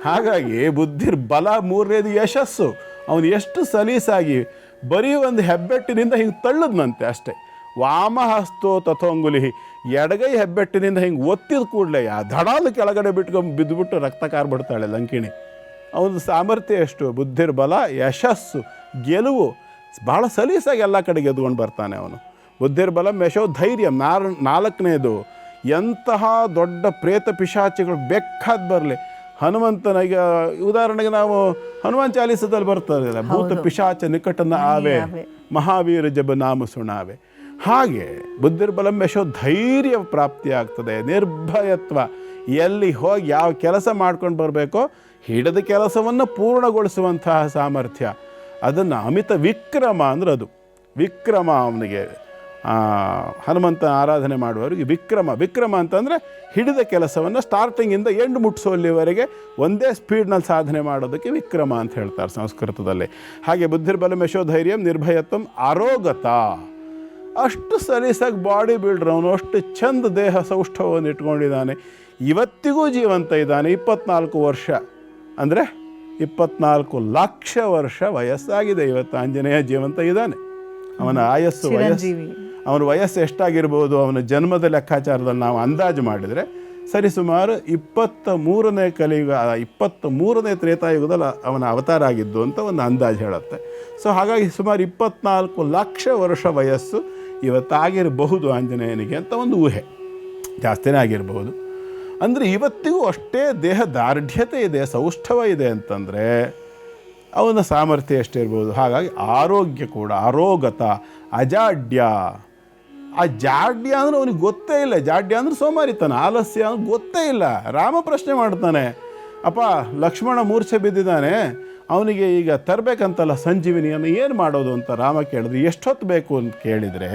ಹಾಗಾಗಿ ಬುದ್ಧಿರ್ ಬಲ. ಮೂರನೇದು ಯಶಸ್ಸು. ಅವನು ಎಷ್ಟು ಸಲೀಸಾಗಿ ಬರೀ ಒಂದು ಹೆಬ್ಬೆಟ್ಟಿನಿಂದ ಹಿಂಗೆ ತಳ್ಳದ್ನಂತೆ ಅಷ್ಟೇ. ವಾಮಹಸ್ತೋ ತಥೋಂಗುಲಿ, ಎಡಗೈ ಹೆಬ್ಬೆಟ್ಟಿನಿಂದ ಹಿಂಗೆ ಒತ್ತಿದ ಕೂಡಲೇ ಆ ಧಡಾಲು ಕೆಳಗಡೆ ಬಿದ್ದುಬಿಟ್ಟು ರಕ್ತ ಕಾರ್ಬಿಡ್ತಾಳೆ ಲಂಕಿಣಿ. ಅವನ ಸಾಮರ್ಥ್ಯ ಎಷ್ಟು, ಬುದ್ಧಿರ್ ಬಲ, ಯಶಸ್ಸು, ಗೆಲುವು. ಭಾಳ ಸಲೀಸಾಗಿ ಎಲ್ಲ ಕಡೆಗೆ ಎದ್ಕೊಂಡು ಬರ್ತಾನೆ ಅವನು. ಬುದ್ಧಿರ್ ಬಲ ಯಶೋ ಧೈರ್ಯ. ನಾಲ್ಕನೇದು, ಎಂತಹ ದೊಡ್ಡ ಪ್ರೇತ ಪಿಶಾಚಿಗಳು ಬೇಕಾದ ಬರಲಿ, ಹನುಮಂತನಿಗೆ ಉದಾಹರಣೆಗೆ ನಾವು ಹನುಮಾನ್ ಚಾಲೀಸದಲ್ಲಿ ಬರ್ತದಲ್ಲ, ಭೂತ ಪಿಶಾಚ ನಿಕಟನ ಆವೆ ಮಹಾವೀರ ಜಬ ನಾಮ ಸುಣಾವೆ. ಹಾಗೆ ಬುದ್ಧಿರ್ಬಲಂ ಯಶೋ ಧೈರ್ಯ ಪ್ರಾಪ್ತಿ ಆಗ್ತದೆ, ನಿರ್ಭಯತ್ವ. ಎಲ್ಲಿ ಹೋಗಿ ಯಾವ ಕೆಲಸ ಮಾಡ್ಕೊಂಡು ಬರಬೇಕೋ ಹಿಡಿದ ಕೆಲಸವನ್ನು ಪೂರ್ಣಗೊಳಿಸುವಂತಹ ಸಾಮರ್ಥ್ಯ. ಅದನ್ನು ಅಮಿತ ವಿಕ್ರಮ ಅಂದ್ರೆ ಅದು ವಿಕ್ರಮ ಅವನಿಗೆ. ಹನುಮಂತನ ಆರಾಧನೆ ಮಾಡುವವರಿಗೆ ವಿಕ್ರಮ ಅಂತಂದರೆ ಹಿಡಿದ ಕೆಲಸವನ್ನು ಸ್ಟಾರ್ಟಿಂಗಿಂದ ಎಂಡ್ ಮುಟ್ಟಿಸೋಲ್ಲಿವರೆಗೆ ಒಂದೇ ಸ್ಪೀಡ್ನಲ್ಲಿ ಸಾಧನೆ ಮಾಡೋದಕ್ಕೆ ವಿಕ್ರಮ ಅಂತ ಹೇಳ್ತಾರೆ ಸಂಸ್ಕೃತದಲ್ಲಿ. ಹಾಗೆ ಬುದ್ಧಿರ್ಬಲಂ ಯಶೋಧೈರ್ಯಂ ನಿರ್ಭಯತ್ವಂ ಆರೋಗತ. ಅಷ್ಟು ಸಲೀಸಾಗಿ ಬಾಡಿ ಬಿಲ್ಡ್ರ್ ಅವನು, ಅಷ್ಟು ಚಂದ ದೇಹ ಸೌಷ್ಠವವನ್ನು ಇಟ್ಕೊಂಡಿದ್ದಾನೆ, ಇವತ್ತಿಗೂ ಜೀವಂತ ಇದ್ದಾನೆ. 24 ವರ್ಷ ಅಂದರೆ 24 ಲಕ್ಷ ವರ್ಷ ವಯಸ್ಸಾಗಿದೆ. ಇವತ್ತು ಆಂಜನೇಯ ಜೀವಂತ ಇದ್ದಾನೆ. ಅವನ ಅವನ ವಯಸ್ಸು ಎಷ್ಟಾಗಿರ್ಬೋದು ಅವನ ಜನ್ಮದ ಲೆಕ್ಕಾಚಾರದಲ್ಲಿ ನಾವು ಅಂದಾಜು ಮಾಡಿದರೆ ಸರಿಸುಮಾರು 23ನೇ ಕಲಿಯುಗ, 23ನೇ ತ್ರೇತಾಯುಗದಲ್ಲಿ ಅವನ ಅವತಾರ ಆಗಿದ್ದು ಅಂತ ಒಂದು ಅಂದಾಜು ಹೇಳುತ್ತೆ. ಸೊ ಹಾಗಾಗಿ ಸುಮಾರು 24 ಲಕ್ಷ ವರ್ಷ ವಯಸ್ಸು ಇವತ್ತಾಗಿರಬಹುದು ಆಂಜನೇಯನಿಗೆ ಅಂತ ಒಂದು ಊಹೆ. ಜಾಸ್ತಿನೇ ಆಗಿರಬಹುದು. ಅಂದರೆ ಇವತ್ತಿಗೂ ಅಷ್ಟೇ ದೇಹ ದಾರ್ಢ್ಯತೆ ಇದೆ, ಸೌಷ್ಠವ ಇದೆ ಅಂತಂದರೆ ಅವನ ಸಾಮರ್ಥ್ಯ ಎಷ್ಟಿರ್ಬೋದು. ಹಾಗಾಗಿ ಆರೋಗ್ಯ ಕೂಡ, ಆರೋಗತ, ಅಜಾಡ್ಯ. ಆ ಜಾಡ್ಯ ಅಂದರೆ ಅವನಿಗೆ ಗೊತ್ತೇ ಇಲ್ಲ. ಜಾಡ್ಯ ಅಂದರೆ ಸೋಮಾರಿತನ, ಆಲಸ್ಯ ಅಂದ್ರೆ ಗೊತ್ತೇ ಇಲ್ಲ. ರಾಮ ಪ್ರಶ್ನೆ ಮಾಡ್ತಾನೆ, ಅಪ್ಪ ಲಕ್ಷ್ಮಣ ಮೂರ್ಛೆ ಬಿದ್ದಿದ್ದಾನೆ, ಅವನಿಗೆ ಈಗ ತರಬೇಕಂತಲ್ಲ ಸಂಜೀವಿನಿಯನ್ನು, ಏನು ಮಾಡೋದು ಅಂತ ರಾಮ ಕೇಳಿದ್ರೆ, ಎಷ್ಟೊತ್ತು ಬೇಕು ಅಂತ ಕೇಳಿದರೆ,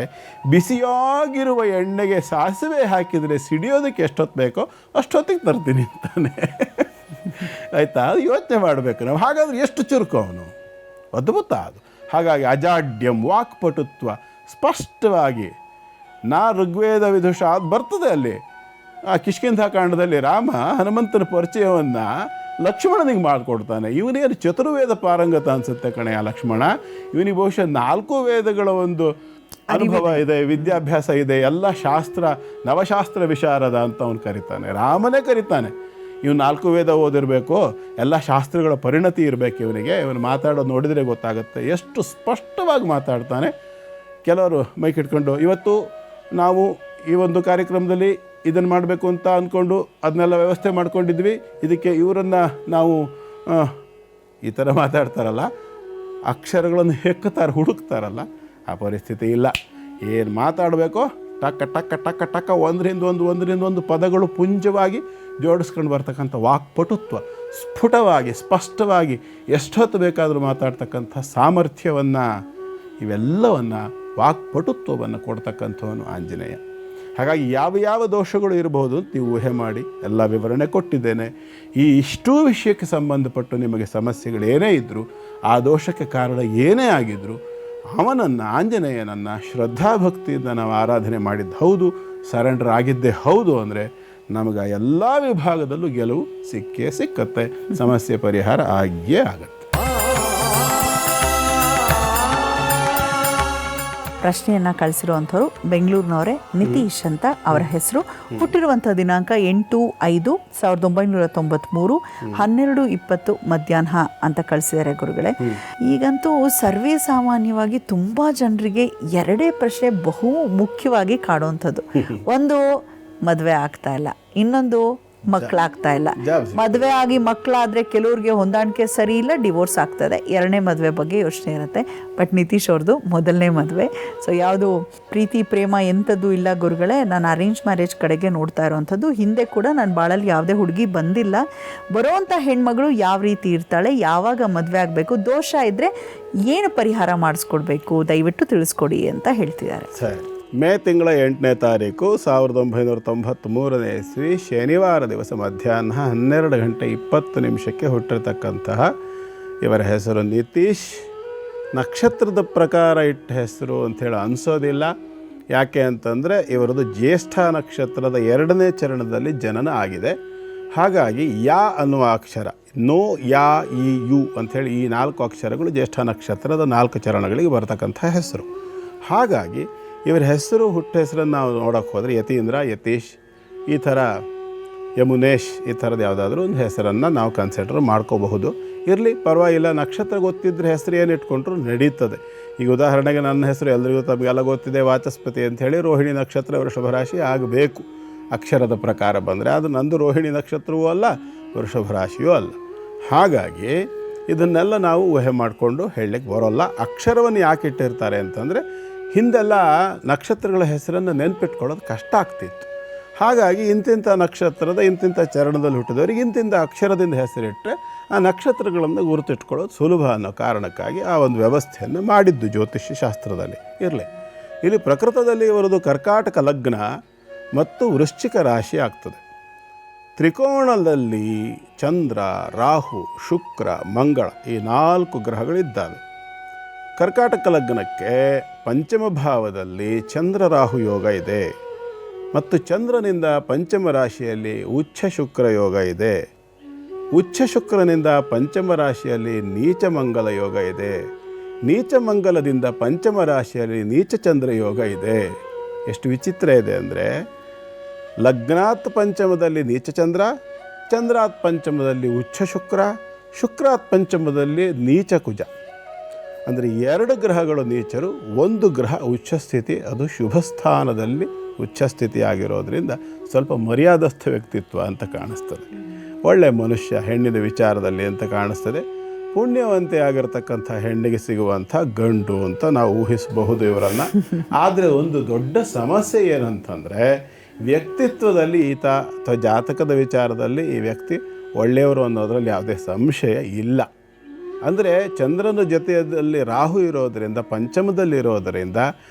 ಬಿಸಿಯಾಗಿರುವ ಎಣ್ಣೆಗೆ ಸಾಸಿವೆ ಹಾಕಿದರೆ ಸಿಡಿಯೋದಕ್ಕೆ ಎಷ್ಟೊತ್ತು ಬೇಕೋ ಅಷ್ಟೊತ್ತಿಗೆ ತರ್ತೀನಿ ಅಂತಾನೆ. ಆಯಿತಾ? ಯೋಚನೆ ಮಾಡಬೇಕು ನಾವು. ಹಾಗಾದರೆ ಎಷ್ಟು ಚುರುಕು ಅವನು, ಅದ್ಭುತ ಅದು. ಹಾಗಾಗಿ ಅಜಾಡ್ಯಂ, ವಾಕ್ಪಟುತ್ವ, ಸ್ಪಷ್ಟವಾಗಿ ಋಗ್ವೇದ ವಿದುಷ ಅದು ಬರ್ತದೆ ಅಲ್ಲಿ. ಆ ಕಿಷ್ಕಿಂಧಾಕಾಂಡದಲ್ಲಿ ರಾಮ ಹನುಮಂತನ ಪರಿಚಯವನ್ನು ಲಕ್ಷ್ಮಣನಿಗೆ ಮಾಡಿಕೊಡ್ತಾನೆ. ಇವನೇನು ಚತುರ್ವೇದ ಪಾರಂಗತ ಅನಿಸುತ್ತೆ ಕಣೆ ಆ ಲಕ್ಷ್ಮಣ. ಇವನಿಗೆ ಬಹುಶಃ 4 ವೇದಗಳ ಒಂದು ಅನುಭವ ಇದೆ, ವಿದ್ಯಾಭ್ಯಾಸ ಇದೆ, ಎಲ್ಲ ಶಾಸ್ತ್ರ, ನವಶಾಸ್ತ್ರ ವಿಶಾರದ ಅಂತ ಅವನು ಕರೀತಾನೆ. ರಾಮನೇ ಕರೀತಾನೆ. ಇವ್ನು 4 ವೇದ ಓದಿರಬೇಕು, ಎಲ್ಲ ಶಾಸ್ತ್ರಗಳ ಪರಿಣತಿ ಇರಬೇಕು ಇವನಿಗೆ. ಇವನು ಮಾತಾಡೋದು ನೋಡಿದರೆ ಗೊತ್ತಾಗುತ್ತೆ ಎಷ್ಟು ಸ್ಪಷ್ಟವಾಗಿ ಮಾತಾಡ್ತಾನೆ. ಕೆಲವರು ಮೈಕ್ ಇಟ್ಕೊಂಡು ಇವತ್ತು ನಾವು ಈ ಒಂದು ಕಾರ್ಯಕ್ರಮದಲ್ಲಿ ಇದನ್ನು ಮಾಡಬೇಕು ಅಂತ ಅಂದ್ಕೊಂಡು ಅದನ್ನೆಲ್ಲ ವ್ಯವಸ್ಥೆ ಮಾಡ್ಕೊಂಡಿದ್ವಿ, ಇದಕ್ಕೆ ಇವರನ್ನು ನಾವು ಈ ಥರ ಮಾತಾಡ್ತಾರಲ್ಲ, ಅಕ್ಷರಗಳನ್ನು ಹೆಕ್ಕುತ್ತಾರೆ, ಹುಡುಕ್ತಾರಲ್ಲ, ಆ ಪರಿಸ್ಥಿತಿ ಇಲ್ಲ. ಏನು ಮಾತಾಡಬೇಕೋ ಟಕ್ಕ ಟಕ್ಕ ಟಕ್ಕ ಟಕ್ಕ ಒಂದರಿಂದ ಒಂದು ಪದಗಳು ಪುಂಜವಾಗಿ ಜೋಡಿಸ್ಕೊಂಡು ಬರ್ತಕ್ಕಂಥ ವಾಕ್ಪಟುತ್ವ, ಸ್ಫುಟವಾಗಿ ಸ್ಪಷ್ಟವಾಗಿ ಎಷ್ಟೊತ್ತು ಬೇಕಾದರೂ ಮಾತಾಡ್ತಕ್ಕಂಥ ಸಾಮರ್ಥ್ಯವನ್ನು, ಇವೆಲ್ಲವನ್ನು ವಾಕ್ಪಟುತ್ವವನ್ನು ಕೊಡ್ತಕ್ಕಂಥವನು ಆಂಜನೇಯ. ಹಾಗಾಗಿ ಯಾವ ದೋಷಗಳು ಇರಬಹುದು ಅಂತ ನೀವು ಊಹೆ ಮಾಡಿ ಎಲ್ಲ ವಿವರಣೆ ಕೊಟ್ಟಿದ್ದೇನೆ. ಇಷ್ಟೂ ವಿಷಯಕ್ಕೆ ಸಂಬಂಧಪಟ್ಟು ನಿಮಗೆ ಸಮಸ್ಯೆಗಳು ಏನೇ ಇದ್ದರೂ, ಆ ದೋಷಕ್ಕೆ ಕಾರಣ ಏನೇ ಆಗಿದ್ದರೂ, ಅವನನ್ನು, ಆಂಜನೇಯನನ್ನು ಶ್ರದ್ಧಾಭಕ್ತಿಯಿಂದ ನಾವು ಆರಾಧನೆ ಮಾಡಿದ್ದು ಹೌದು, ಸರೆಂಡರ್ ಆಗಿದ್ದೇ ಹೌದು ಅಂದರೆ ನಮಗೆ ಎಲ್ಲ ವಿಭಾಗದಲ್ಲೂ ಗೆಲುವು ಸಿಕ್ಕತ್ತೆ, ಸಮಸ್ಯೆ ಪರಿಹಾರ ಆಗಿಯೇ ಆಗತ್ತೆ. ಪ್ರಶ್ನೆಯನ್ನು ಕಳಿಸಿರುವಂಥವ್ರು ಬೆಂಗಳೂರಿನವರೇ ನಿತೀಶ್ ಅಂತ ಅವರ ಹೆಸರು. ಹುಟ್ಟಿರುವಂಥ ದಿನಾಂಕ 8/5/1993, 12:20 ಮಧ್ಯಾಹ್ನ ಅಂತ ಕಳಿಸಿದ್ದಾರೆ ಗುರುಗಳೇ. ಈಗಂತೂ ಸರ್ವೇ ಸಾಮಾನ್ಯವಾಗಿ ತುಂಬ ಜನರಿಗೆ 2 ಪ್ರಶ್ನೆ ಬಹು ಮುಖ್ಯವಾಗಿ ಕಾಡುವಂಥದ್ದು. ಒಂದು, ಮದುವೆ ಆಗ್ತಾ ಇಲ್ಲ, ಇನ್ನೊಂದು ಮಕ್ಕಳಾಗ್ತಾ ಇಲ್ಲ. ಮದುವೆ ಆಗಿ ಮಕ್ಕಳಾದರೆ ಕೆಲವ್ರಿಗೆ ಹೊಂದಾಣಿಕೆ ಸರಿ ಇಲ್ಲ, ಡಿವೋರ್ಸ್ ಆಗ್ತದೆ. 2ನೇ ಮದುವೆ ಬಗ್ಗೆ ಯೋಚನೆ ಇರುತ್ತೆ. ಬಟ್ ನಿತೀಶ್ ಅವ್ರದ್ದು ಮೊದಲನೇ ಮದುವೆ. ಸೊ ಯಾವುದು ಪ್ರೀತಿ ಪ್ರೇಮ ಎಂಥದ್ದು ಇಲ್ಲ ಗುರುಗಳೇ. ನಾನು ಅರೇಂಜ್ ಮ್ಯಾರೇಜ್ ಕಡೆಗೆ ನೋಡ್ತಾ ಇರೋವಂಥದ್ದು. ಹಿಂದೆ ಕೂಡ ನನ್ನ ಬಾಳಲ್ಲಿ ಯಾವುದೇ ಹುಡುಗಿ ಬಂದಿಲ್ಲ. ಬರೋವಂಥ ಹೆಣ್ಮಗಳು ಯಾವ ರೀತಿ ಇರ್ತಾಳೆ, ಯಾವಾಗ ಮದುವೆ ಆಗಬೇಕು, ದೋಷ ಇದ್ದರೆ ಏನು ಪರಿಹಾರ ಮಾಡಿಸ್ಕೊಡ್ಬೇಕು, ದಯವಿಟ್ಟು ತಿಳಿಸ್ಕೊಡಿ ಅಂತ ಹೇಳ್ತಿದ್ದಾರೆ. ಮೇ ತಿಂಗಳ 8ನೇ ತಾರೀಕು 1993ನೇ ಇಸ್ವಿ ಶನಿವಾರ ದಿವಸ ಮಧ್ಯಾಹ್ನ 12:20 ಹುಟ್ಟಿರ್ತಕ್ಕಂತಹ ಇವರ ಹೆಸರು ನಿತೀಶ್. ನಕ್ಷತ್ರದ ಪ್ರಕಾರ ಇಟ್ಟ ಹೆಸರು ಅಂಥೇಳಿ ಅನಿಸೋದಿಲ್ಲ. ಯಾಕೆ ಅಂತಂದರೆ ಇವರದು ಜ್ಯೇಷ್ಠ ನಕ್ಷತ್ರದ 2ನೇ ಚರಣದಲ್ಲಿ ಜನನ ಆಗಿದೆ. ಹಾಗಾಗಿ ಯಾ ಅನ್ನುವ ಅಕ್ಷರ, ನೋ, ಯಾ, ಈ, ಯು ಅಂಥೇಳಿ ಈ 4 ಅಕ್ಷರಗಳು ಜ್ಯೇಷ್ಠ ನಕ್ಷತ್ರದ 4 ಚರಣಗಳಿಗೆ ಬರ್ತಕ್ಕಂಥ ಹೆಸರು. ಹಾಗಾಗಿ ಇವರ ಹೆಸರು, ಹುಟ್ಟು ಹೆಸರನ್ನು ನಾವು ನೋಡೋಕ್ಕೆ ಹೋದರೆ ಯತೀಂದ್ರ, ಯತೀಶ್, ಈ ಥರ ಯಮುನೇಶ್, ಈ ಥರದ್ದು ಯಾವುದಾದ್ರೂ ಒಂದು ಹೆಸರನ್ನು ನಾವು ಕನ್ಸಿಡರ್ ಮಾಡ್ಕೋಬಹುದು. ಇರಲಿ, ಪರವಾಗಿಲ್ಲ. ನಕ್ಷತ್ರ ಗೊತ್ತಿದ್ದರೆ ಹೆಸರು ಏನು ಇಟ್ಕೊಂಡ್ರು ನಡೀತದೆ. ಈಗ ಉದಾಹರಣೆಗೆ ನನ್ನ ಹೆಸರು ಎಲ್ರಿಗೂ ತಮಗೆಲ್ಲ ಗೊತ್ತಿದೆ, ವಾಚಸ್ಪತಿ ಅಂಥೇಳಿ. ರೋಹಿಣಿ ನಕ್ಷತ್ರ ವೃಷಭ ರಾಶಿ ಆಗಬೇಕು ಅಕ್ಷರದ ಪ್ರಕಾರ ಬಂದರೆ. ಅದು ನಂದು ರೋಹಿಣಿ ನಕ್ಷತ್ರವೂ ಅಲ್ಲ, ವೃಷಭ ರಾಶಿಯೂ ಅಲ್ಲ. ಹಾಗಾಗಿ ಇದನ್ನೆಲ್ಲ ನಾವು ಊಹೆ ಮಾಡಿಕೊಂಡು ಹೇಳಲಿಕ್ಕೆ ಬರೋಲ್ಲ. ಅಕ್ಷರವನ್ನು ಯಾಕೆ ಇಟ್ಟಿರ್ತಾರೆ ಅಂತಂದರೆ ಹಿಂದೆಲ್ಲ ನಕ್ಷತ್ರಗಳ ಹೆಸರನ್ನು ನೆನ್ಪಿಟ್ಕೊಳ್ಳೋದು ಕಷ್ಟ ಆಗ್ತಿತ್ತು. ಹಾಗಾಗಿ ಇಂತಿಂಥ ನಕ್ಷತ್ರದ ಇಂತಿಂಥ ಚರಣದಲ್ಲಿ ಹುಟ್ಟಿದವರಿಗೆ ಇಂತಿಂಥ ಅಕ್ಷರದಿಂದ ಹೆಸರಿಟ್ಟರೆ ಆ ನಕ್ಷತ್ರಗಳನ್ನು ಗುರುತಿಟ್ಕೊಳ್ಳೋದು ಸುಲಭ ಅನ್ನೋ ಕಾರಣಕ್ಕಾಗಿ ಆ ಒಂದು ವ್ಯವಸ್ಥೆಯನ್ನು ಮಾಡಿದ್ದು ಜ್ಯೋತಿಷ್ಯ ಶಾಸ್ತ್ರದಲ್ಲಿ. ಇರಲಿ, ಇಲ್ಲಿ ಪ್ರಕೃತದಲ್ಲಿ ಇವರದು ಕರ್ಕಾಟಕ ಲಗ್ನ ಮತ್ತು ವೃಶ್ಚಿಕ ರಾಶಿ ಆಗ್ತದೆ. ತ್ರಿಕೋಣದಲ್ಲಿ ಚಂದ್ರ, ರಾಹು, ಶುಕ್ರ, ಮಂಗಳ ಈ 4 ಗ್ರಹಗಳಿದ್ದಾವೆ. ಕರ್ಕಾಟಕ ಲಗ್ನಕ್ಕೆ ಪಂಚಮ ಭಾವದಲ್ಲಿ ಚಂದ್ರ ರಾಹು ಯೋಗ ಇದೆ ಮತ್ತು ಚಂದ್ರನಿಂದ ಪಂಚಮ ರಾಶಿಯಲ್ಲಿ ಉಚ್ಚ ಶುಕ್ರ ಯೋಗ ಇದೆ. ಉಚ್ಚ ಶುಕ್ರನಿಂದ ಪಂಚಮ ರಾಶಿಯಲ್ಲಿ ನೀಚ ಮಂಗಲ ಯೋಗ ಇದೆ. ನೀಚ ಮಂಗಲದಿಂದ ಪಂಚಮ ರಾಶಿಯಲ್ಲಿ ನೀಚ ಚಂದ್ರ ಯೋಗ ಇದೆ. ಎಷ್ಟು ವಿಚಿತ್ರ ಇದೆ ಅಂದರೆ, ಲಗ್ನಾತ್ ಪಂಚಮದಲ್ಲಿ ನೀಚ ಚಂದ್ರ, ಚಂದ್ರಾತ್ ಪಂಚಮದಲ್ಲಿ ಉಚ್ಚ ಶುಕ್ರ, ಶುಕ್ರಾತ್ ಪಂಚಮದಲ್ಲಿ ನೀಚ ಕುಜ. ಅಂದರೆ 2 ಗ್ರಹಗಳು ನೀಚರು, 1 ಗ್ರಹ ಉಚ್ಚಸ್ಥಿತಿ, ಅದು ಶುಭ ಸ್ಥಾನದಲ್ಲಿ ಉಚ್ಚಸ್ಥಿತಿ ಆಗಿರೋದ್ರಿಂದ ಸ್ವಲ್ಪ ಮರ್ಯಾದಸ್ಥ ವ್ಯಕ್ತಿತ್ವ ಅಂತ ಕಾಣಿಸ್ತದೆ. ಒಳ್ಳೆ ಮನುಷ್ಯ ಹೆಣ್ಣಿನ ವಿಚಾರದಲ್ಲಿ ಅಂತ ಕಾಣಿಸ್ತದೆ. ಪುಣ್ಯವಂತೆ ಆಗಿರ್ತಕ್ಕಂಥ ಹೆಣ್ಣಿಗೆ ಸಿಗುವಂಥ ಗಂಡು ಅಂತ ನಾವು ಊಹಿಸಬಹುದು ಇವರನ್ನು. ಆದರೆ ಒಂದು ದೊಡ್ಡ ಸಮಸ್ಯೆ ಏನಂತಂದರೆ, ವ್ಯಕ್ತಿತ್ವದಲ್ಲಿ ಈತ ಅಥವಾ ಜಾತಕದ ವಿಚಾರದಲ್ಲಿ ಈ ವ್ಯಕ್ತಿ ಒಳ್ಳೆಯವರು ಅನ್ನೋದರಲ್ಲಿ ಯಾವುದೇ ಸಂಶಯ ಇಲ್ಲ. ಅಂದರೆ ಚಂದ್ರನ ಜೊತೆಯಲ್ಲಿ ರಾಹು ಇರೋದರಿಂದ, ಪಂಚಮದಲ್ಲಿರೋದರಿಂದ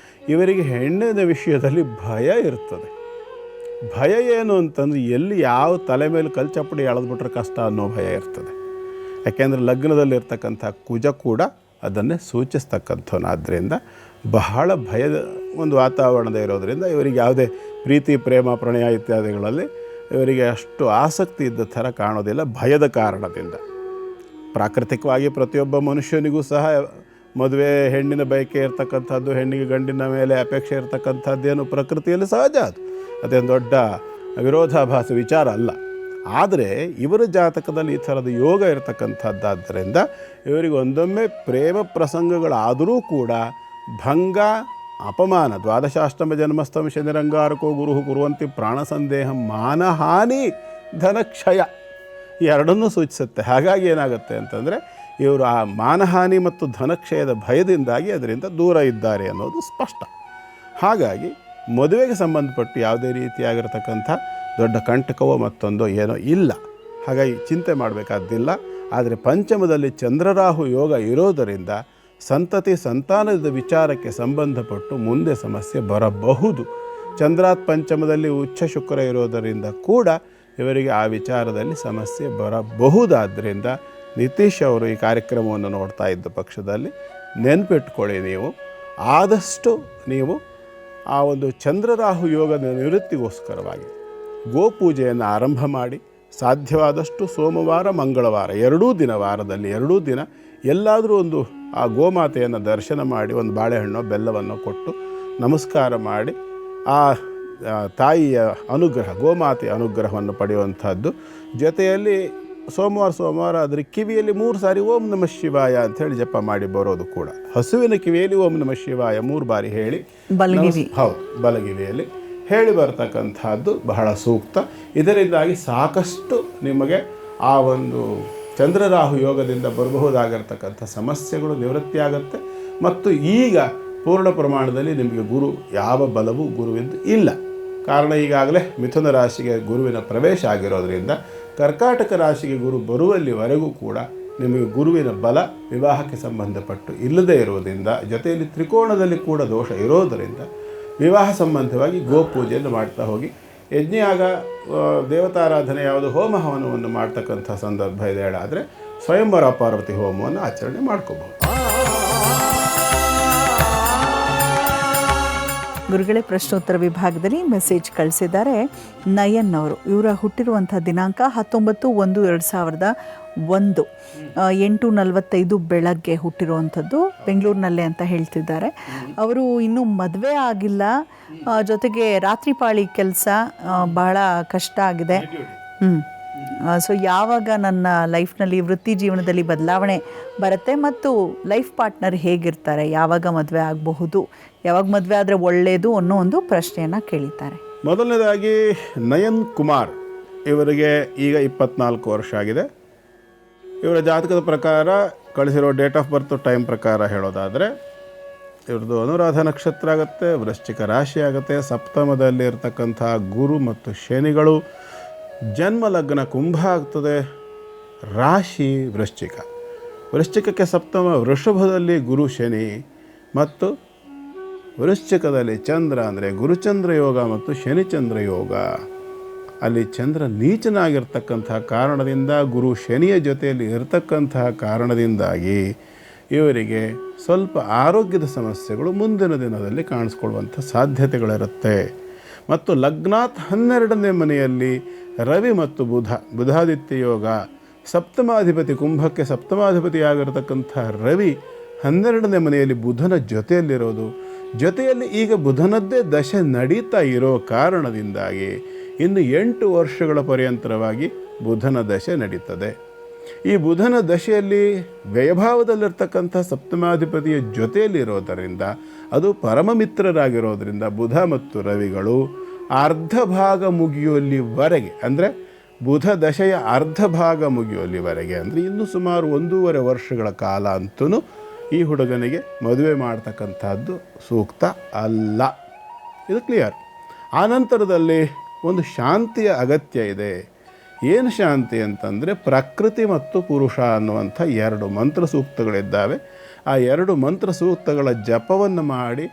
ಇವರಿಗೆ ಹೆಣ್ಣಿನ ವಿಷಯದಲ್ಲಿ ಭಯ ಇರ್ತದೆ. ಭಯ ಏನು ಅಂತಂದರೆ, ಎಲ್ಲಿ ಯಾವ ತಲೆ ಮೇಲೆ ಕಲ್ಚಪ್ಪಡಿ ಎಳೆದ್ಬಿಟ್ರೆ ಕಷ್ಟ ಅನ್ನೋ ಭಯ ಇರ್ತದೆ. ಯಾಕೆಂದರೆ ಲಗ್ನದಲ್ಲಿರ್ತಕ್ಕಂಥ ಕುಜ ಕೂಡ ಅದನ್ನೇ ಸೂಚಿಸ್ತಕ್ಕಂಥವನಾದ್ದರಿಂದ ಬಹಳ ಭಯದ ಒಂದು ವಾತಾವರಣದ ಇರೋದರಿಂದ ಇವರಿಗೆ ಯಾವುದೇ ಪ್ರೀತಿ, ಪ್ರೇಮ, ಪ್ರಣಯ ಇತ್ಯಾದಿಗಳಲ್ಲಿ ಇವರಿಗೆ ಅಷ್ಟು ಆಸಕ್ತಿ ಇದ್ದ ಥರ ಕಾಣೋದಿಲ್ಲ, ಭಯದ ಕಾರಣದಿಂದ. ಪ್ರಾಕೃತಿಕವಾಗಿ ಪ್ರತಿಯೊಬ್ಬ ಮನುಷ್ಯನಿಗೂ ಸಹ ಮದುವೆ ಹೆಣ್ಣಿನ ಬಯಕೆ ಇರ್ತಕ್ಕಂಥದ್ದು, ಹೆಣ್ಣಿಗೆ ಗಂಡಿನ ಮೇಲೆ ಅಪೇಕ್ಷೆ ಇರ್ತಕ್ಕಂಥದ್ದೇನು ಪ್ರಕೃತಿಯಲ್ಲಿ ಸಹಜ. ಅದೇನು ದೊಡ್ಡ ವಿರೋಧಾಭಾಸ ವಿಚಾರ ಅಲ್ಲ. ಆದರೆ ಇವರ ಜಾತಕದಲ್ಲಿ ಈ ಥರದ ಯೋಗ ಇರತಕ್ಕಂಥದ್ದಾದ್ದರಿಂದ ಇವರಿಗೆ ಒಂದೊಮ್ಮೆ ಪ್ರೇಮ ಪ್ರಸಂಗಗಳಾದರೂ ಕೂಡ ಭಂಗ, ಅಪಮಾನ, ದ್ವಾದಶಾಷ್ಟಮ ಜನ್ಮಸ್ಥಮ ಶನಿರಂಗಾರಕೋ ಗುರು ಕುರುವಂತಿ ಪ್ರಾಣ ಸಂದೇಹ, ಮಾನಹಾನಿ, ಧನಕ್ಷಯ ಎರಡನ್ನೂ ಸೂಚಿಸುತ್ತೆ. ಹಾಗಾಗಿ ಏನಾಗುತ್ತೆ ಅಂತಂದರೆ, ಇವರು ಆ ಮಾನಹಾನಿ ಮತ್ತು ಧನಕ್ಷಯದ ಭಯದಿಂದಾಗಿ ಅದರಿಂದ ದೂರ ಇದ್ದಾರೆ ಅನ್ನೋದು ಸ್ಪಷ್ಟ. ಹಾಗಾಗಿ ಮದುವೆಗೆ ಸಂಬಂಧಪಟ್ಟು ಯಾವುದೇ ರೀತಿಯಾಗಿರ್ತಕ್ಕಂಥ ದೊಡ್ಡ ಕಂಟಕವೋ ಮತ್ತೊಂದೋ ಏನೋ ಇಲ್ಲ. ಹಾಗಾಗಿ ಚಿಂತೆ ಮಾಡಬೇಕಾದ್ದಿಲ್ಲ. ಆದರೆ ಪಂಚಮದಲ್ಲಿ ಚಂದ್ರರಾಹು ಯೋಗ ಇರೋದರಿಂದ ಸಂತತಿ, ಸಂತಾನದ ವಿಚಾರಕ್ಕೆ ಸಂಬಂಧಪಟ್ಟು ಮುಂದೆ ಸಮಸ್ಯೆ ಬರಬಹುದು. ಚಂದ್ರಾತ್ ಪಂಚಮದಲ್ಲಿ ಉಚ್ಚ ಶುಕ್ರ ಇರೋದರಿಂದ ಕೂಡ ಇವರಿಗೆ ಆ ವಿಚಾರದಲ್ಲಿ ಸಮಸ್ಯೆ ಬರಬಹುದಾದ್ದರಿಂದ ನಿತೀಶ್ ಅವರು ಈ ಕಾರ್ಯಕ್ರಮವನ್ನು ನೋಡ್ತಾ ಇದ್ದ ಪಕ್ಷದಲ್ಲಿ ನೆನಪಿಟ್ಕೊಳ್ಳಿ, ನೀವು ಆದಷ್ಟು ನೀವು ಆ ಒಂದು ಚಂದ್ರರಾಹು ಯೋಗದ ನಿವೃತ್ತಿಗೋಸ್ಕರವಾಗಿ ಗೋಪೂಜೆಯನ್ನು ಆರಂಭ ಮಾಡಿ, ಸಾಧ್ಯವಾದಷ್ಟು ಸೋಮವಾರ, ಮಂಗಳವಾರ ವಾರದಲ್ಲಿ 2 ದಿನ ಎಲ್ಲಾದರೂ ಒಂದು ಆ ಗೋಮಾತೆಯನ್ನು ದರ್ಶನ ಮಾಡಿ ಒಂದು ಬಾಳೆಹಣ್ಣು, ಬೆಲ್ಲವನ್ನು ಕೊಟ್ಟು ನಮಸ್ಕಾರ ಮಾಡಿ ಆ ತಾಯಿಯ ಅನುಗ್ರಹ, ಗೋಮಾತೆಯ ಅನುಗ್ರಹವನ್ನು ಪಡೆಯುವಂಥದ್ದು. ಜೊತೆಯಲ್ಲಿ ಸೋಮವಾರ ಅದರ ಕಿವಿಯಲ್ಲಿ 3 ಸಾರಿ ಓಂ ನಮಃ ಶಿವಾಯ ಅಂಥೇಳಿ ಜಪ ಮಾಡಿ ಬರೋದು ಕೂಡ. ಹಸುವಿನ ಕಿವಿಯಲ್ಲಿ ಓಂ ನಮಃ ಶಿವಾಯ 3 ಬಾರಿ ಹೇಳಿ, ಬಲಗಿವಿಯಲ್ಲಿ ಹೇಳಿ ಬರ್ತಕ್ಕಂಥದ್ದು ಬಹಳ ಸೂಕ್ತ. ಇದರಿಂದಾಗಿ ಸಾಕಷ್ಟು ನಿಮಗೆ ಆ ಒಂದು ಚಂದ್ರರಾಹು ಯೋಗದಿಂದ ಬರಬಹುದಾಗಿರ್ತಕ್ಕಂಥ ಸಮಸ್ಯೆಗಳು ನಿವೃತ್ತಿಯಾಗುತ್ತೆ. ಮತ್ತು ಈಗ ಪೂರ್ಣ ಪ್ರಮಾಣದಲ್ಲಿ ನಿಮಗೆ ಗುರು ಯಾವ ಬಲವೂ ಗುರುವಿಂದ ಇಲ್ಲ. ಕಾರಣ ಈಗಾಗಲೇ ಮಿಥುನ ರಾಶಿಗೆ ಗುರುವಿನ ಪ್ರವೇಶ ಆಗಿರೋದ್ರಿಂದ ಕರ್ಕಾಟಕ ರಾಶಿಗೆ ಗುರು ಬರುವಲ್ಲಿವರೆಗೂ ಕೂಡ ನಿಮಗೆ ಗುರುವಿನ ಬಲ ವಿವಾಹಕ್ಕೆ ಸಂಬಂಧಪಟ್ಟು ಇಲ್ಲದೇ ಇರುವುದರಿಂದ, ಜೊತೆಯಲ್ಲಿ ತ್ರಿಕೋಣದಲ್ಲಿ ಕೂಡ ದೋಷ ಇರೋದರಿಂದ ವಿವಾಹ ಸಂಬಂಧವಾಗಿ ಗೋಪೂಜೆಯನ್ನು ಮಾಡ್ತಾ ಹೋಗಿ. ಯಜ್ಞಯಾಗ, ದೇವತಾರಾಧನೆ ಯಾವುದು, ಹೋಮ ಹವನವನ್ನು ಮಾಡ್ತಕ್ಕಂಥ ಸಂದರ್ಭ ಇದೆ ಆದರೆ ಸ್ವಯಂವರ ಪಾರ್ವತಿ ಹೋಮವನ್ನು ಆಚರಣೆ ಮಾಡ್ಕೋಬಹುದು. ಗುರುಗಳೇ, ಪ್ರಶ್ನೋತ್ತರ ವಿಭಾಗದಲ್ಲಿ ಮೆಸೇಜ್ ಕಳಿಸಿದ್ದಾರೆ ನಯನ್ ಅವರು. ಇವರ ಹುಟ್ಟಿರುವಂಥ ದಿನಾಂಕ 19/1/2001 8:45 ಬೆಳಗ್ಗೆ ಹುಟ್ಟಿರುವಂಥದ್ದು, ಬೆಂಗಳೂರಿನಲ್ಲೇ ಅಂತ ಹೇಳ್ತಿದ್ದಾರೆ. ಅವರು ಇನ್ನೂ ಮದುವೆ ಆಗಿಲ್ಲ, ಜೊತೆಗೆ ರಾತ್ರಿ ಪಾಳಿ ಕೆಲಸ ಬಹಳ ಕಷ್ಟ ಆಗಿದೆ. ಸೊ ಯಾವಾಗ ನನ್ನ ಲೈಫ್ನಲ್ಲಿ, ವೃತ್ತಿ ಜೀವನದಲ್ಲಿ ಬದಲಾವಣೆ ಬರುತ್ತೆ ಮತ್ತು ಲೈಫ್ ಪಾರ್ಟ್ನರ್ ಹೇಗಿರ್ತಾರೆ, ಯಾವಾಗ ಮದುವೆ ಆಗಬಹುದು, ಯಾವಾಗ ಮದುವೆ ಆದರೆ ಒಳ್ಳೆಯದು ಅನ್ನೋ ಒಂದು ಪ್ರಶ್ನೆಯನ್ನು ಕೇಳಿದ್ದಾರೆ. ಮೊದಲನೇದಾಗಿ ನಯನ್ ಕುಮಾರ್ ಇವರಿಗೆ ಈಗ 24 ವರ್ಷ ಆಗಿದೆ. ಇವರ ಜಾತಕದ ಪ್ರಕಾರ ಕಳಿಸಿರೋ ಡೇಟ್ ಆಫ್ ಬರ್ತ್ ಟೈಮ್ ಪ್ರಕಾರ ಹೇಳೋದಾದರೆ ಇವ್ರದ್ದು ಅನುರಾಧ ನಕ್ಷತ್ರ ಆಗುತ್ತೆ, ವೃಶ್ಚಿಕ ರಾಶಿ ಆಗುತ್ತೆ. ಸಪ್ತಮದಲ್ಲಿ ಇರತಕ್ಕಂಥ ಗುರು ಮತ್ತು ಶನಿಗಳು, ಜನ್ಮ ಲಗ್ನ ಕುಂಭ ಆಗ್ತದೆ, ರಾಶಿ ವೃಶ್ಚಿಕಕ್ಕೆ ಸಪ್ತಮ ವೃಷಭದಲ್ಲಿ ಗುರು ಶನಿ ಮತ್ತು ವೃಶ್ಚಿಕದಲ್ಲಿ ಚಂದ್ರ ಅಂದರೆ ಗುರುಚಂದ್ರ ಯೋಗ ಮತ್ತು ಶನಿಚಂದ್ರ ಯೋಗ. ಅಲ್ಲಿ ಚಂದ್ರ ನೀಚನಾಗಿರ್ತಕ್ಕಂತಹ ಕಾರಣದಿಂದ, ಗುರು ಶನಿಯ ಜೊತೆಯಲ್ಲಿ ಇರತಕ್ಕಂತಹ ಕಾರಣದಿಂದಾಗಿ ಇವರಿಗೆ ಸ್ವಲ್ಪ ಆರೋಗ್ಯದ ಸಮಸ್ಯೆಗಳು ಮುಂದಿನ ದಿನದಲ್ಲಿ ಕಾಣಿಸ್ಕೊಳ್ಳುವಂಥ ಸಾಧ್ಯತೆಗಳಿರುತ್ತೆ. ಮತ್ತು ಲಗ್ನಾತ್ 12ನೇ ಮನೆಯಲ್ಲಿ ರವಿ ಮತ್ತು ಬುಧಾದಿತ್ಯ ಯೋಗ, ಸಪ್ತಮಾಧಿಪತಿ ಕುಂಭಕ್ಕೆ ಸಪ್ತಮಾಧಿಪತಿಯಾಗಿರತಕ್ಕಂಥ ರವಿ 12ನೇ ಮನೆಯಲ್ಲಿ ಬುಧನ ಜೊತೆಯಲ್ಲಿರೋದು, ಜೊತೆಯಲ್ಲಿ ಈಗ ಬುಧನದ್ದೇ ದಶೆ ನಡೀತಾ ಇರೋ ಕಾರಣದಿಂದಾಗಿ ಇನ್ನು 8 ವರ್ಷಗಳ ಪರ್ಯಂತರವಾಗಿ ಬುಧನ ದಶೆ ನಡೀತದೆ. ಈ ಬುಧನ ದಶೆಯಲ್ಲಿ ವ್ಯಯಭಾವದಲ್ಲಿರ್ತಕ್ಕಂಥ ಸಪ್ತಮಾಧಿಪತಿಯ ಜೊತೆಯಲ್ಲಿರೋದರಿಂದ, ಅದು ಪರಮ ಮಿತ್ರರಾಗಿರೋದರಿಂದ ಬುಧ ಮತ್ತು ರವಿಗಳು ಅರ್ಧ ಭಾಗ ಮುಗಿಯುವಲ್ಲಿವರೆಗೆ, ಅಂದರೆ ಬುಧ ದಶೆಯ ಅರ್ಧ ಭಾಗ ಮುಗಿಯುವಲ್ಲಿವರೆಗೆ, ಅಂದರೆ ಇನ್ನು ಸುಮಾರು 1.5 ವರ್ಷಗಳ ಕಾಲ ಅಂತೂ ಈ ಹುಡುಗನಿಗೆ ಮದುವೆ ಮಾಡ್ತಕ್ಕಂಥದ್ದು ಸೂಕ್ತ ಅಲ್ಲ. ಇದು ಕ್ಲಿಯರ್. ಆನಂತರದಲ್ಲಿ ಒಂದು ಶಾಂತಿಯ ಅಗತ್ಯ ಇದೆ. ಏನು ಶಾಂತಿ ಅಂತಂದರೆ ಪ್ರಕೃತಿ ಮತ್ತು ಪುರುಷ ಅನ್ನುವಂಥ 2 ಮಂತ್ರ ಸೂಕ್ತಗಳಿದ್ದಾವೆ. ಆ 2 ಮಂತ್ರ ಸೂಕ್ತಗಳ ಜಪವನ್ನು ಮಾಡಿ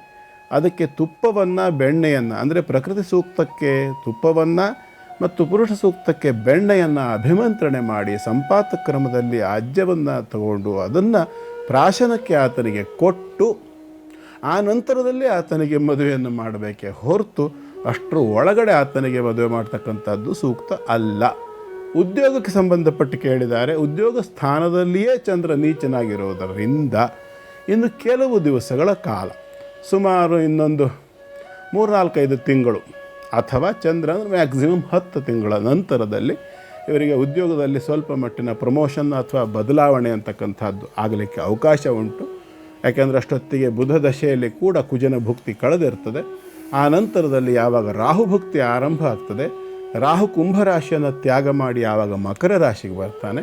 ಅದಕ್ಕೆ ತುಪ್ಪವನ್ನು ಬೆಣ್ಣೆಯನ್ನು, ಅಂದರೆ ಪ್ರಕೃತಿ ಸೂಕ್ತಕ್ಕೆ ತುಪ್ಪವನ್ನು ಮತ್ತು ಪುರುಷ ಸೂಕ್ತಕ್ಕೆ ಬೆಣ್ಣೆಯನ್ನು ಅಭಿಮಂತ್ರಣೆ ಮಾಡಿ ಸಂಪಾತ ಕ್ರಮದಲ್ಲಿ ಆಜ್ಯವನ್ನು ತಗೊಂಡು ಅದನ್ನು ಪ್ರಾಶನಕ್ಕೆ ಆತನಿಗೆ ಕೊಟ್ಟು ಆ ನಂತರದಲ್ಲಿ ಆತನಿಗೆ ಮದುವೆಯನ್ನು ಮಾಡಬೇಕೇ ಹೊರತು ಅಷ್ಟರ ಒಳಗಡೆ ಆತನಿಗೆ ಮದುವೆ ಮಾಡ್ತಕ್ಕಂಥದ್ದು ಸೂಕ್ತ ಅಲ್ಲ. ಉದ್ಯೋಗಕ್ಕೆ ಸಂಬಂಧಪಟ್ಟು ಕೇಳಿದ್ದಾರೆ. ಉದ್ಯೋಗ ಸ್ಥಾನದಲ್ಲಿಯೇ ಚಂದ್ರ ನೀಚನಾಗಿರೋದರಿಂದ ಇನ್ನು ಕೆಲವು ದಿವಸಗಳ ಕಾಲ, ಸುಮಾರು ಇನ್ನೊಂದು 3-4-5 ತಿಂಗಳು ಅಥವಾ ಚಂದ್ರ ಅಂದರೆ ಮ್ಯಾಕ್ಸಿಮಮ್ 10 ತಿಂಗಳ ನಂತರದಲ್ಲಿ ಇವರಿಗೆ ಉದ್ಯೋಗದಲ್ಲಿ ಸ್ವಲ್ಪ ಮಟ್ಟಿನ ಪ್ರಮೋಷನ್ ಅಥವಾ ಬದಲಾವಣೆ ಅಂತಕ್ಕಂಥದ್ದು ಆಗಲಿಕ್ಕೆ ಅವಕಾಶ ಉಂಟು. ಯಾಕೆಂದರೆ ಅಷ್ಟೊತ್ತಿಗೆ ಬುಧ ದಶೆಯಲ್ಲಿ ಕೂಡ ಕುಜನ ಭುಕ್ತಿ ಕಳೆದಿರ್ತದೆ. ಆ ನಂತರದಲ್ಲಿ ಯಾವಾಗ ರಾಹು ಭುಕ್ತಿ ಆರಂಭ ಆಗ್ತದೆ, ರಾಹು ಕುಂಭರಾಶಿಯನ್ನು ತ್ಯಾಗ ಮಾಡಿ ಯಾವಾಗ ಮಕರ ರಾಶಿಗೆ ಬರ್ತಾನೆ,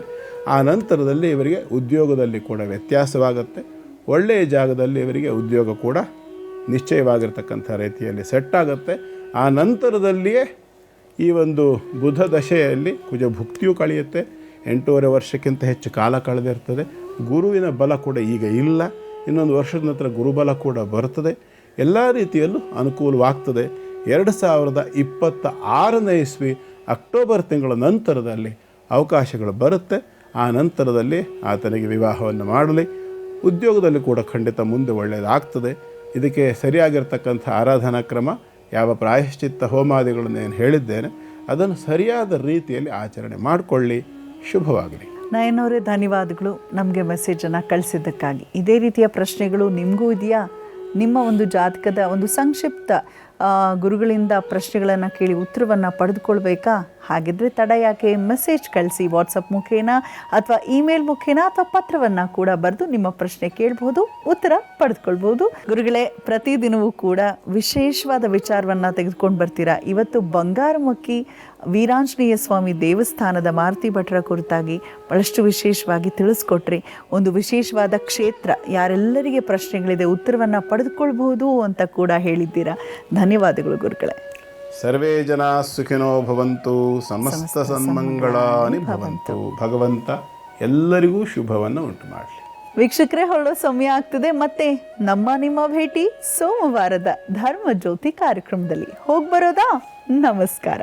ಆ ನಂತರದಲ್ಲಿ ಇವರಿಗೆ ಉದ್ಯೋಗದಲ್ಲಿ ಕೂಡ ವ್ಯತ್ಯಾಸವಾಗುತ್ತೆ. ಒಳ್ಳೆಯ ಜಾಗದಲ್ಲಿ ಇವರಿಗೆ ಉದ್ಯೋಗ ಕೂಡ ನಿಶ್ಚಯವಾಗಿರ್ತಕ್ಕಂಥ ರೀತಿಯಲ್ಲಿ ಸೆಟ್ ಆಗುತ್ತೆ. ಆ ನಂತರದಲ್ಲಿಯೇ ಈ ಒಂದು ಬುಧ ದಶೆಯಲ್ಲಿ ಕುಜ ಭುಕ್ತಿಯೂ ಕಳೆಯುತ್ತೆ. 8.5 ವರ್ಷಕ್ಕಿಂತ ಹೆಚ್ಚು ಕಾಲ ಕಳೆದಿರ್ತದೆ. ಗುರುವಿನ ಬಲ ಕೂಡ ಈಗ ಇಲ್ಲ. ಇನ್ನೊಂದು ವರ್ಷದ ನಂತರ ಗುರುಬಲ ಕೂಡ ಬರ್ತದೆ. ಎಲ್ಲ ರೀತಿಯಲ್ಲೂ ಅನುಕೂಲವಾಗ್ತದೆ. 2026ನೇ ಇಸ್ವಿ ಅಕ್ಟೋಬರ್ ತಿಂಗಳ ನಂತರದಲ್ಲಿ ಅವಕಾಶಗಳು ಬರುತ್ತೆ. ಆ ನಂತರದಲ್ಲಿ ಆತನಿಗೆ ವಿವಾಹವನ್ನು ಮಾಡಲಿ. ಉದ್ಯೋಗದಲ್ಲಿ ಕೂಡ ಖಂಡಿತ ಮುಂದೆ ಒಳ್ಳೆಯದಾಗ್ತದೆ. ಇದಕ್ಕೆ ಸರಿಯಾಗಿರ್ತಕ್ಕಂಥ ಆರಾಧನಾ ಕ್ರಮ, ಯಾವ ಪ್ರಾಯಶ್ಚಿತ್ತ ಹೋಮಾದಿಗಳನ್ನು ಏನು ಹೇಳಿದ್ದೇನೆ ಅದನ್ನು ಸರಿಯಾದ ರೀತಿಯಲ್ಲಿ ಆಚರಣೆ ಮಾಡಿಕೊಳ್ಳಿ. ಶುಭವಾಗಲಿ. ನಯನವರೇ, ಧನ್ಯವಾದಗಳು ನಮಗೆ ಮೆಸೇಜನ್ನು ಕಳಿಸಿದ್ದಕ್ಕಾಗಿ. ಇದೇ ರೀತಿಯ ಪ್ರಶ್ನೆಗಳು ನಿಮಗೂ ಇದೆಯಾ? ನಿಮ್ಮ ಒಂದು ಜಾತಕದ ಒಂದು ಸಂಕ್ಷಿಪ್ತ ಗುರುಗಳಿಂದ ಪ್ರಶ್ನೆಗಳನ್ನು ಕೇಳಿ ಉತ್ತರವನ್ನು ಪಡೆದುಕೊಳ್ಬೇಕಾ? ಹಾಗಿದ್ರೆ ತಡ ಯಾಕೆ? ಮೆಸೇಜ್ ಕಳಿಸಿ, ವಾಟ್ಸಪ್ ಮುಖೇನ ಅಥವಾ ಇಮೇಲ್ ಮುಖೇನ ಅಥವಾ ಪತ್ರವನ್ನು ಕೂಡ ಬರೆದು ನಿಮ್ಮ ಪ್ರಶ್ನೆ ಕೇಳ್ಬೋದು, ಉತ್ತರ ಪಡೆದುಕೊಳ್ಬೋದು. ಗುರುಗಳೇ, ಪ್ರತಿದಿನವೂ ಕೂಡ ವಿಶೇಷವಾದ ವಿಚಾರವನ್ನು ತೆಗೆದುಕೊಂಡು ಬರ್ತೀರಾ. ಇವತ್ತು ಬಂಗಾರಮುಖಿ ವೀರಾಂಜನೇಯ ಸ್ವಾಮಿ ದೇವಸ್ಥಾನದ ಮಾರುತಿ ಭಟ್ರ ಕುರಿತಾಗಿ ಬಹಳಷ್ಟು ವಿಶೇಷವಾಗಿ ತಿಳಿಸ್ಕೊಟ್ರಿ. ಒಂದು ವಿಶೇಷವಾದ ಕ್ಷೇತ್ರ, ಯಾರೆಲ್ಲರಿಗೆ ಪ್ರಶ್ನೆಗಳಿದೆ ಉತ್ತರವನ್ನು ಪಡೆದುಕೊಳ್ಬಹುದು ಅಂತ ಕೂಡ ಹೇಳಿದ್ದೀರಾ. ಧನ್ಯವಾದಗಳು ಗುರುಗಳೇ. ಸರ್ವೇ ಜನಾ ಸುಖಿನೋ ಭವಂತು, ಸಮಸ್ತ ಸನ್ಮಂಗಳಾನಿ ಭವಂತು. ಭಗವಂತ ಎಲ್ಲರಿಗೂ ಶುಭವನ್ನು ಉಂಟು ಮಾಡಲಿ. ವೀಕ್ಷಕರೇ, ಹೊರಡೋ ಸಮಯ ಆಗ್ತದೆ. ಮತ್ತೆ ನಿಮ್ಮ ಭೇಟಿ ಸೋಮವಾರದ ಧರ್ಮ ಜ್ಯೋತಿ ಕಾರ್ಯಕ್ರಮದಲ್ಲಿ. ಹೋಗಿ ಬರೋದಾ? ನಮಸ್ಕಾರ.